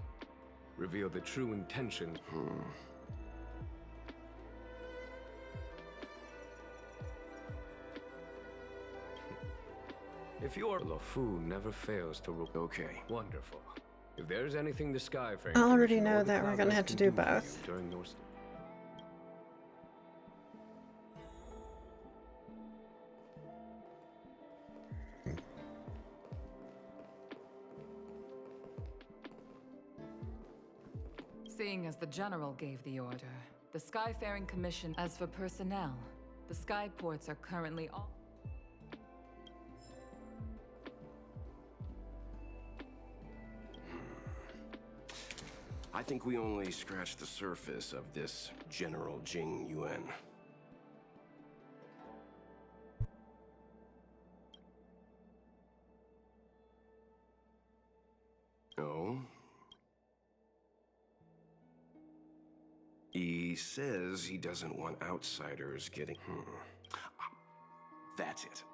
reveal the true intention. If you are... Lofu never fails to... Okay. Wonderful. If there's anything the Skyfaring... I already know that we're gonna have to do both. During your... Seeing as the General gave the order, the Skyfaring Commission... As for personnel, the skyports are currently all... I think we only scratched the surface of this General Jing Yuan. Oh? He says he doesn't want outsiders getting... That's it.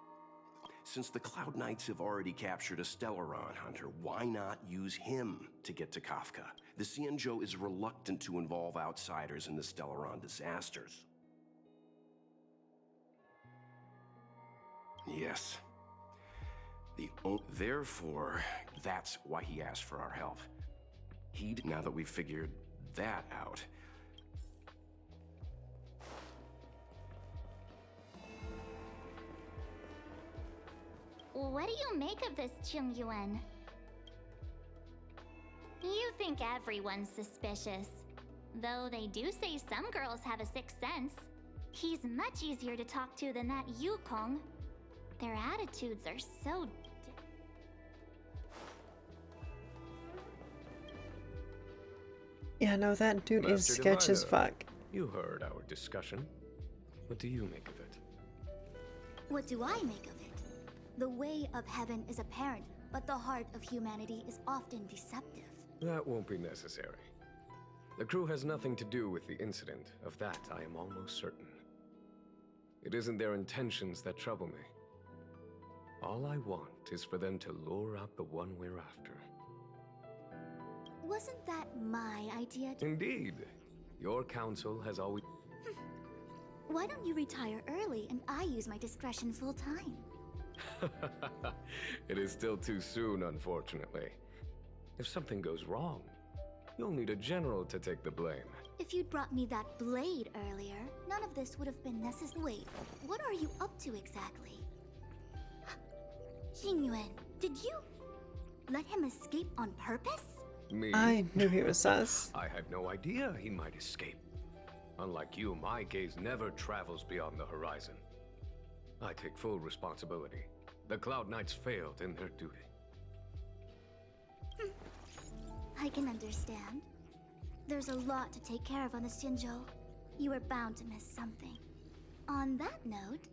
Since the Cloud Knights have already captured a Stellaron hunter, why not use him to get to Kafka? The Xianzhou is reluctant to involve outsiders in the Stellaron disasters. Yes. Therefore, that's why he asked for our help. Now that we've figured that out... What do you make of this, Chung Yuan? You think everyone's suspicious. Though they do say some girls have a sixth sense. He's much easier to talk to than that Yukong. Their attitudes are so... Yeah, no, that dude is Master sketch as Diviner, fuck. You heard our discussion. What do you make of it? What do I make of it? The way of heaven is apparent, but the heart of humanity is often deceptive. That won't be necessary. The crew has nothing to do with the incident. Of that, I am almost certain. It isn't their intentions that trouble me. All I want is for them to lure out the one we're after. Wasn't that my idea? Indeed. Your counsel has always... Why don't you retire early and I use my discretion full time? It is still too soon, unfortunately. If something goes wrong, you'll need a general to take the blame. If you'd brought me that blade earlier, none of this would have been necessary. Wait, what are you up to exactly? Xingyuan, did you let him escape on purpose? Me? I knew he was sus. I had no idea he might escape. Unlike you, my gaze never travels beyond the horizon. I take full responsibility. The Cloud Knights failed in their duty. I can understand. There's a lot to take care of on the Xianzhou. You are bound to miss something. On that note,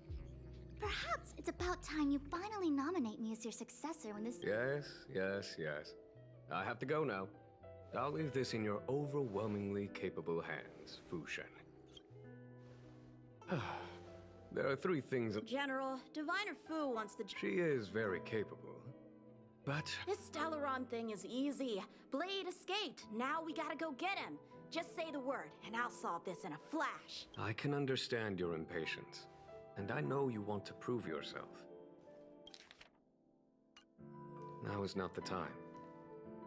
perhaps it's about time you finally nominate me as your successor when this... Yes. I have to go now. I'll leave this in your overwhelmingly capable hands, Fu Shen. There are three things... General, Diviner Fu wants the... She is very capable, but... This Stellaron thing is easy. Blade escaped. Now we gotta go get him. Just say the word, and I'll solve this in a flash. I can understand your impatience, and I know you want to prove yourself. Now is not the time.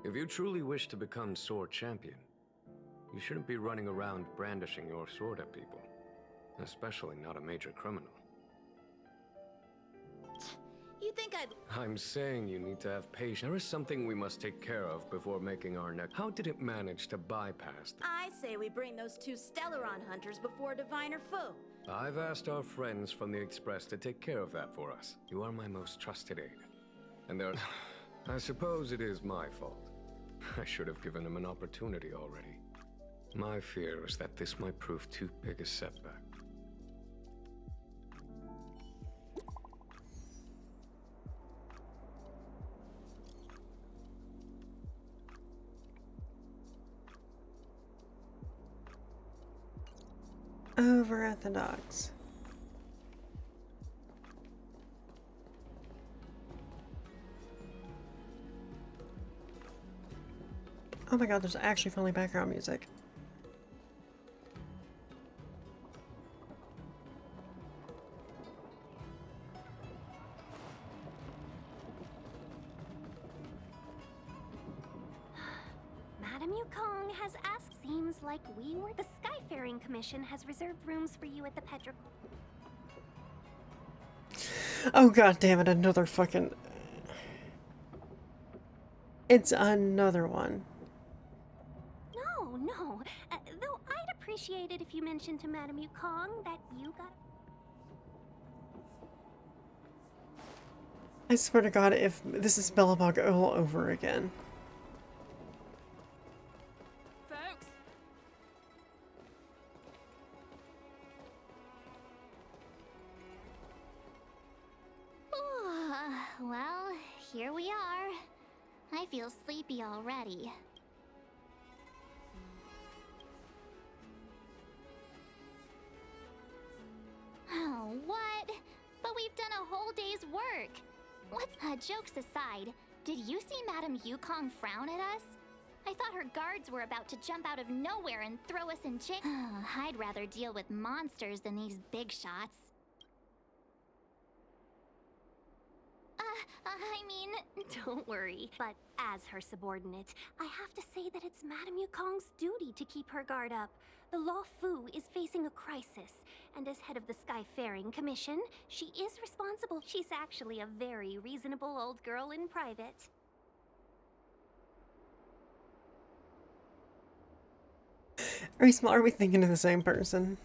If you truly wish to become sword champion, you shouldn't be running around brandishing your sword at people, especially not a major criminal. You think I'd... I'm saying you need to have patience. There is something we must take care of before making our next... How did it manage to bypass the... I say we bring those two Stellaron hunters before Diviner Fu. I've asked our friends from the Express to take care of that for us. You are my most trusted aide. And there... I suppose it is my fault. I should have given them an opportunity already. My fear is that this might prove too big a setback. Over at the docks. Oh my god, there's actually friendly background music. Madam Yukong has asked. Seems like we were the Skyfaring Commission has reserved rooms for you at the Petra. Oh god damn it, another fucking... It's another one. No. Though I'd appreciate it if you mentioned to Madam Yukong that you got... I swear to god, if this is Bellabog all over again. Folks! Well, here we are. I feel sleepy already. Oh, what? But we've done a whole day's work. What's... jokes aside, did you see Madame Yukong frown at us? I thought her guards were about to jump out of nowhere and throw us in jail. I'd rather deal with monsters than these big shots. I mean... Don't worry, but as her subordinate, I have to say that it's Madame Yukong's duty to keep her guard up. The Law Fu is facing a crisis, and as head of the Skyfaring Commission, she is responsible. She's actually a very reasonable old girl in private. Are we thinking of the same person?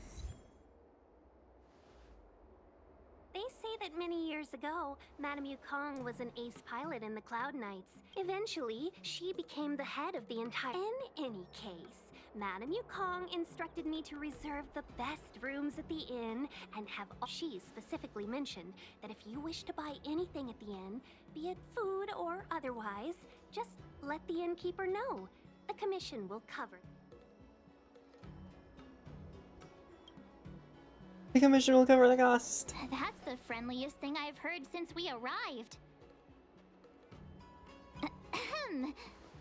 They say that many years ago, Madame Yukong was an ace pilot in the Cloud Knights. Eventually, she became the head of the entire... In any case, Madame Yukong instructed me to reserve the best rooms at the inn and have... She specifically mentioned that if you wish to buy anything at the inn, be it food or otherwise, just let the innkeeper know. The commission will cover. The commission will cover the cost. That's the friendliest thing I've heard since we arrived.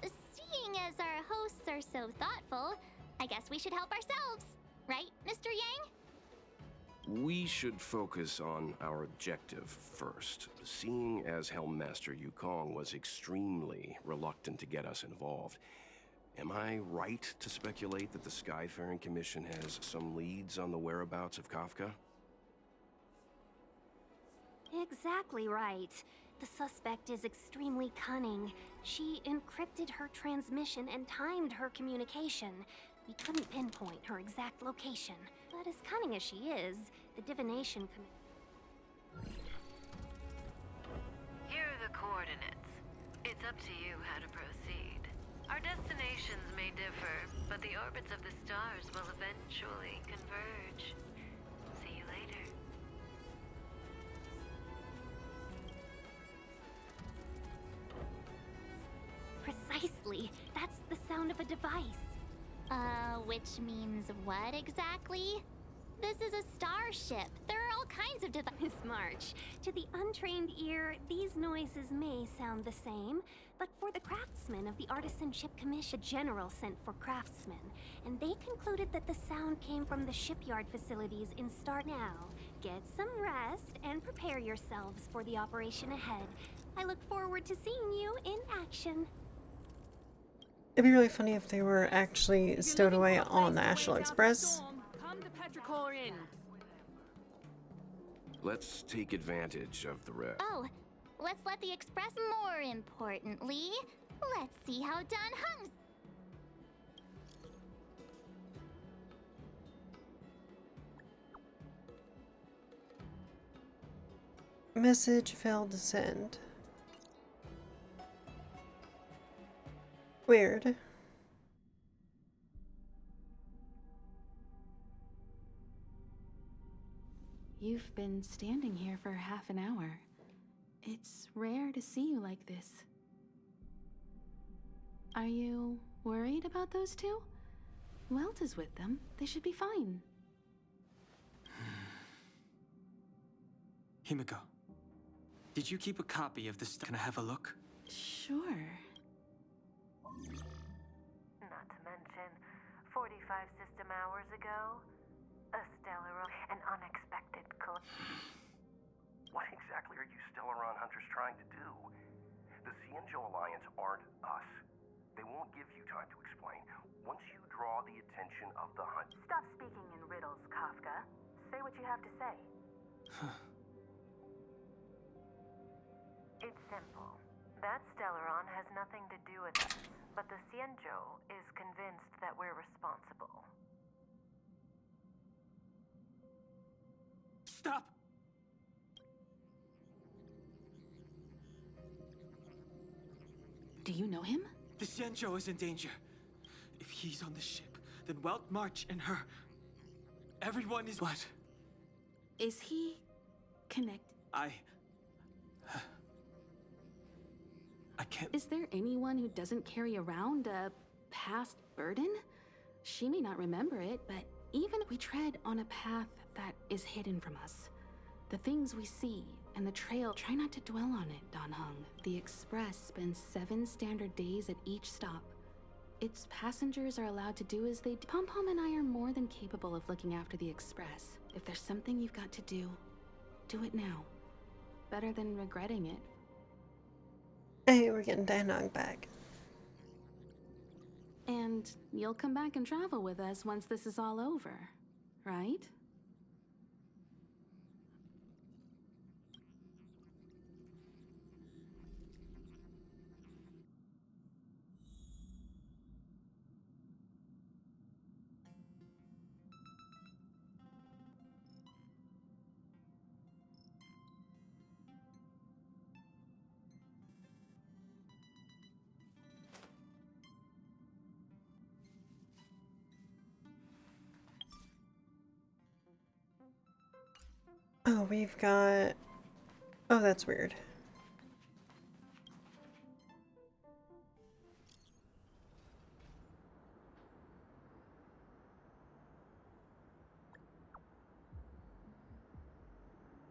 Seeing as our hosts are so thoughtful, I guess we should help ourselves. Right, Mr. Yang? We should focus on our objective first. Seeing as Helmmaster Yukong was extremely reluctant to get us involved, am I right to speculate that the Skyfaring Commission has some leads on the whereabouts of Kafka? Exactly right. The suspect is extremely cunning. She encrypted her transmission and timed her communication. We couldn't pinpoint her exact location. But as cunning as she is, the divination Here are the coordinates. It's up to you how to proceed. Our destinations may differ, but the orbits of the stars will eventually converge. See you later. Precisely. That's the sound of a device. Which means what exactly? This is a starship. There are all kinds of Miss March, to the untrained ear, these noises may sound the same, but for the craftsmen of the Artisanship Commission, a general sent for craftsmen, and they concluded that the sound came from the shipyard facilities in Star. Now, get some rest and prepare yourselves for the operation ahead. I look forward to seeing you in action. It'd be really funny if they were actually stowed away on the Astral Express. Come to Petrichor Inn. Let's take advantage of the rest. Oh, let's let the Express. More importantly, let's see how Dan Hung's. Message failed to send. Weird. You've been standing here for half an hour. It's rare to see you like this. Are you worried about those two? Welt is with them. They should be fine. Himiko, did you keep a copy of this? Can I have a look? Sure. Not to mention, 45 system hours ago, a stellar, an unexpected What exactly are you Stellaron hunters trying to do? The Cienjo Alliance aren't us. They won't give you time to explain. Once you draw the attention of the hunt... Stop speaking in riddles, Kafka. Say what you have to say. It's simple. That Stellaron has nothing to do with us, but the Cienjo is convinced that we're responsible. Stop! Do you know him? The Xianzhou is in danger. If he's on the ship, then Welt, March, and her... Everyone is... What? Is he... connected? I can't... Is there anyone who doesn't carry around a past burden? She may not remember it, but even if we tread on a path that is hidden from us, the things we see and the trail, try not to dwell on it, Dan Heng. The Express spends 7 standard days at each stop. Its passengers are allowed to do as they do. Pom-Pom and I are more than capable of looking after the Express. If there's something you've got to do it now. Better than regretting it. Hey, we're getting Dan Heng back. And you'll come back and travel with us once this is all over, right? Oh, we've got... Oh, that's weird.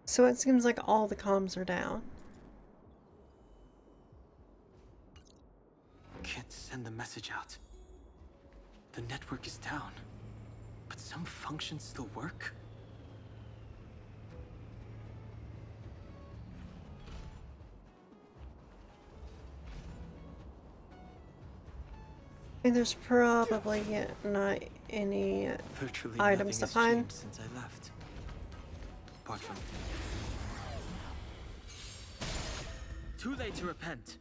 So it seems like all the comms are down. Can't send the message out. The network is down. But some functions still work? And there's probably not any Virtually items to nothing has find. changed since I left. Apart from... Too late to repent.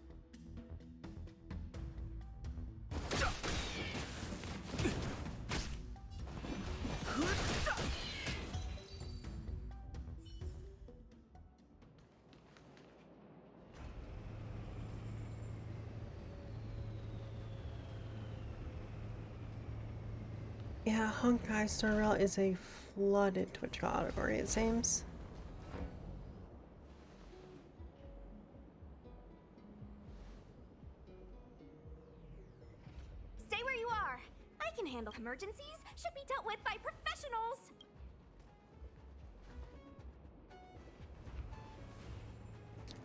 Yeah, Honkai Star is a flooded Twitch category, it seems. Stay where you are. I can handle emergencies. Should be dealt with by professionals.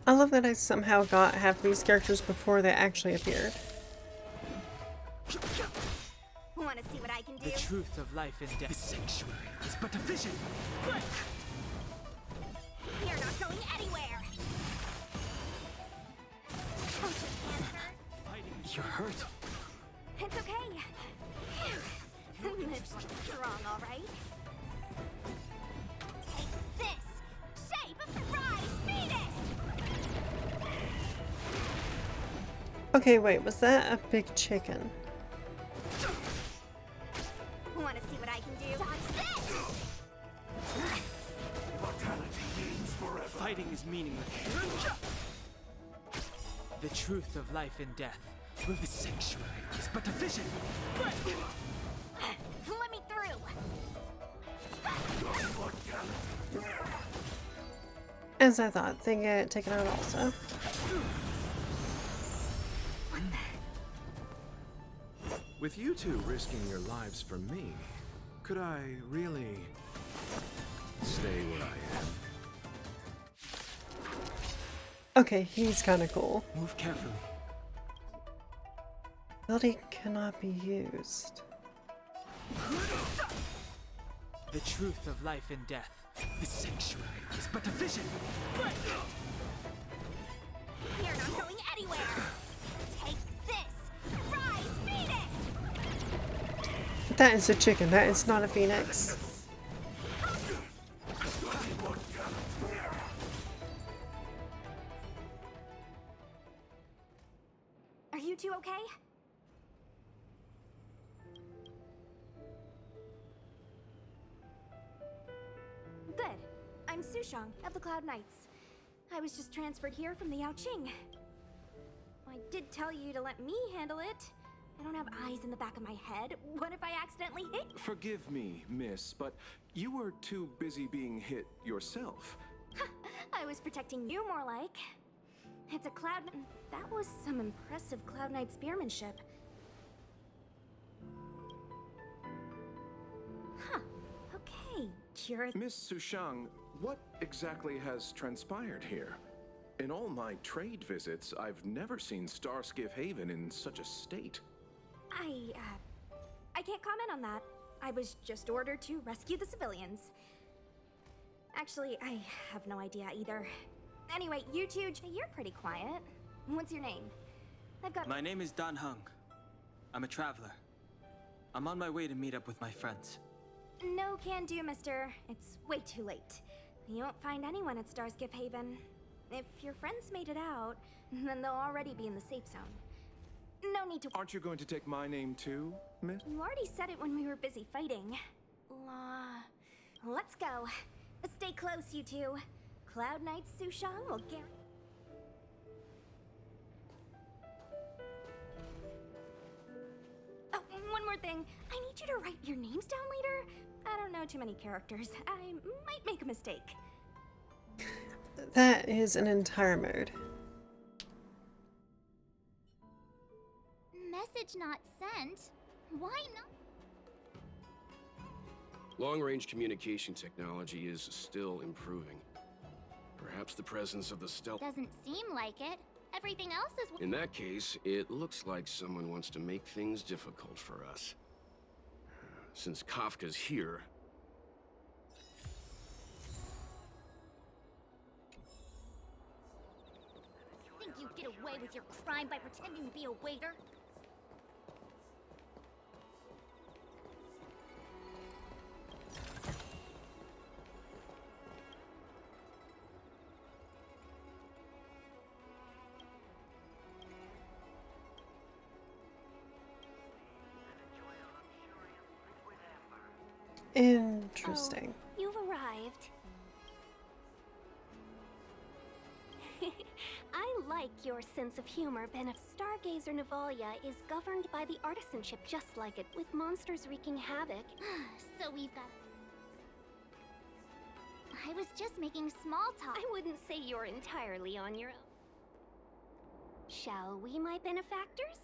I love that I somehow got half these characters before they actually appeared. Want to see what I can do? The truth of life and death. The sanctuary is but a vision. Break! You're not going anywhere. You're hurt. It's okay. This one's strong, all right? Take this! Shape of the rise, Venus! Okay, wait, was that a big chicken? Want to see what I can do? Dodge this! Fighting is meaningless. The truth of life and death. The sanctuary is but a vision. Break! Let me through! As I thought, they get taken out also. With you two risking your lives for me, could I really stay where I am? Okay, he's kind of cool. Move carefully. Ability cannot be used. The truth of life and death. The sanctuary is but a vision. Break! You're not going anywhere! Take this! Rise, Venus! That is a chicken, that is not a phoenix. Are you two okay? Good. I'm Sushang of the Cloud Knights. I was just transferred here from the Yaoqing. I did tell you to let me handle it. I don't have eyes in the back of my head. What if I accidentally hit you? Forgive me, miss, but you were too busy being hit yourself. I was protecting you more like. It's a Cloud... That was some impressive Cloud Knight spearmanship. Huh. Okay, curious... Miss Sushang, what exactly has transpired here? In all my trade visits, I've never seen Starskiff Haven in such a state. I can't comment on that. I was just ordered to rescue the civilians. Actually, I have no idea either. Anyway, you two, you're pretty quiet. What's your name? I've got... My name is Dan Hung. I'm a traveler. I'm on my way to meet up with my friends. No can do, mister. It's way too late. You won't find anyone at Starskiff Haven. If your friends made it out, then they'll already be in the safe zone. No need to... Aren't you going to take my name too, miss? You already said it when we were busy fighting. Let's go. Stay close, you two. Cloud Knight Sushang will guarantee... Oh, one more thing. I need you to write your names down later. I don't know too many characters. I might make a mistake. That is an entire mode. Message not sent? Why not? Long-range communication technology is still improving. Perhaps the presence of the stealth... Doesn't seem like it. Everything else is... In that case, it looks like someone wants to make things difficult for us. Since Kafka's here... Think you get away with your crime by pretending to be a waiter? Interesting. Oh, you've arrived. I like your sense of humor, Ben. Stargazer Navalia is governed by the artisanship just like it, with monsters wreaking havoc. So we've got... I was just making small talk. I wouldn't say you're entirely on your own. Shall we, my benefactors?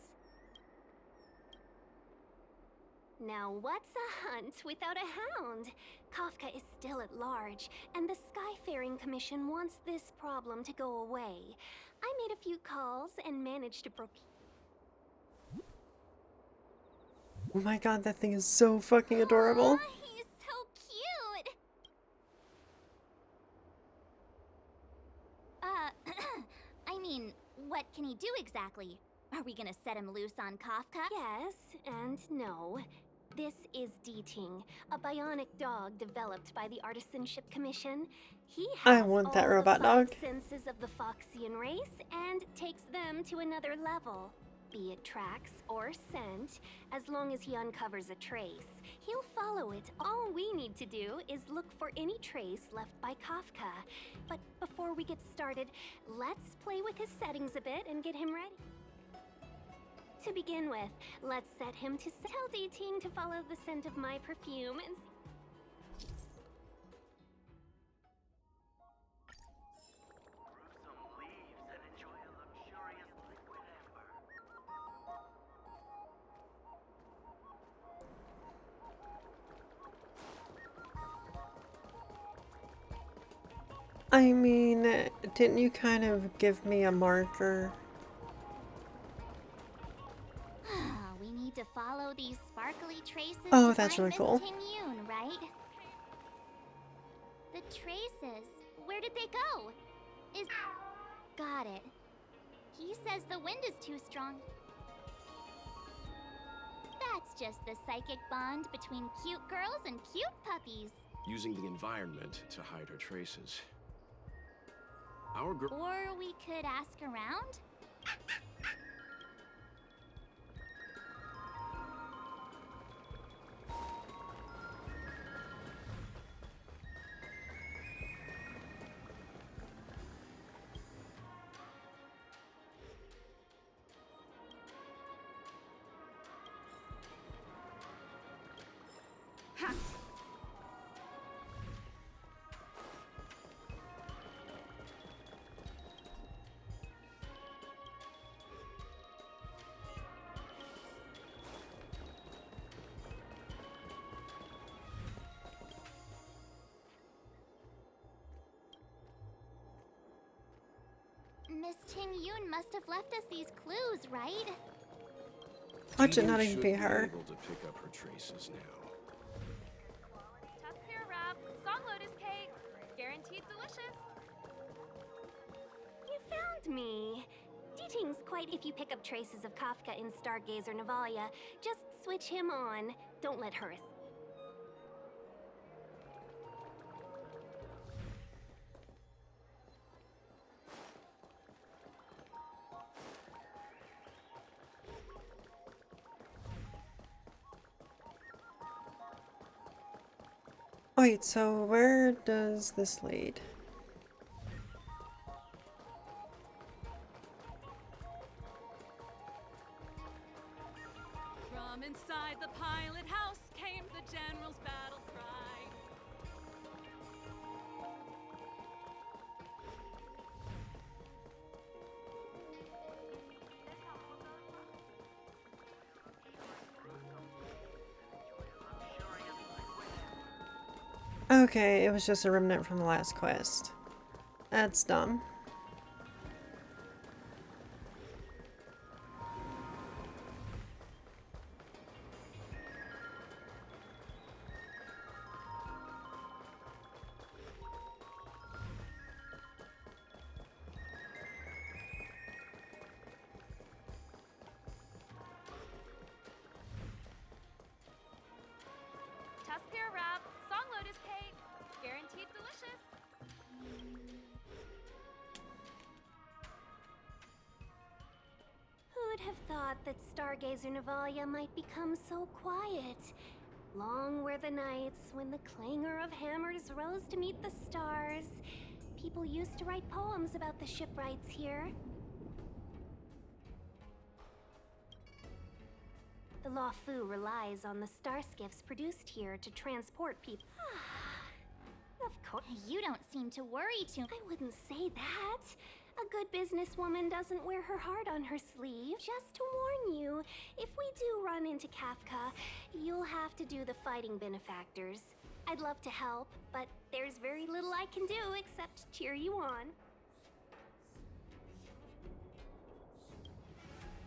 Now what's a hunt without a hound? Kafka is still at large, and the Skyfaring Commission wants this problem to go away. I made a few calls and managed to procure. Oh my god, that thing is so fucking adorable. He's so cute! I mean, what can he do exactly? Are we gonna set him loose on Kafka? Yes and no. This is Deeting, a bionic dog developed by the Artisanship Commission. He I has want that all robot the five dog. senses of the Foxian race and takes them to another level. Be it tracks or scent, as long as he uncovers a trace, he'll follow it. All we need to do is look for any trace left by Kafka. But before we get started, let's play with his settings a bit and get him ready. To begin with, let's set him to tell Deeting to follow the scent of my perfume and I mean, didn't you kind of give me a marker? We need to follow these sparkly traces Oh, to that's find really cool. Miss Ting Yun, right? The traces. Where did they go? Got it. He says the wind is too strong. That's just the psychic bond between cute girls and cute puppies. Using the environment to hide her traces. Our girl. Or we could ask around? Miss Ting Yun must have left us these clues, right? Watch it not Deeting even should be her. able to pick up her traces now. Tusk Pear Wrap, Song Lotus Cake, guaranteed delicious. you found me. Deeting's quite if you pick up traces of Kafka in Stargazer Navalia. Just switch him on. Don't let her. Wait, so where does this lead? From inside the pilot house came the general's battle cry. Okay, it was just a remnant from the last quest. That's dumb. Tusk Pear Wrap, Song Lotus Cake, guaranteed delicious. Who'd have thought that Stargazer Navalia might become so quiet? Long were the nights when the clangor of hammers rose to meet the stars. People used to write poems about the shipwrights here. The Law Fu relies on the star skiffs produced here to transport people. Of course. You don't seem to worry too. I wouldn't say that. A good businesswoman doesn't wear her heart on her sleeve. Just to warn you, if we do run into Kafka, you'll have to do the fighting benefactors. I'd love to help, but there's very little I can do except cheer you on.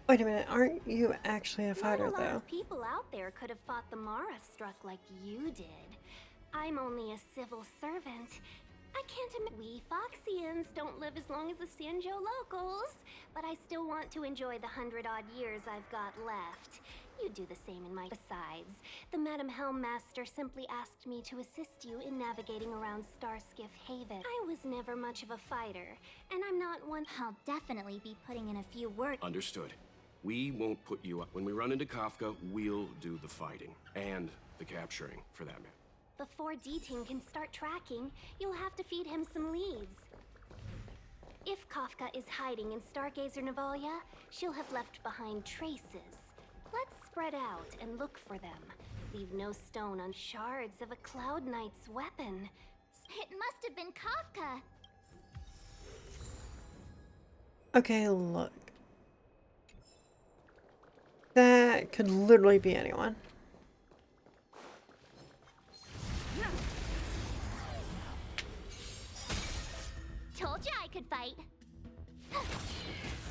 Wait a minute, aren't you actually a fighter, Not a lot though? of people out there could have fought the Mara struck like you did. I'm only a civil servant. I can't admit we Foxians don't live as long as the Sanjo locals, but I still want to enjoy the 100-odd years I've got left. You do the same in my... Besides, the Madam Helmmaster simply asked me to assist you in navigating around Starskiff Haven. I was never much of a fighter, and I'm not one... I'll definitely be putting in a few work. Understood. We won't put you up. When we run into Kafka, we'll do the fighting. And the capturing, for that matter. Before D-Ting can start tracking, you'll have to feed him some leads. If Kafka is hiding in Stargazer Navalia, she'll have left behind traces. Let's spread out and look for them. Leave no stone on shards of a Cloud Knight's weapon. It must have been Kafka. Okay, look. That could literally be anyone. Told you I could fight.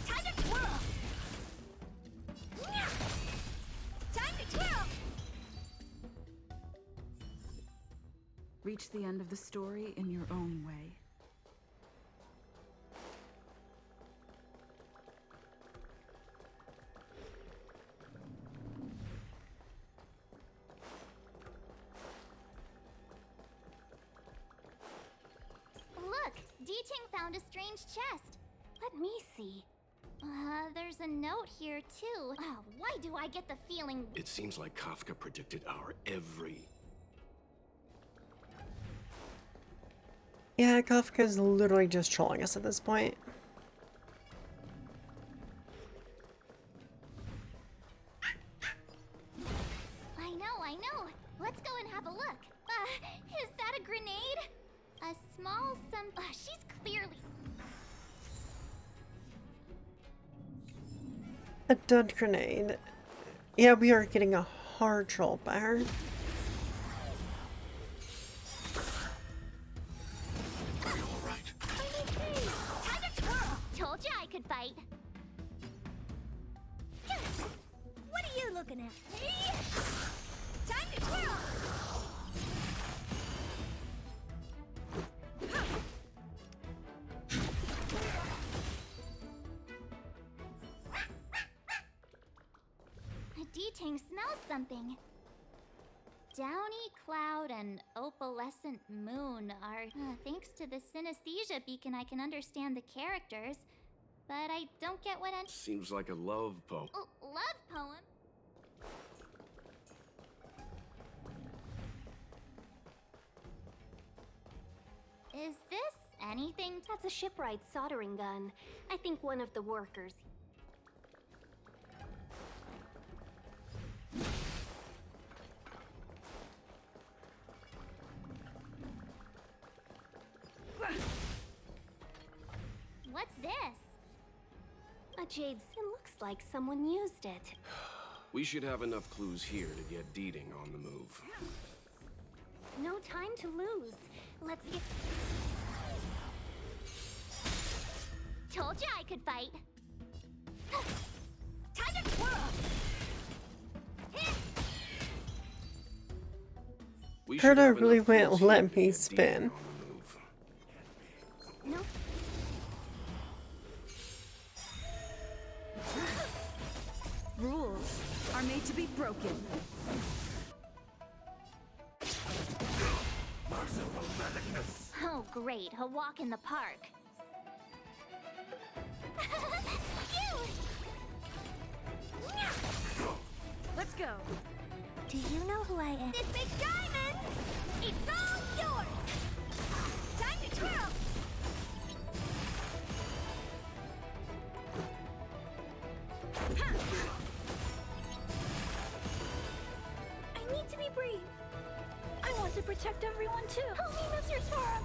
Time to twirl. Time to twirl. Reach the end of the story in your own way. Look, D-Ting found a strange chest. Let me see. There's a note here too. Why do I get the feeling... It seems like Kafka predicted our every... Yeah, Kafka's literally just trolling us at this point. I know. Let's go and have a look. Is that a grenade? A small she's clearly... A dud grenade. Yeah, we are getting a hard troll by her. Told you I could fight. What are you looking at? Time to twirl! D-Ting smells something. Downy cloud and opalescent moon are... thanks to the synesthesia beacon, I can understand the characters. But I don't get what... Seems like a love poem. Love poem? Is this anything? That's a shipwright soldering gun. I think one of the workers... What's this? A jade. It looks like someone used it. We should have enough clues here to get D-Ting on the move. No time to lose. Let's get... Told you I could fight. Time to twirl! Herda really went let me spin. No. Rules are made to be broken. Oh, great. A walk in the park. Let's go. Do you know who I am? This big diamond! It's all yours! Time to twirl! I need to be brave. I want to protect everyone too. Help me, Mr. Sparrow!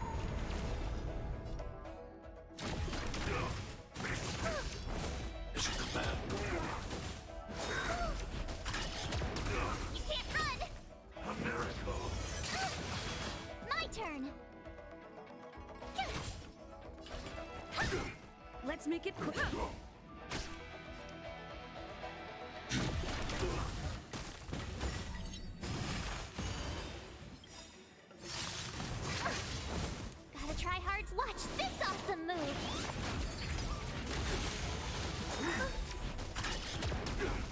Let's make it quick. Gotta try hard to watch this awesome move.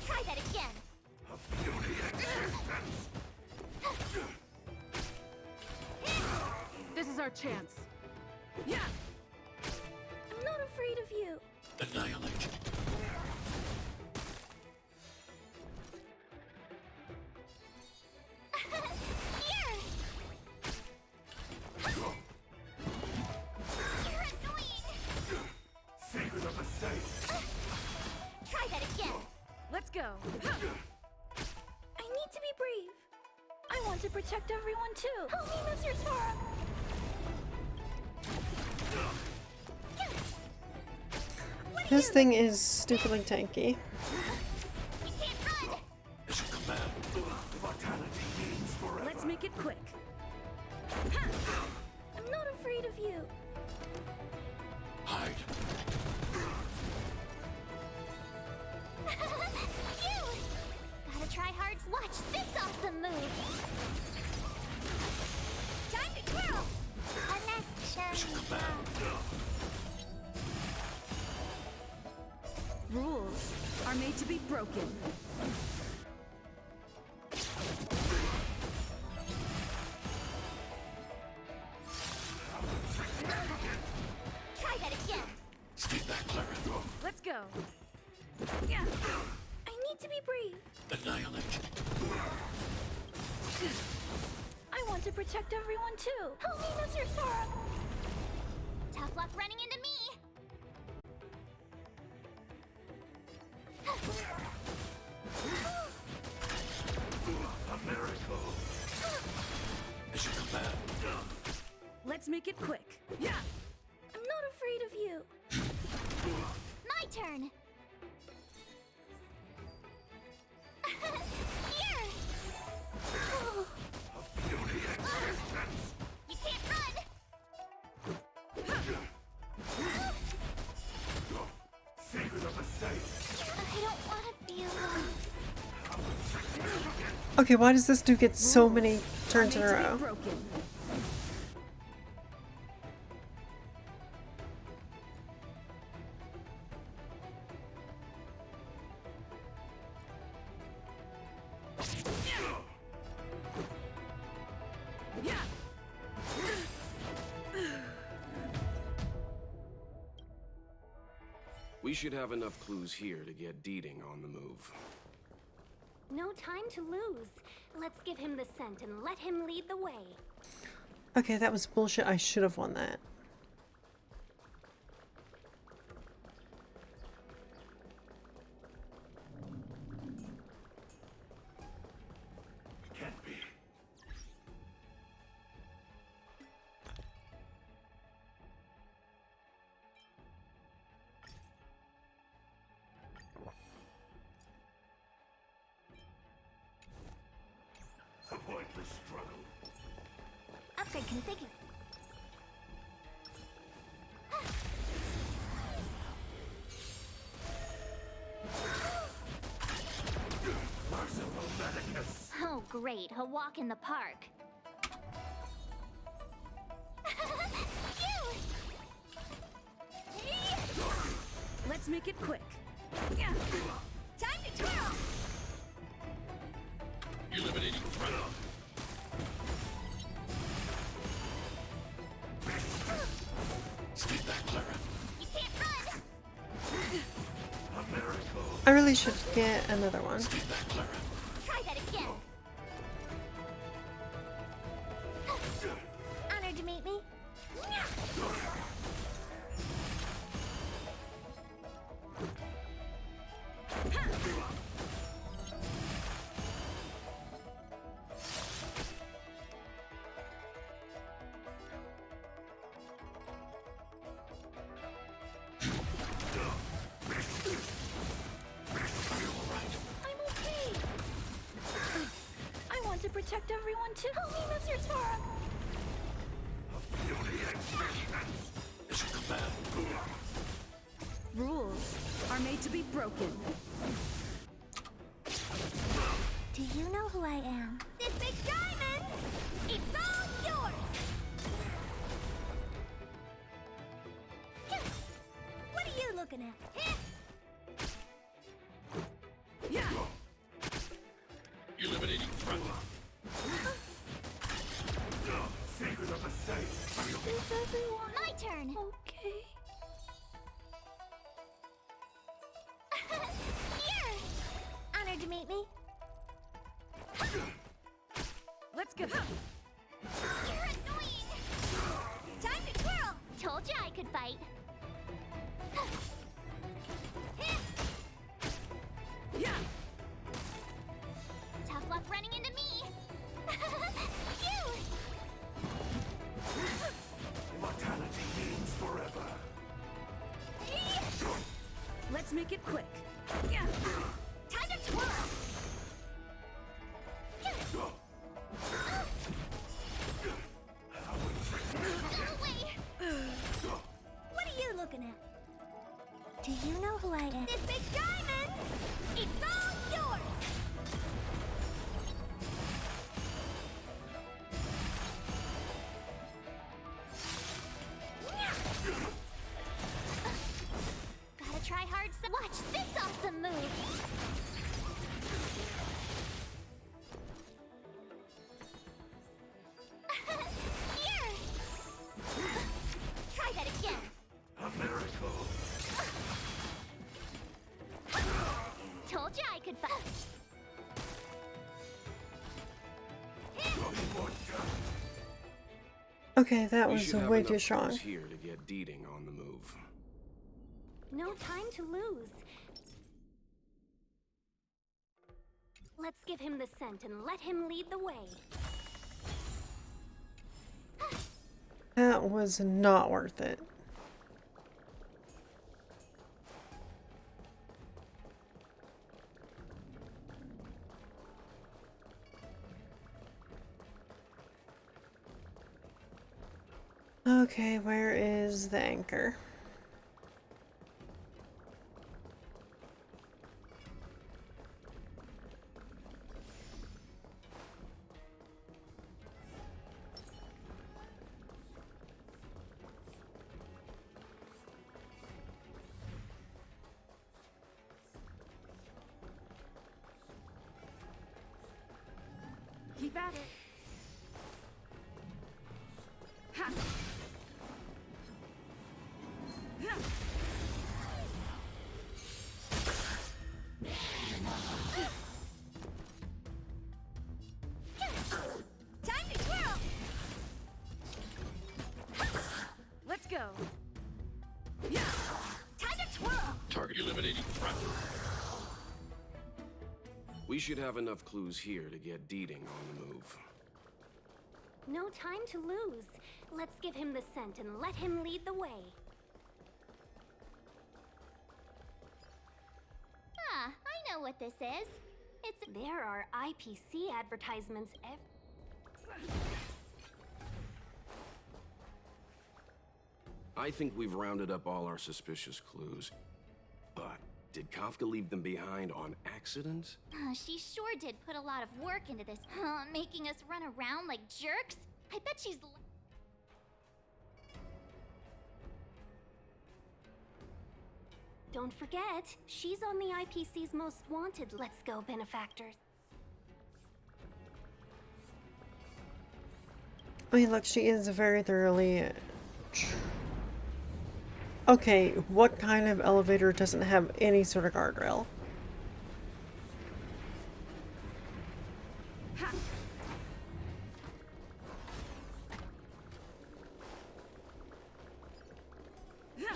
Try that again. This is our chance. Yeah. I'm not afraid of you. Annihilate. Here. You're annoying. Secret of the safe. Try that again. Let's go. I need to be brave. I want to protect everyone too. Help me, Mr. Sora. This thing is stupidly tanky. As a command. Vitality means forever. Let's make it quick. I'm not afraid of you. Hide. Phew! Gotta try hard to watch this awesome move. Time to twirl. Connection. Rules are made to be broken. Try that again. Stay back, Clara. Let's go. Yeah. I need to be brave. Annihilate. I want to protect everyone too. Help me, Mr. Sora. Tough luck running into me. A miracle. As a command. Let's make it quick. Yeah. I'm not afraid of you. My turn. Here. Beauty existence. You can't run. Secret of the safe. I don't want to be alone. Okay, why does this dude get so many turns in a row? Broken. Yeah. We should have enough clues here to get Deeding on the move. No time to lose. Let's give him the scent and let him lead the way. Okay, that was bullshit. I should have won that. Can't be. Avoid the struggle. Upgrade configured. Merciful Medicus. Oh, great. A walk in the park. Phew! Let's make it quick. Yeah. Time to twirl. Eliminating threat. Stay back, Clara. You can't run. A miracle. I really should get another one. Stay back, Clara. Try that again. Honored to meet me. To protect everyone too. Help me, Mr. Sora. Beauty existence. As a command. are made to be broken. Do you know who I am? This big diamond! It's all yours! What are you looking at? Yeah. Eliminating threat. Secret of the safe. Is everyone My turn. okay? Here. Honored to meet me. Let's go. You're annoying. Time to twirl! Told you I could fight. Yeah. Tough luck running into me. Phew. Immortality means forever. Let's make it quick. Yeah. Time to twirl! What are you looking at? Do you know who I am? This big diamond! It's all yours! Gotta try hard. Watch this awesome move. Here. Try that again. A miracle. Told you I could fight. Okay, that We was should have way enough too strong. clues here to get Deeding on the move. No time to lose. Let's give him the scent and let him lead the way. That was not worth it. Okay, where is the anchor? Keep at it. Ha. Ha. Time to twirl! Let's go. Yeah. Time to twirl! Target eliminating threat. We should have enough clues here to get Deeding on the move. No time to lose. Let's give him the scent and let him lead the way. Ah, I know what this is. There are IPC advertisements I think we've rounded up all our suspicious clues. But did Kafka leave them behind on accident? She sure did put a lot of work into this, making us run around like jerks. I bet she's... Don't forget, she's on the IPC's most wanted. Let's go, benefactors. I mean, look, she is very thoroughly... Okay, what kind of elevator doesn't have any sort of guardrail? Ha. Ha.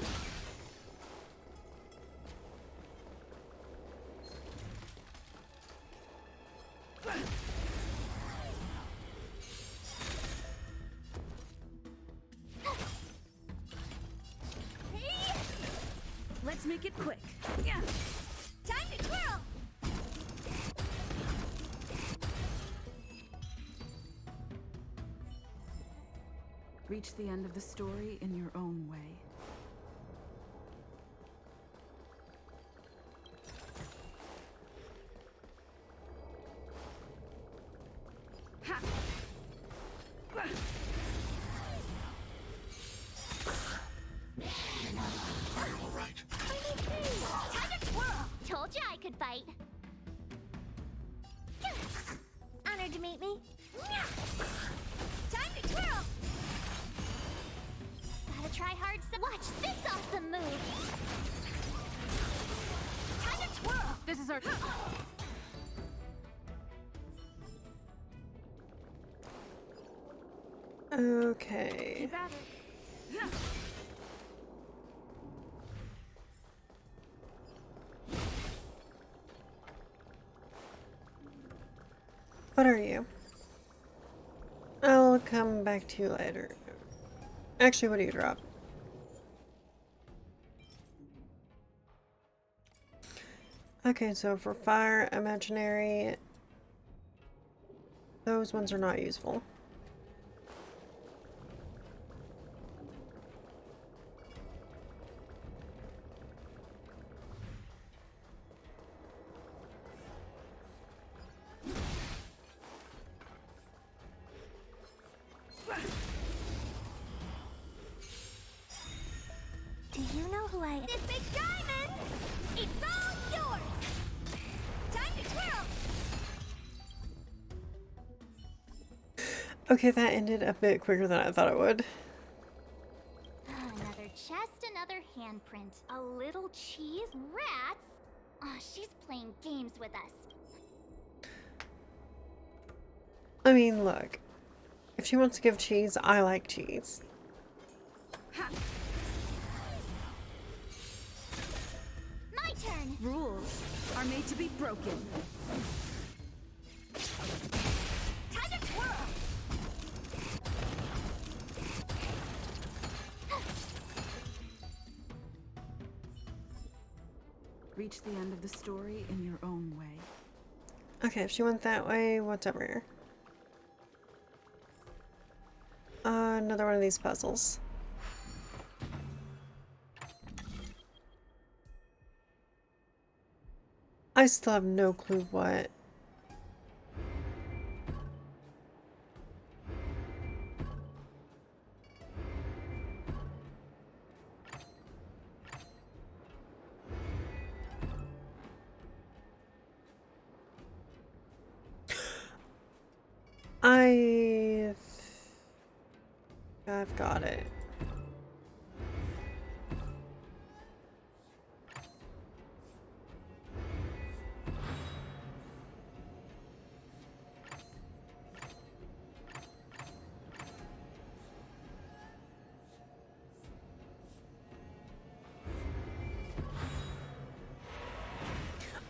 Let's make it quick. Yeah. Time to twirl! Reach the end of the story in your own way. right. Honored to meet me. Time to twirl! Gotta try hard. Watch this awesome move! Time to twirl! This is our... Okay. Keep at it. What are you? I'll come back to you later. Actually, what do you drop? Okay, so for fire, imaginary, those ones are not useful. Do you know who I am? This big diamond! It's all yours! Time to twirl! Okay, that ended a bit quicker than I thought it would. Another chest, another handprint. A little cheese? Rats? Oh, she's playing games with us. I mean, look. If she wants to give cheese, I like cheese. My turn! Rules are made to be broken. Time to twirl! Reach the end of the story in your own way. Okay, if she went that way, what's over here? Another one of these puzzles. I still have no clue what. I've got it.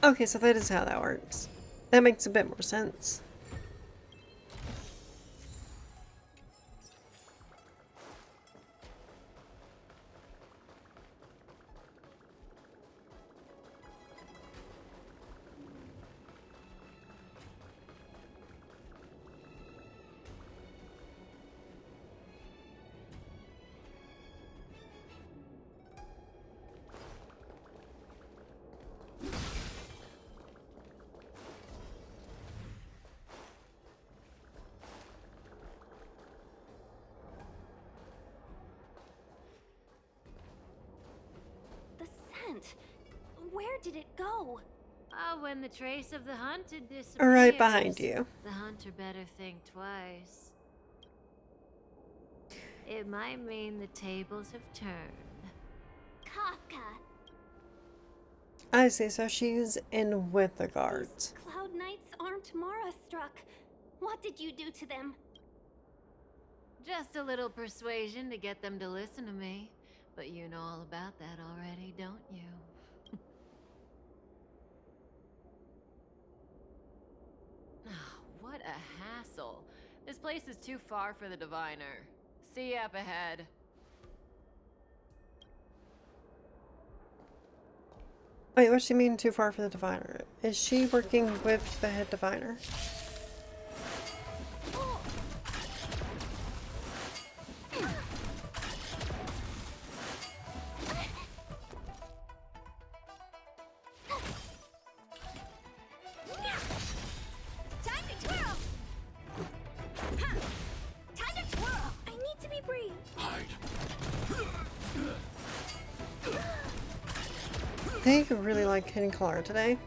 Okay, so that is how that works. That makes a bit more sense. The scent. Where did it go? When the trace of the hunted disappears, Right behind you. the hunter better think twice. It might mean the tables have turned. Kafka. I see, so she's in with the guards. Cloud Knights aren't Mara struck. What did you do to them? Just a little persuasion to get them to listen to me. But you know all about that already, don't you? What a hassle. This place is too far for the diviner. See you up ahead. Wait, what's she mean too far for the diviner? Is she working with the head diviner? Time to twirl! Ha! Time to twirl! I need to be brave. They really like hitting Clara today.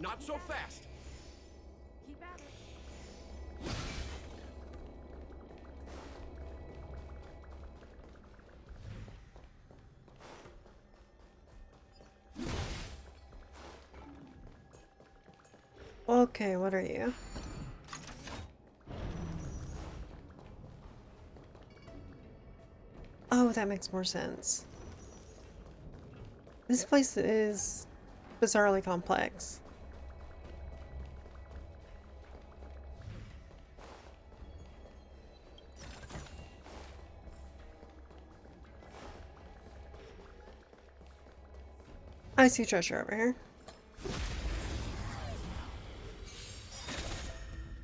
Not so fast! Keep at it. Okay, what are you? Oh, that makes more sense. This place is bizarrely complex. I see treasure over here.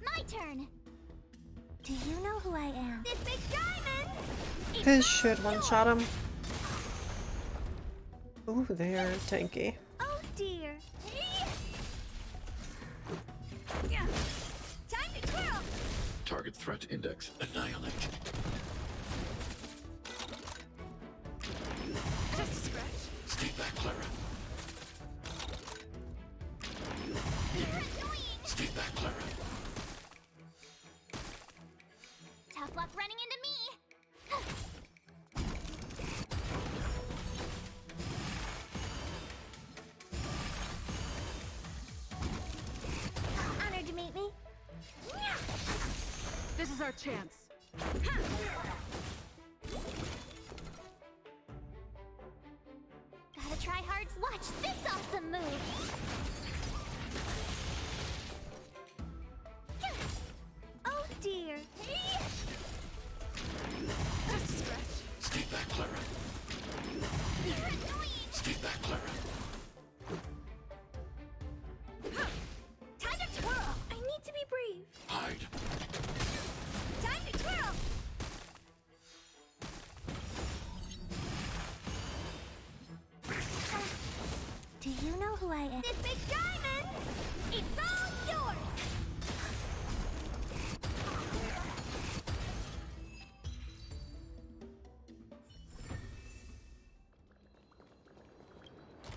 My turn. Do you know who I am? This big diamond! This should one-shot him. Ooh, they are tanky. Oh dear. Time to twirl! Target threat index annihilate. Just a scratch. Stay back, Clara. Stay back, Clara. Tough luck running into me. Honored to meet me. This is our chance. Gotta try hard. Watch this awesome move. Oh dear. Just a scratch. Stay back, Clara. Stay back, Clara. Time to twirl. I need to be brave. Hide. Time to twirl. Do you know who I am? This big diamond! It's all yours!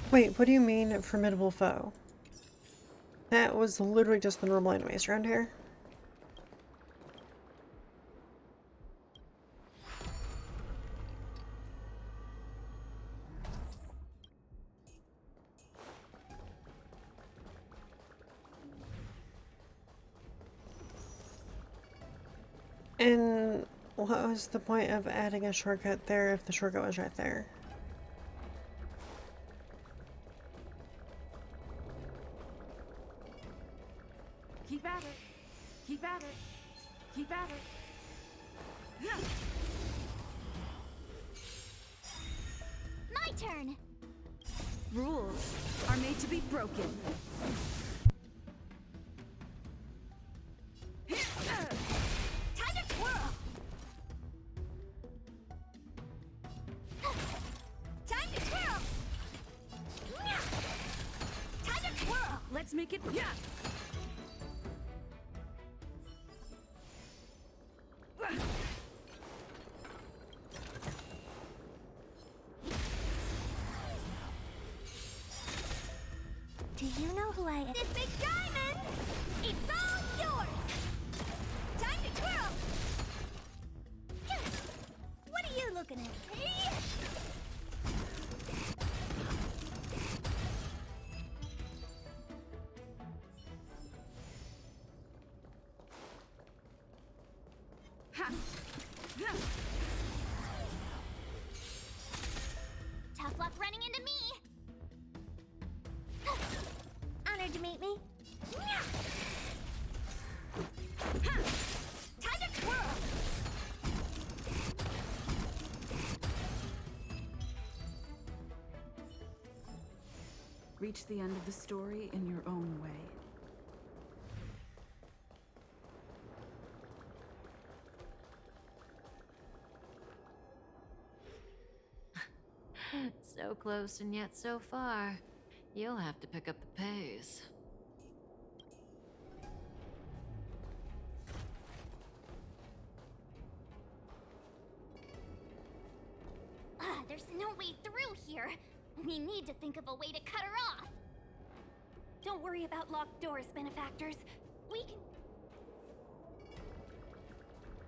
Wait, what do you mean formidable foe? That was literally just the normal enemies around here. And what was the point of adding a shortcut there if the shortcut was right there? Keep at it. Keep at it. Keep at it. My turn. Rules are made to be broken. Time to twirl! Time to twirl! Time to twirl! Let's make it. Yeah. Do you know who I am? This big diamond! It's all yours! Time to twirl! What are you looking at? Tough luck running into me. Honored to meet me. Time to twirl! Reach the end of the story in your own way. So close and yet so far. You'll have to pick up the pace. There's no way through here. We need to think of a way to cut her off. Don't worry about locked doors, benefactors. We can...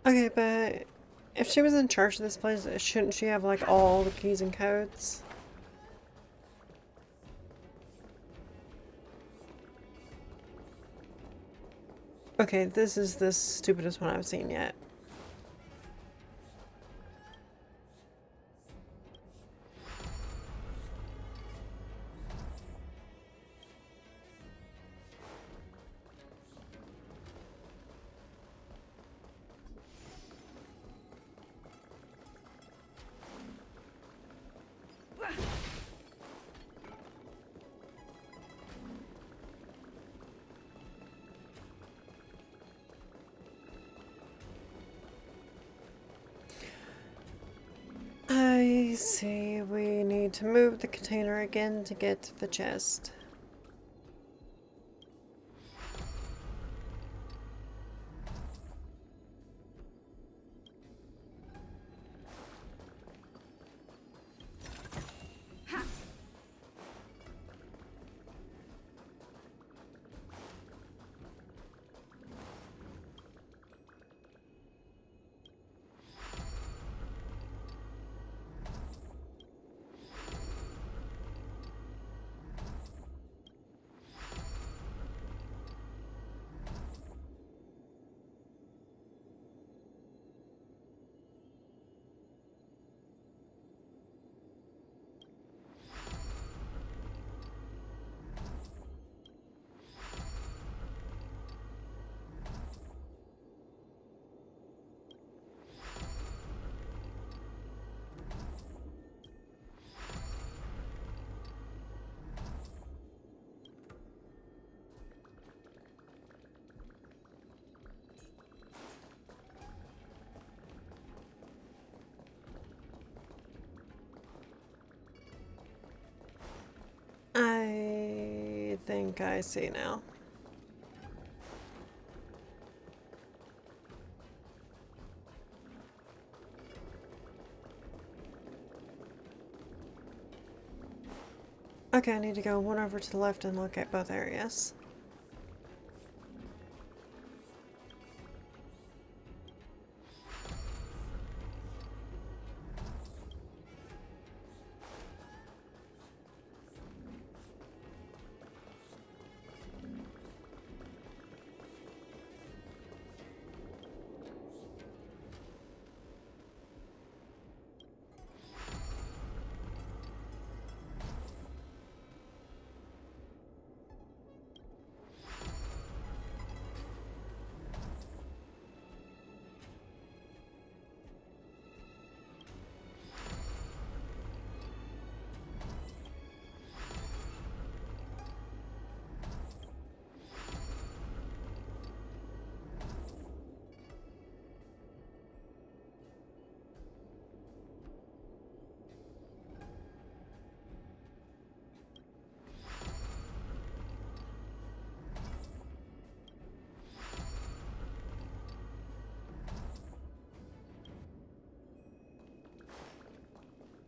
Okay, but if she was in charge of this place, shouldn't she have like all the keys and codes? Okay, this is the stupidest one I've seen yet. I see. We need to move the container again to get to the chest. I think I see now. Okay, I need to go one over to the left and look at both areas.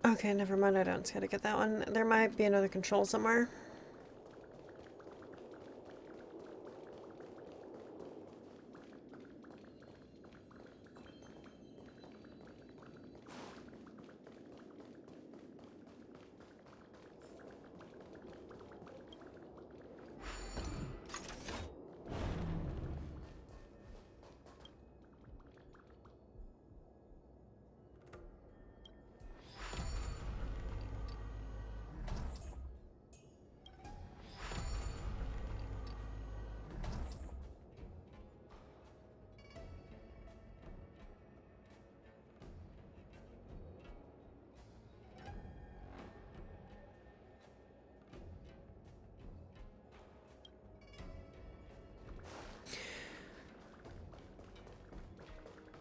Okay, never mind, I don't see how to get that one. There might be another control somewhere.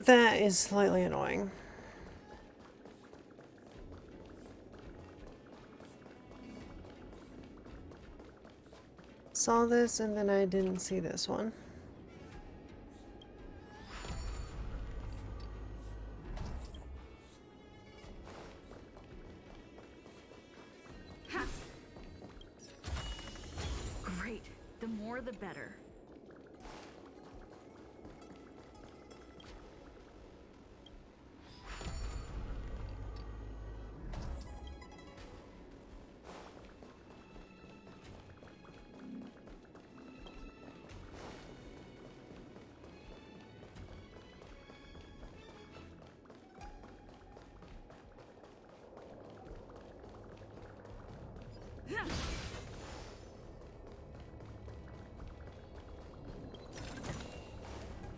That is slightly annoying. Saw this and then I didn't see this one. Great. more the better.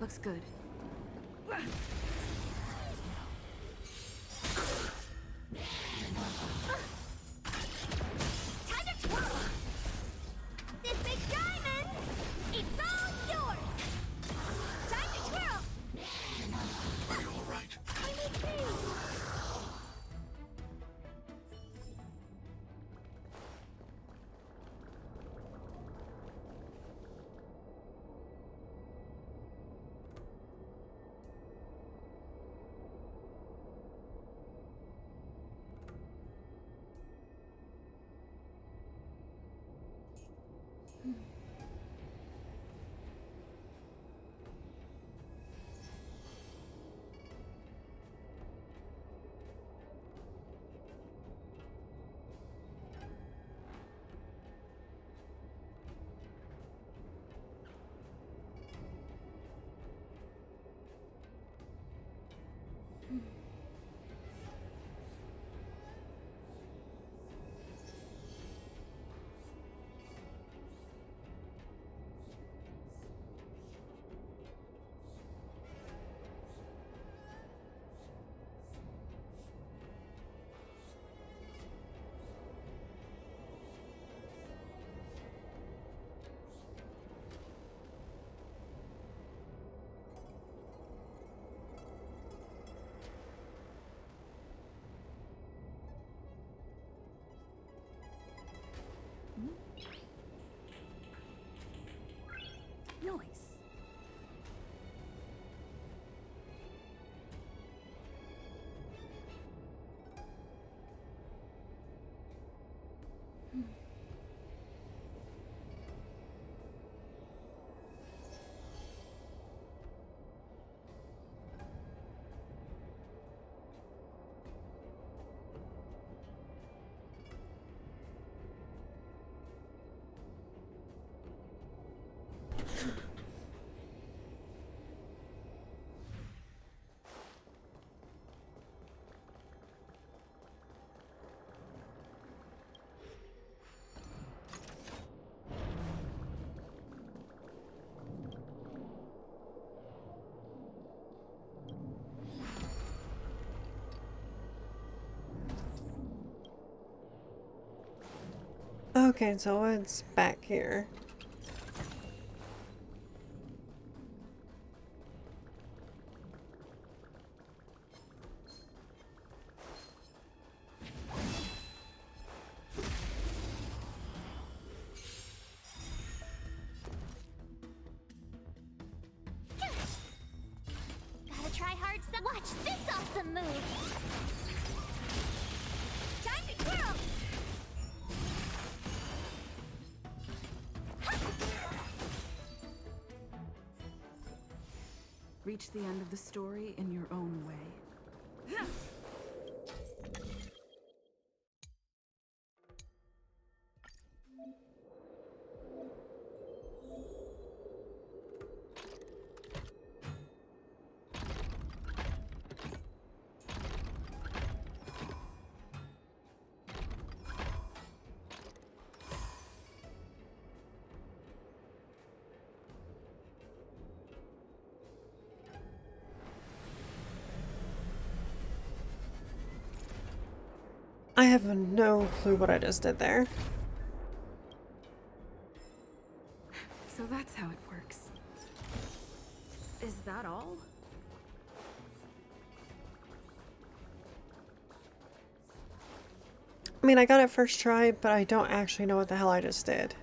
Looks good. Time to twirl! This big diamond, it's all yours! Time to twirl! Are you all right? I'm okay. Nice. Okay, so it's back here. Gotta try hard some. Watch this awesome move! Time to twirl! Reach the end of the story in your own way. I have no clue what I just did there. So that's how it works. Is that all? I mean, I got it first try, but I don't actually know what the hell I just did.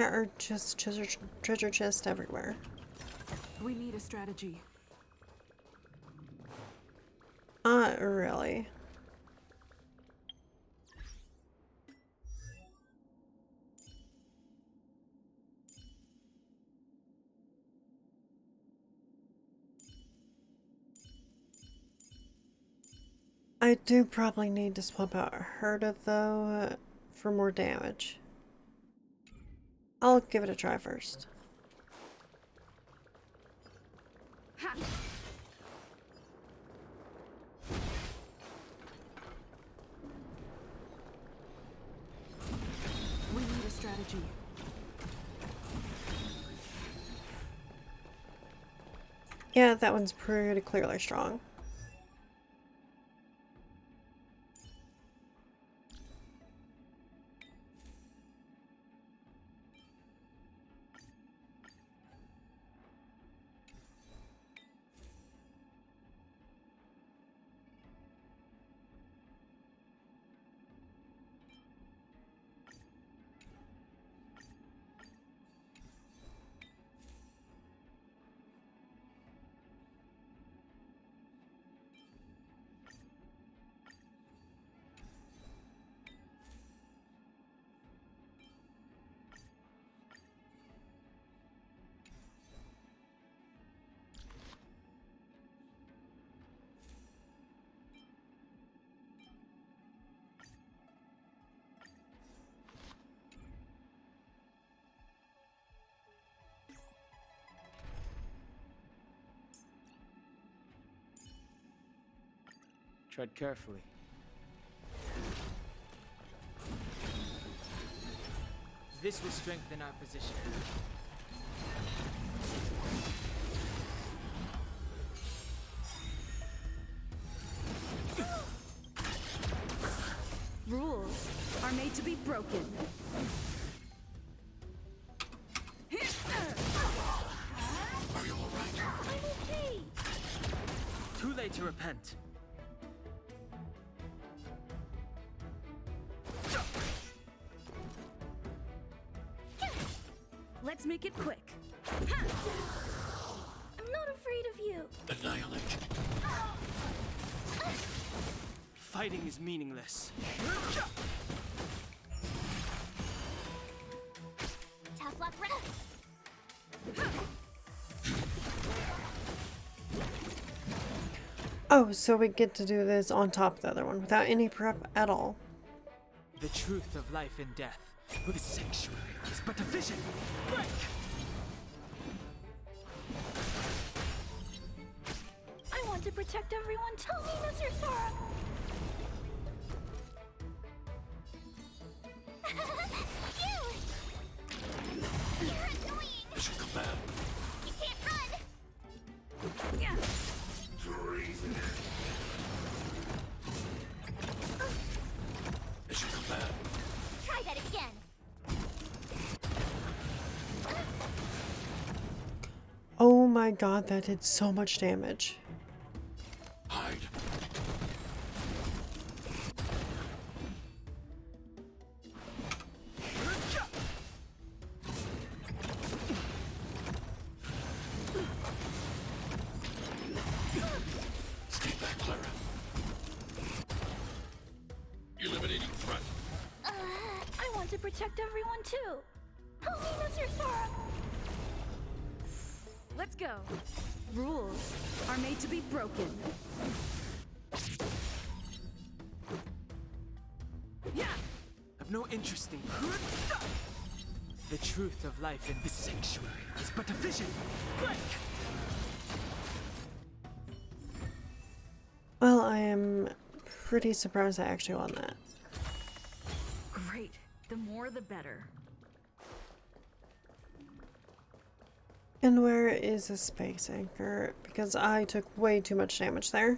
There are just treasure chests everywhere. We need a strategy. Not really. I do probably need to swap out Herda though for more damage. I'll give it a try first. Ha! We need a strategy. Yeah, that one's pretty clearly strong. Tread carefully. This will strengthen our position. Rules are made to be broken. Are you alright? I'm okay. Too late to repent. Let's make it quick. I'm not afraid of you. Annihilate. Fighting is meaningless. Tough luck, Red. Oh, so we get to do this on top of the other one without any prep at all. The truth of life and death. The sanctuary is but a vision. Break! I want to protect everyone. Tell me, Mr. Sora. You're annoying. Mission command. You can't run. Yeah. Treason. Mission command. Try that again. Oh my god, that did so much damage. Hide. Stay back, Clara. Eliminating threat. I want to protect everyone too. Help me, Mr. Sora. Let's go. Rules are made to be broken. Yeah! I've no interest in the truth of life in this sanctuary is but a vision. Break! Well, I am pretty surprised I actually won that. Great. The more the better. And where is the space anchor? Because I took way too much damage there.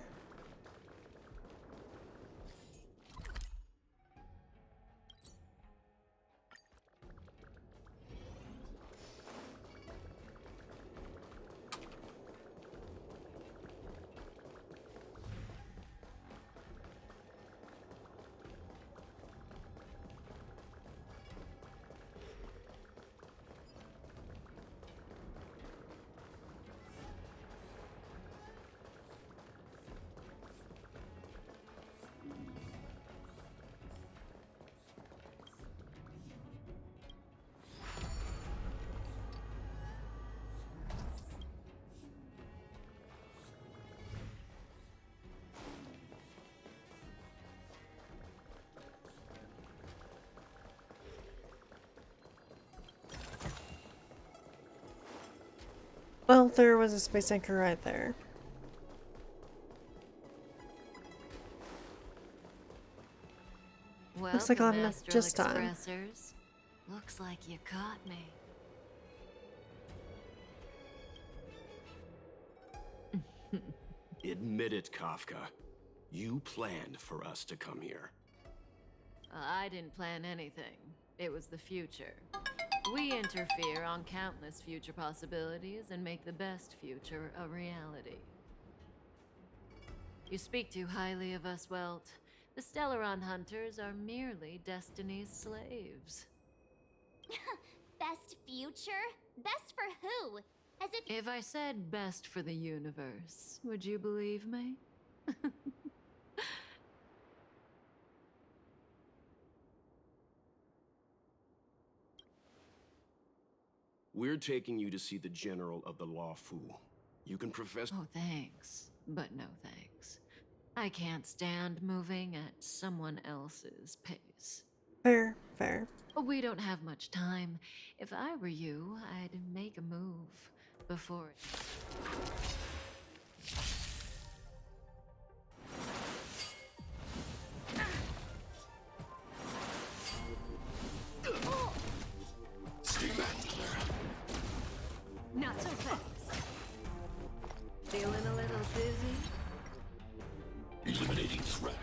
Well, there was a space anchor right there. Looks like I'll have enough Astral just time. Expressors. Looks like you caught me. Admit it, Kafka. You planned for us to come here. I didn't plan anything. It was the future. We interfere on countless future possibilities and make the best future a reality. You speak too highly of us, Welt. The Stellaron Hunters are merely Destiny's slaves. Best future? Best for who? As If I said best for the universe, would you believe me? We're taking you to see the General of the Law Fu. You can profess— Oh, thanks. But no thanks. I can't stand moving at someone else's pace. Fair, fair. We don't have much time. If I were you, I'd make a move before. Stay back, Clara. Not so fast. Feeling a little dizzy? Eliminating threat.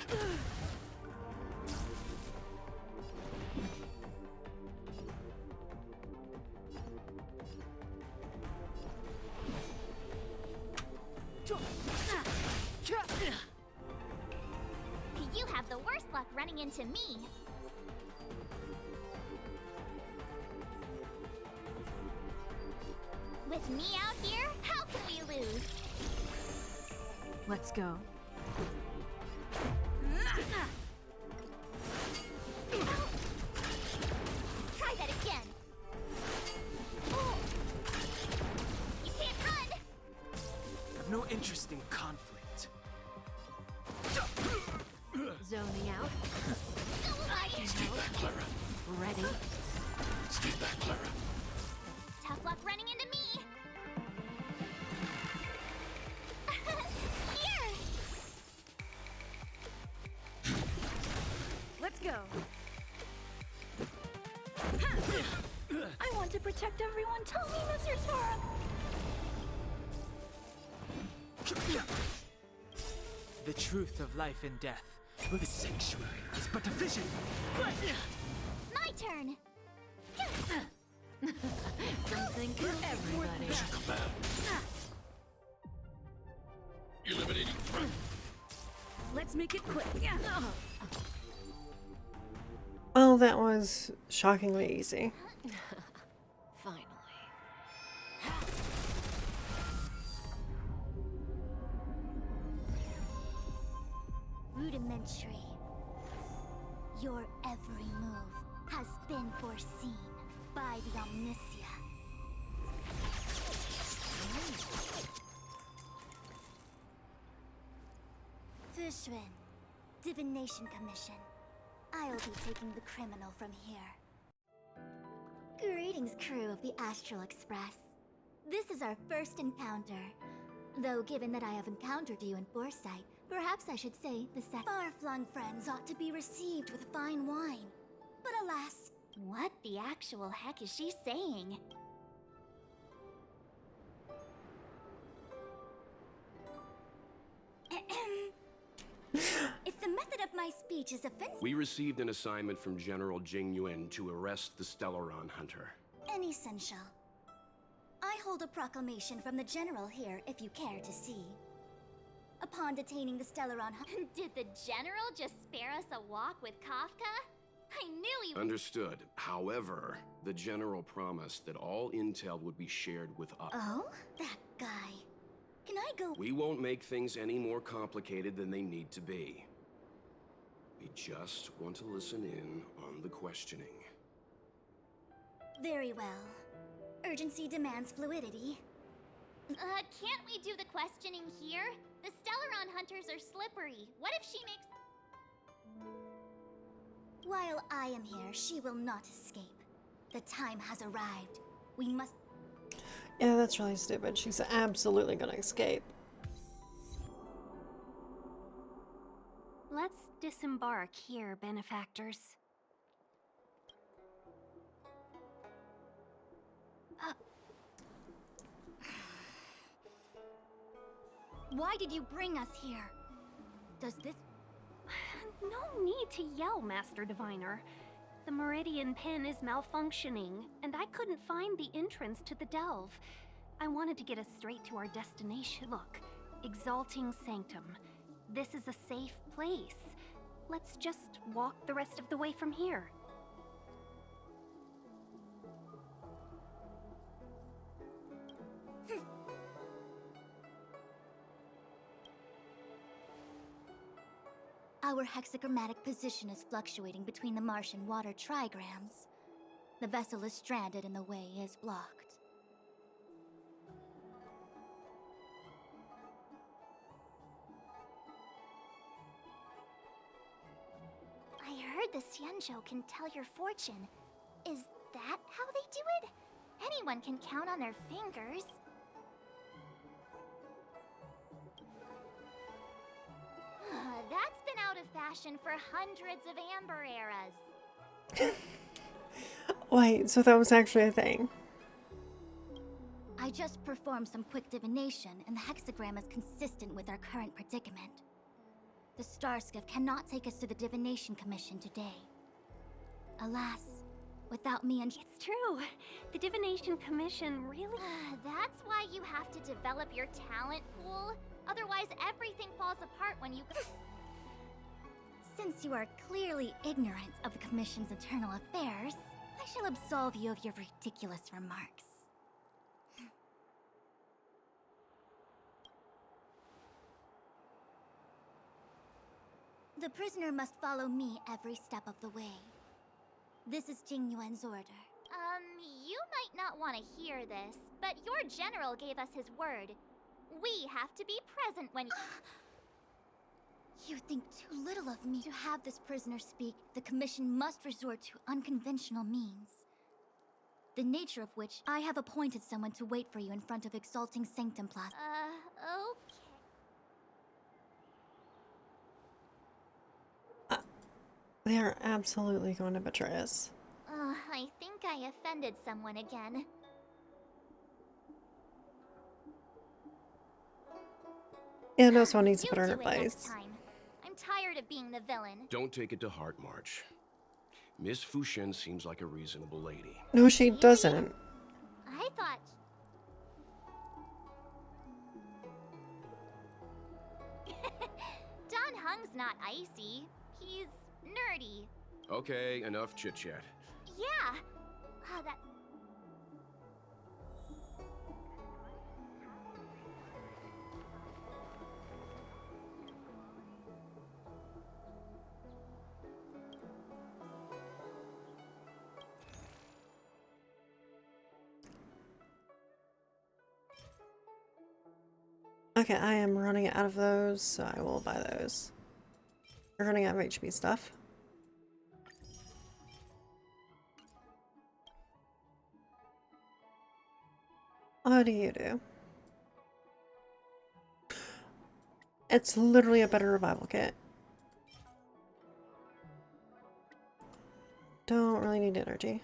You have the worst luck running into me. With me out here, how can we lose? Let's go. Try that again. Oh. You can't run. I've no interest in conflict. Zoning out. I can Stay help. back, Clara. Ready? Stay back, Clara. Tough luck running into me. Here. Let's go. I want to protect everyone. Tell me, Mr. Sora. The truth of life and death. The sanctuary is but a vision. My turn. Something for everybody. Command. Eliminating threat. Let's make it quick. Well, that was shockingly easy. Finally. Rudimentary. Your every move has been foreseen by the Omniscia. Fishrin, Divination Commission. I'll be taking the criminal from here. Greetings, crew of the Astral Express. This is our first encounter. Though given that I have encountered you in Foresight, perhaps I should say the far-flung friends ought to be received with fine wine. But alas, What the actual heck is she saying? if the method of my speech is offensive, We received an assignment from General Jing Yuan to arrest the Stellaron Hunter. unessential. I hold a proclamation from the General here if you care to see. Upon detaining the Stellaron Did the General just spare us a walk with Kafka? I knew he Understood. However, the General promised that all intel would be shared with us. Oh? That guy. Can I go? We won't make things any more complicated than they need to be. We just want to listen in on the questioning. Very well. Urgency demands fluidity. Can't we do the questioning here? The Stellaron Hunters are slippery. What if she makes... While I am here, she will not escape. The time has arrived. We must... Yeah, that's really stupid. She's absolutely gonna escape. Let's disembark here, benefactors. Why did you bring us here? Does this... No need to yell, Master Diviner. The Meridian Pin is malfunctioning, and I couldn't find the entrance to the delve. I wanted to get us straight to our destination. Look, Exalting Sanctum. This is a safe place. Let's just walk the rest of the way from here. Our hexagrammatic position is fluctuating between the Martian water trigrams. The vessel is stranded and the way is blocked. I heard the Xianzhou can tell your fortune. Is that how they do it? Anyone can count on their fingers. That's been out of fashion for hundreds of Amber eras. Wait, so that was actually a thing. I just performed some quick divination, and the hexagram is consistent with our current predicament. The Star Skiff cannot take us to the Divination Commission today. Alas, without me and... It's true. The Divination Commission really... That's why you have to develop your talent pool. Otherwise, everything falls apart when you... Since you are clearly ignorant of the Commission's internal affairs, I shall absolve you of your ridiculous remarks. The prisoner must follow me every step of the way. This is Jing Yuan's order. You might not want to hear this, but your general gave us his word. We have to be present when... You think too little of me. To have this prisoner speak, the Commission must resort to unconventional means. The nature of which I have appointed someone to wait for you in front of Exalting Sanctum Plaza. Okay. They are absolutely going to betray us. I think I offended someone again. Yeah, no, someone needs to put her in her You do it next place. time. I'm tired of being the villain. Don't take it to heart, March. Miss Fushen seems like a reasonable lady. No, she doesn't. I thought... Don Hung's not icy. He's nerdy. Okay, enough chit-chat. Yeah. That... Okay, I am running out of those, so I will buy those. We're running out of HP stuff. What do you do? It's literally a better revival kit. Don't really need energy.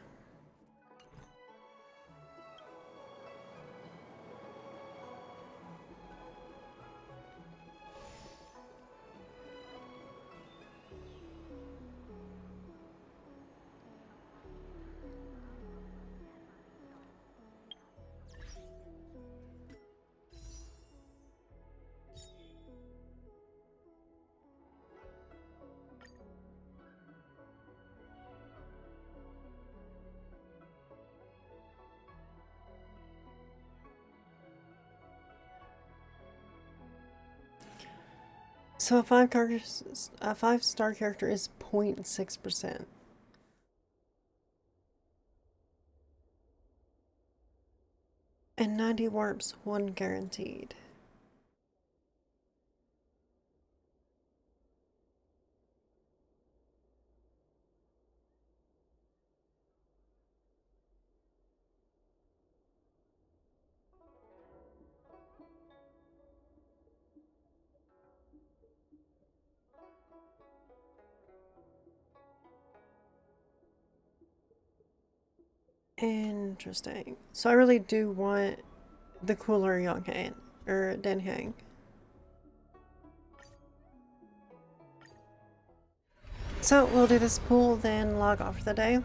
So a 5-star character is 0.6%. And 90 warps, 1 guaranteed. Interesting. So I really do want the cooler Yonghang, or Denhang. So we'll do this pool, then log off for the day.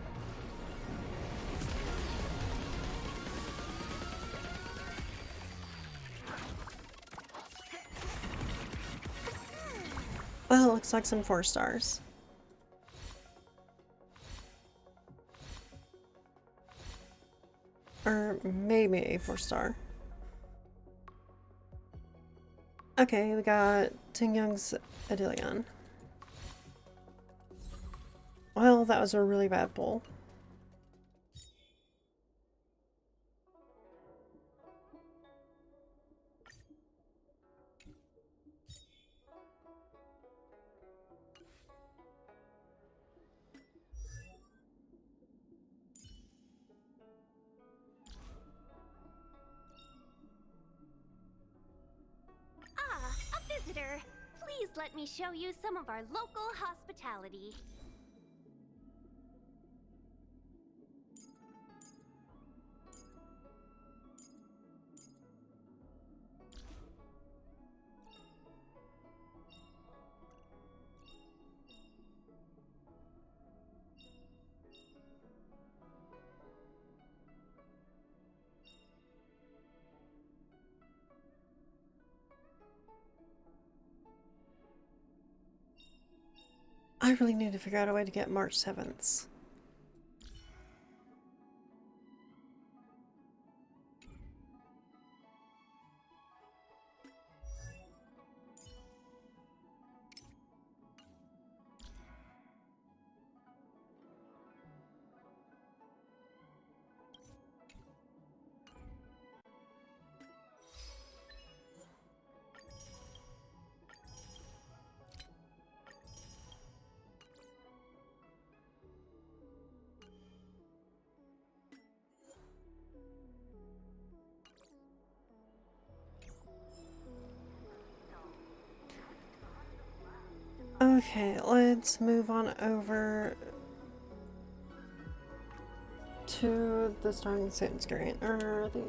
Well, it looks like some 4 stars. Or maybe a 4-star. Okay, we got Tingyung's Adilion. Well, that was a really bad pull. Ah, a visitor. Please let me show you some of our local hospitality. I really need to figure out a way to get March 7th. Okay, let's move on over to the starting soon screen, or the